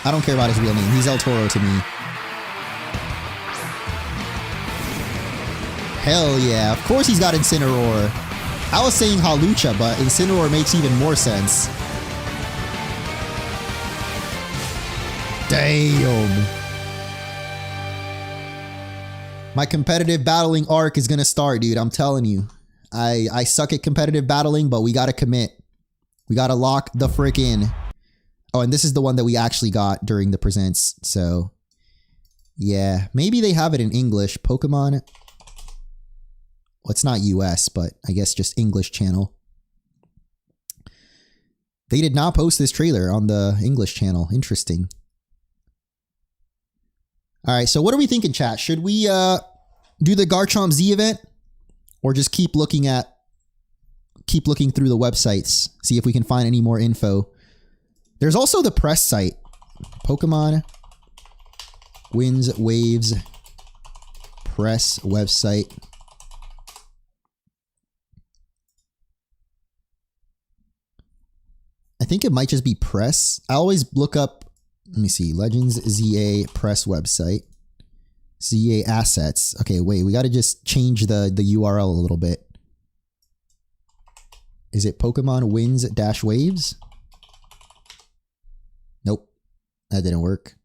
I don't care about his real name. He's El Toro to me. Hell yeah. Of course he's got Incineroar. I was saying Hawlucha, but Incineroar makes even more sense. Damn. My competitive battling arc is gonna start, dude. I'm telling you. I suck at competitive battling, but we gotta commit. We gotta lock the frick in. Oh, and this is the one that we actually got during the presents. So, yeah. Maybe they have it in English. Pokemon. Well, it's not US, but I guess just English channel. They did not post this trailer on the English channel. Interesting. Alright, so what are we thinking, chat? Should we do the Garchomp Z event? Or just keep looking through the websites, see if we can find any more info. There's also the press site. Pokemon Wins Waves press website. I think it might just be press. I always look up, let me see, Legends ZA press website. ZA assets. Okay, wait, we got to just change the URL a little bit. Is it Pokemon Wins -Waves? Nope, that didn't work.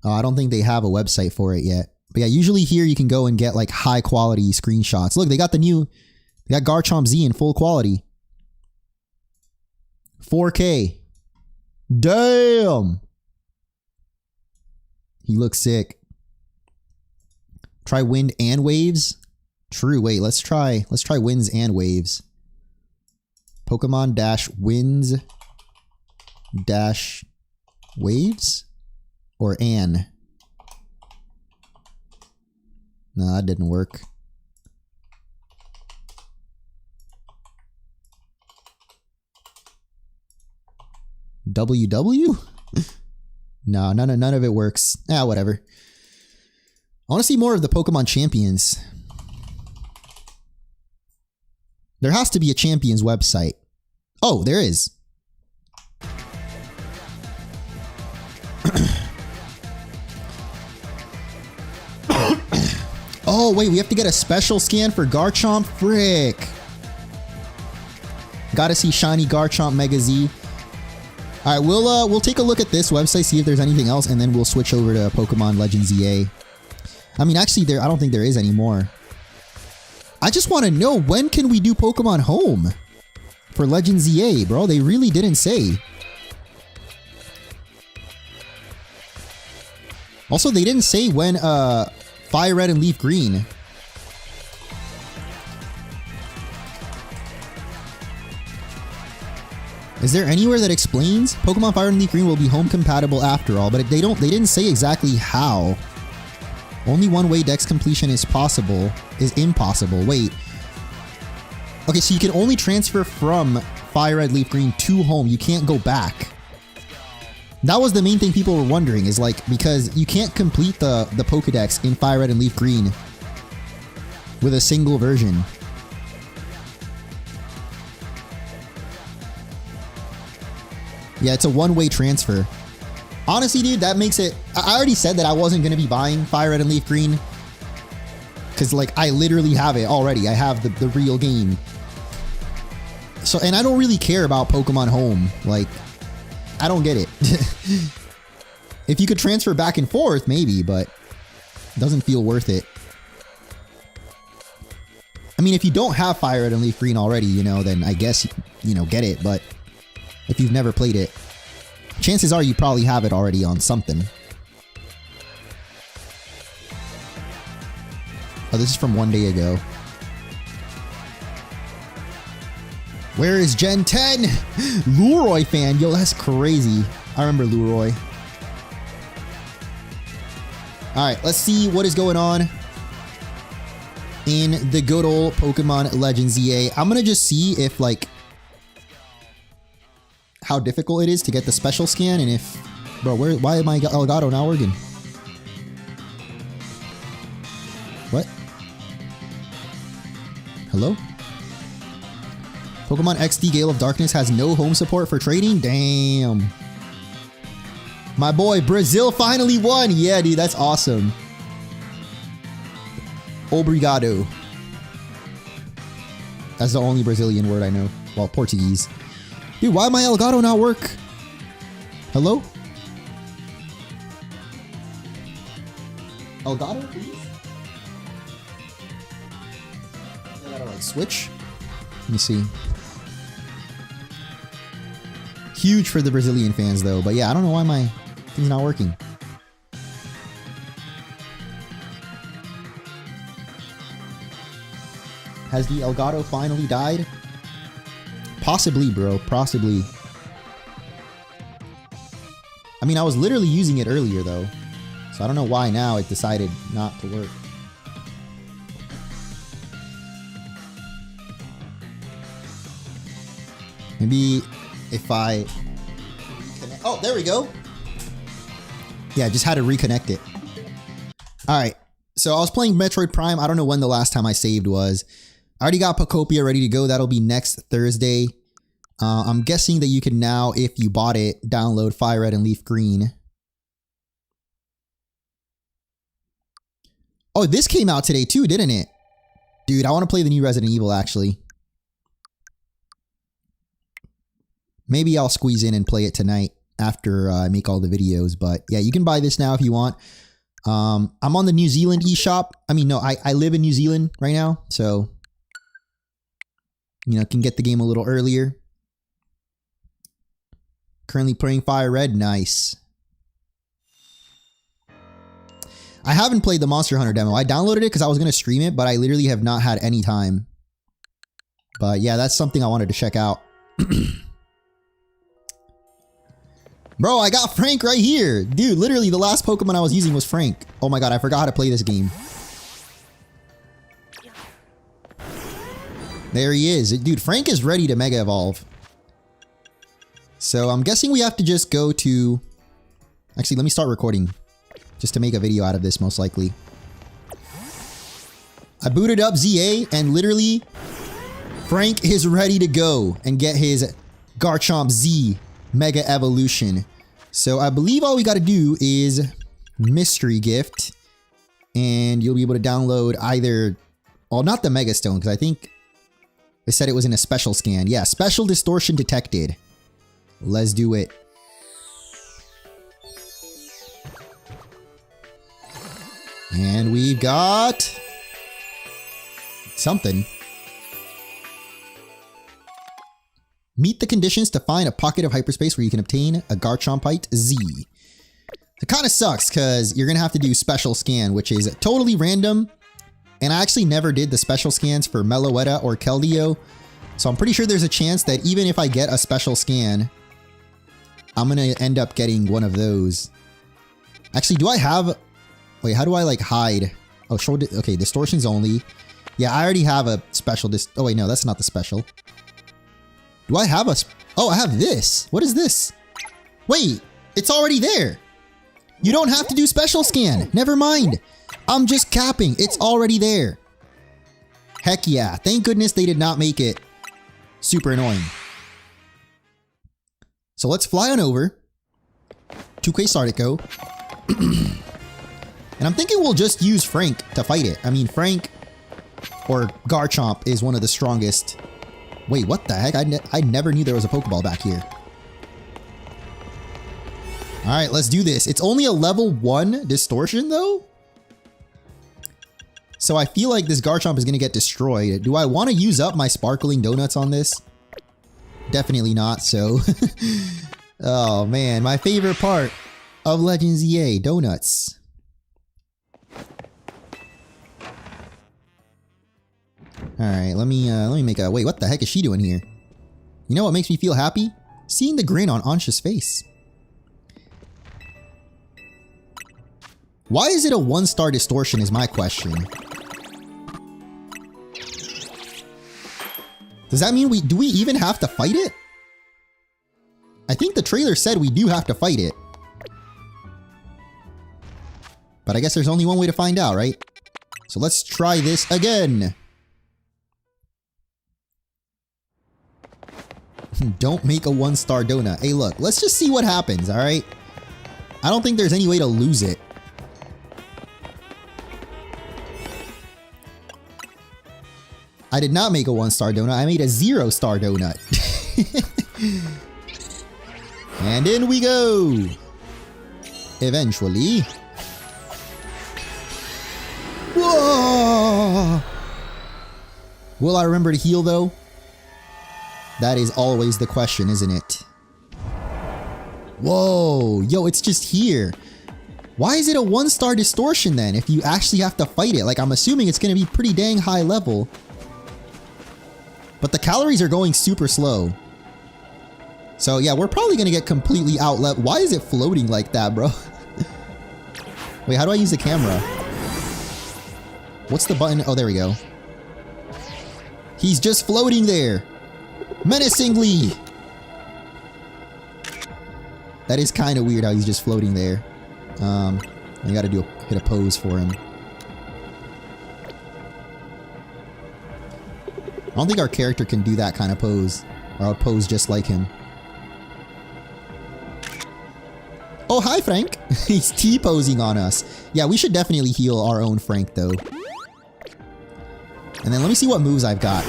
Oh, I don't think they have a website for it yet. But yeah, usually here you can go and get like high quality screenshots. Look, they got they got Garchomp Z in full quality. 4K. Damn. He looks sick. Try wind and waves. True. Wait, let's try winds and waves. Pokemon -winds -waves or an. No, that didn't work. WW? No, none of it works. Ah, whatever. I want to see more of the Pokemon Champions. There has to be a Champions website. Oh, there is. Oh, wait, we have to get a special scan for Garchomp? Frick. Gotta see Shiny Garchomp Mega Z. Alright, we'll take a look at this website, see if there's anything else, and then we'll switch over to Pokemon Legends ZA. I mean, actually, I don't think there is anymore. I just want to know, when can we do Pokemon Home for Legends ZA, bro? They really didn't say. Also, they didn't say when Fire Red and Leaf Green. Is there anywhere that explains Pokemon Fire and Leaf Green will be home compatible after all? But they didn't say exactly how. Only one way Dex completion is impossible. Wait. Okay, so you can only transfer from Fire Red Leaf Green to home. You can't go back. That was the main thing people were wondering, is like, because you can't complete the Pokedex in Fire Red and Leaf Green with a single version. Yeah, it's a one-way transfer. Honestly, dude, that makes it... I already said that I wasn't going to be buying Fire Red and Leaf Green. Because, like, I literally have it already. I have the real game. So, and I don't really care about Pokemon Home. Like, I don't get it. If you could transfer back and forth, maybe, but it doesn't feel worth it. I mean, if you don't have Fire Red and Leaf Green already, you know, then I guess, you know, get it. But if you've never played it, chances are you probably have it already on something. Oh, this is from one day ago. Where is Gen 10? Leroy fan. Yo, that's crazy. I remember Leroy. Alright, let's see what is going on in the good old Pokemon Legends EA. I'm gonna just see if, like, how difficult it is to get the special scan, and if... Bro, why am I Elgato not working? What? Hello? Pokemon XD Gale of Darkness has no home support for trading? Damn. My boy, Brazil finally won! Yeah, dude, that's awesome. Obrigado. That's the only Brazilian word I know. Well, Portuguese. Dude, why my Elgato not work? Hello? Elgato, please? I gotta, like, switch? Let me see. Huge for the Brazilian fans, though. But yeah, I don't know why my thing's not working. Has the Elgato finally died? Possibly, bro. Possibly. I mean, I was literally using it earlier, though. So I don't know why now it decided not to work. Maybe if I reconnect. Oh, there we go. Yeah, just had to reconnect it. All right. So I was playing Metroid Prime. I don't know when the last time I saved was. I already got Pokopia ready to go. That'll be next Thursday. I'm guessing that you can now, if you bought it, download Fire Red and Leaf Green. Oh, this came out today too, didn't it? Dude, I want to play the new Resident Evil, actually. Maybe I'll squeeze in and play it tonight after I make all the videos. But yeah, you can buy this now if you want. I'm on the New Zealand eShop. I mean, no, I live in New Zealand right now. So, you know, can get the game a little earlier. Currently playing Fire Red. Nice. I haven't played the Monster Hunter demo. I downloaded it because I was going to stream it, but I literally have not had any time. But yeah, that's something I wanted to check out. Bro, I got Frank right here. Dude, literally the last Pokemon I was using was Frank. Oh my god, I forgot how to play this game. There he is. Dude, Frank is ready to Mega Evolve. So I'm guessing we have to just go to... Actually, let me start recording. Just to make a video out of this, most likely. I booted up ZA and literally... Frank is ready to go and get his Garchomp Z Mega Evolution. So I believe all we got to do is Mystery Gift. And you'll be able to download either... Well, not the Mega Stone, because I think... They said it was in a special scan. Yeah, special distortion detected. Let's do it. And we got... something. Meet the conditions to find a pocket of hyperspace where you can obtain a Garchomp Z. It kind of sucks because you're going to have to do special scan, which is totally random. And I actually never did the special scans for Meloetta or Keldeo. So I'm pretty sure there's a chance that even if I get a special scan, I'm going to end up getting one of those. Actually, do I have... Wait, how do I like hide? Oh, show... Okay, distortions only. Yeah, I already have a special... Oh, wait, no, that's not the special. Do I have a... Oh, I have this. What is this? Wait, it's already there. You don't have to do special scan. Never mind. I'm just capping. It's already there. Heck yeah. Thank goodness they did not make it super annoying. So let's fly on over to Quesartico. And I'm thinking we'll just use Frank to fight it. I mean, Frank or Garchomp is one of the strongest. Wait, what the heck? I never knew there was a Pokeball back here. Alright, let's do this. It's only a level 1 distortion though? So I feel like this Garchomp is going to get destroyed. Do I want to use up my sparkling donuts on this? Definitely not, so... Oh man, my favorite part of Legends EA, donuts. Alright, let me make a... Wait, what the heck is she doing here? You know what makes me feel happy? Seeing the grin on Ansha's face. Why is it a 1-star distortion is my question. Does that mean do we even have to fight it? I think the trailer said we do have to fight it. But I guess there's only one way to find out, right? So let's try this again. Don't make a 1-star donut. Hey, look, let's just see what happens, alright? I don't think there's any way to lose it. I did not make a 1-star donut. I made a 0-star donut. And in we go. Eventually. Whoa! Will I remember to heal though? That is always the question, isn't it? Whoa! Yo, it's just here. Why is it a 1-star distortion then if you actually have to fight it? Like, I'm assuming it's going to be pretty dang high level. But the calories are going super slow. So yeah, we're probably going to get completely out-leveled. Why is it floating like that, bro? Wait, how do I use the camera? What's the button? Oh, there we go. He's just floating there. Menacingly. That is kind of weird how he's just floating there. I gotta hit a pose for him. I don't think our character can do that kind of pose. Or I'll pose just like him. Oh, hi, Frank. He's T-posing on us. Yeah, we should definitely heal our own Frank, though. And then let me see what moves I've got.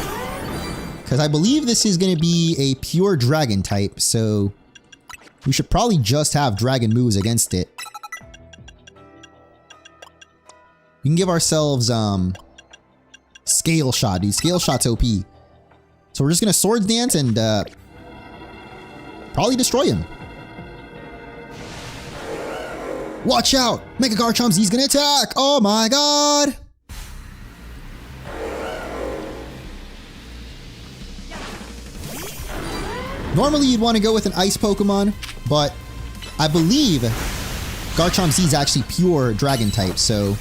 Because I believe this is going to be a pure dragon type, so we should probably just have dragon moves against it. We can give ourselves, Scale Shot, dude. Scale Shot's OP. So we're just going to Swords Dance and, probably destroy him. Watch out! Mega Garchomp Z is going to attack! Oh my god! Normally you'd want to go with an ice Pokemon, but I believe Garchomp Z is actually pure dragon type, so...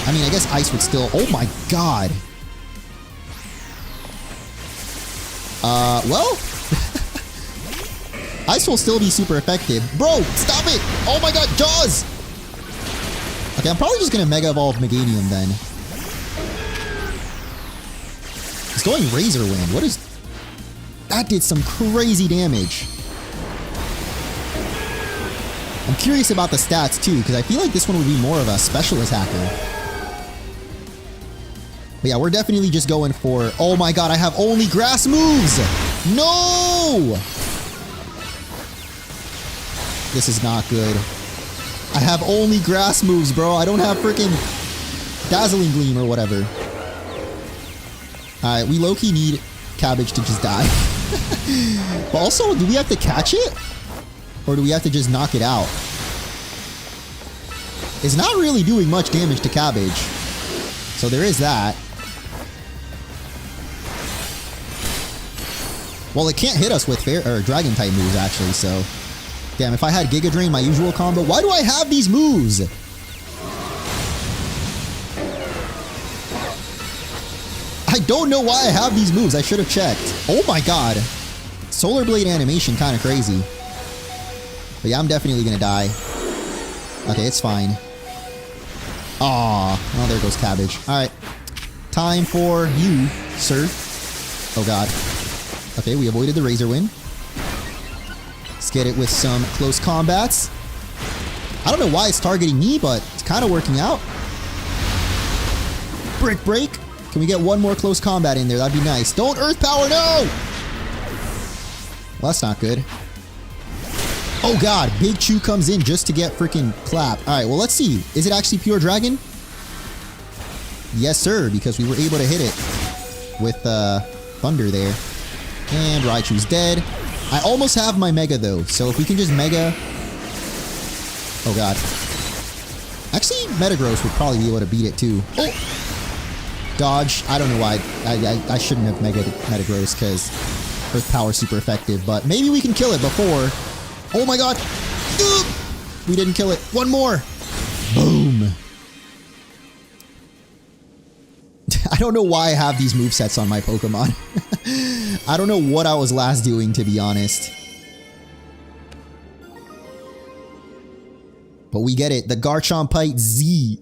I mean, I guess ice would still... Oh my god! Well... ice will still be super effective. Bro, stop it! Oh my god, Jaws! Okay, I'm probably just gonna Mega Evolve Meganium then. It's going Razor Wind. What is... That did some crazy damage. I'm curious about the stats too, because I feel like this one would be more of a special attacker. But yeah, we're definitely just going for... Oh my god, I have only grass moves! No! This is not good. I have only grass moves, bro. I don't have freaking Dazzling Gleam or whatever. Alright, we low-key need Cabbage to just die. But also, do we have to catch it? Or do we have to just knock it out? It's not really doing much damage to Cabbage. So there is that. Well, it can't hit us with Dragon type moves, actually, so... Damn, if I had Giga Drain, my usual combo... Why do I have these moves? I don't know why I have these moves. I should have checked. Oh my god. Solar Blade animation, kind of crazy. But yeah, I'm definitely gonna die. Okay, it's fine. Aw. Oh, there goes Cabbage. Alright. Time for you, sir. Oh god. Okay, we avoided the Razor Wind. Let's get it with some close combats. I don't know why it's targeting me, but it's kind of working out. Brick break. Can we get one more close combat in there? That'd be nice. Don't Earth Power, no! Well, that's not good. Oh god, Big Chew comes in just to get freaking clapped. Alright, well, let's see. Is it actually pure dragon? Yes, sir, because we were able to hit it with thunder there. And Raichu's dead. I almost have my Mega, though, so if we can just Mega... Oh god. Actually, Metagross would probably be able to beat it, too. Oh! Dodge. I don't know why. I shouldn't have Metagross, because Earth Power is super effective, but maybe we can kill it before... Oh my god! We didn't kill it. One more! Boom! I don't know why I have these movesets on my Pokemon. I don't know what I was last doing, to be honest. But we get it. The Garchomp Z.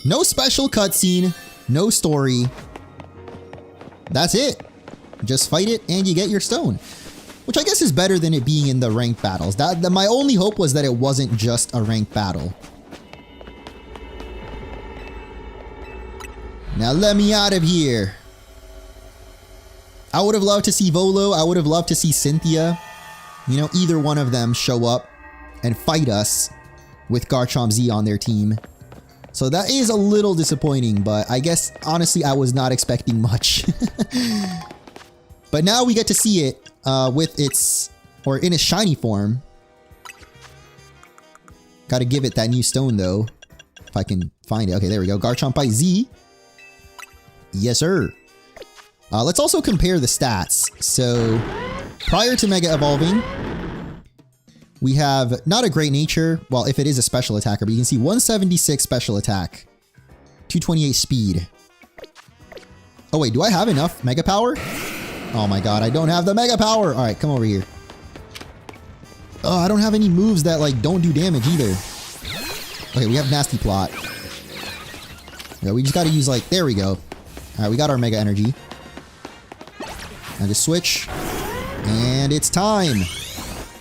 No special cutscene. No story. That's it. Just fight it and you get your stone. Which I guess is better than it being in the ranked battles. My only hope was that it wasn't just a ranked battle. Now let me out of here. I would have loved to see Volo. I would have loved to see Cynthia. You know, either one of them show up and fight us with Garchomp Z on their team. So that is a little disappointing, but I guess, honestly, I was not expecting much. But now we get to see it with its, or in its shiny form. Gotta give it that new stone, though. If I can find it. Okay, there we go. Garchomp Z. Yes, sir. Let's also compare the stats. So, prior to Mega Evolving, we have not a great nature. Well, if it is a special attacker, but you can see 176 special attack, 228 speed. Oh wait, do I have enough Mega Power? Oh my god, I don't have the Mega Power! Alright, come over here. Oh, I don't have any moves that, like, don't do damage either. Okay, we have Nasty Plot. Yeah, we just gotta use, like, there we go. Alright, we got our Mega Energy. Now just switch. And it's time!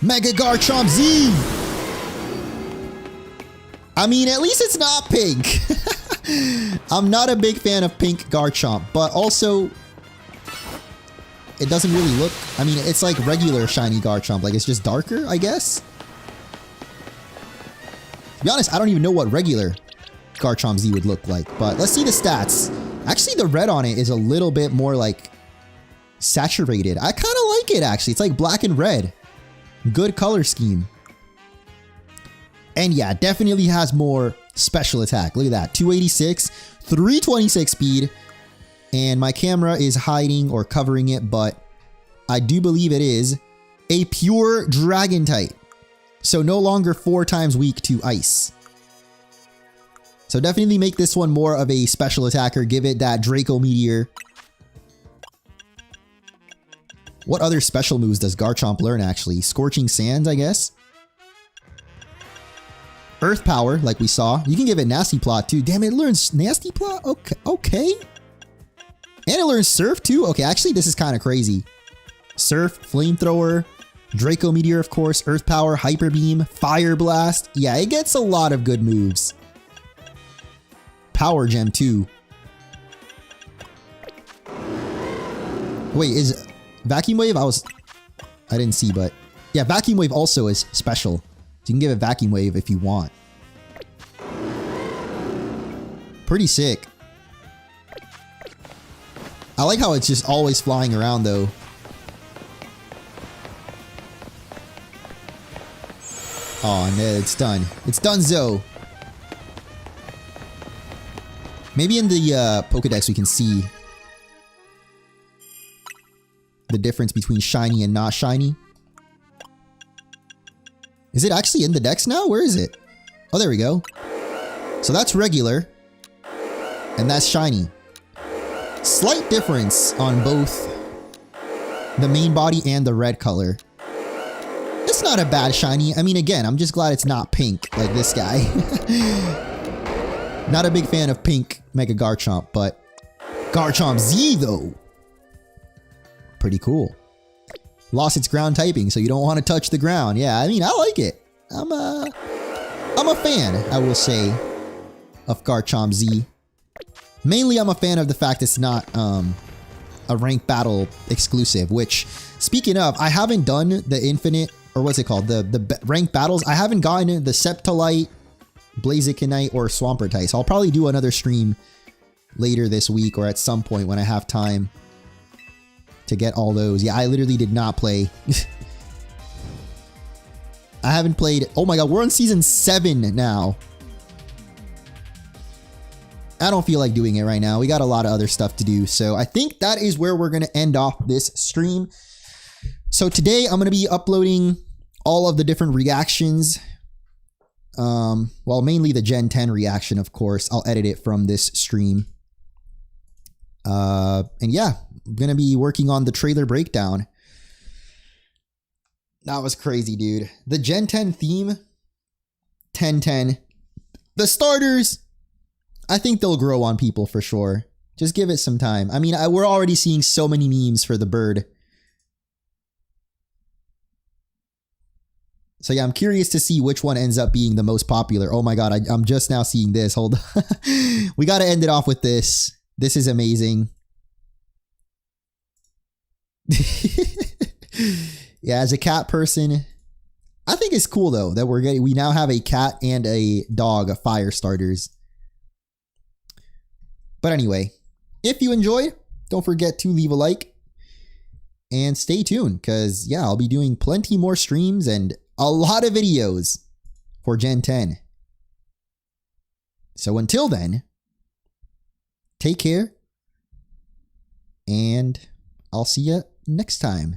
Mega Garchomp Z! I mean, at least it's not pink. I'm not a big fan of pink Garchomp, but also... it doesn't really look... I mean, it's like regular shiny Garchomp. Like, it's just darker, I guess? To be honest, I don't even know what regular Garchomp Z would look like. But let's see the stats. Actually, the red on it is a little bit more, like, saturated. I kind of like it, actually. It's like black and red. Good color scheme. And yeah, definitely has more special attack. Look at that. 286, 326 speed. And my camera is hiding or covering it, but I do believe it is a pure dragon type. So no longer 4 times weak to ice. So definitely make this one more of a special attacker. Give it that Draco Meteor. What other special moves does Garchomp learn, actually? Scorching Sands, I guess? Earth Power, like we saw. You can give it Nasty Plot, too. Damn, it learns Nasty Plot? Okay. Okay. And it learns Surf, too? Okay, actually, this is kind of crazy. Surf, Flamethrower, Draco Meteor, of course, Earth Power, Hyper Beam, Fire Blast. Yeah, it gets a lot of good moves. Power Gem, too. Wait, is Vacuum Wave? I didn't see, but... yeah, Vacuum Wave also is special. So you can give it Vacuum Wave if you want. Pretty sick. I like how it's just always flying around, though. Oh, no, it's done. It's done, Zo. Maybe in the Pokedex we can see the difference between shiny and not shiny. Is it actually in the dex now? Where is it? Oh, there we go. So that's regular. And that's shiny. Slight difference on both the main body and the red color. It's not a bad shiny. I mean, again, I'm just glad it's not pink like this guy. Not a big fan of pink Mega Garchomp, but Garchomp Z, though. Pretty cool. Lost its ground typing, so you don't want to touch the ground. Yeah, I mean, I like it. I'm a fan, I will say, of Garchomp Z. Mainly, I'm a fan of the fact it's not a ranked battle exclusive, which, speaking of, I haven't done the infinite, or what's it called, the ranked battles. I haven't gotten the Sceptolite, Blazikenite, or Swampertite, so I'll probably do another stream later this week or at some point when I have time to get all those. Yeah, I literally did not play. I haven't played. Oh my god, we're on season 7 now. I don't feel like doing it right now. We got a lot of other stuff to do. So I think that is where we're going to end off this stream. So today I'm going to be uploading all of the different reactions. Well, mainly the Gen 10 reaction, of course. I'll edit it from this stream. And yeah, I'm going to be working on the trailer breakdown. That was crazy, dude. The Gen 10 theme, 1010. The starters, I think they'll grow on people for sure. Just give it some time. I mean, we're already seeing so many memes for the bird. So yeah, I'm curious to see which one ends up being the most popular. Oh my god, I'm just now seeing this. Hold on. We got to end it off with this. This is amazing. Yeah, as a cat person, I think it's cool though that we now have a cat and a dog fire starters. But anyway, if you enjoyed, don't forget to leave a like and stay tuned because yeah, I'll be doing plenty more streams and a lot of videos for Gen 10. So until then, take care and I'll see you next time.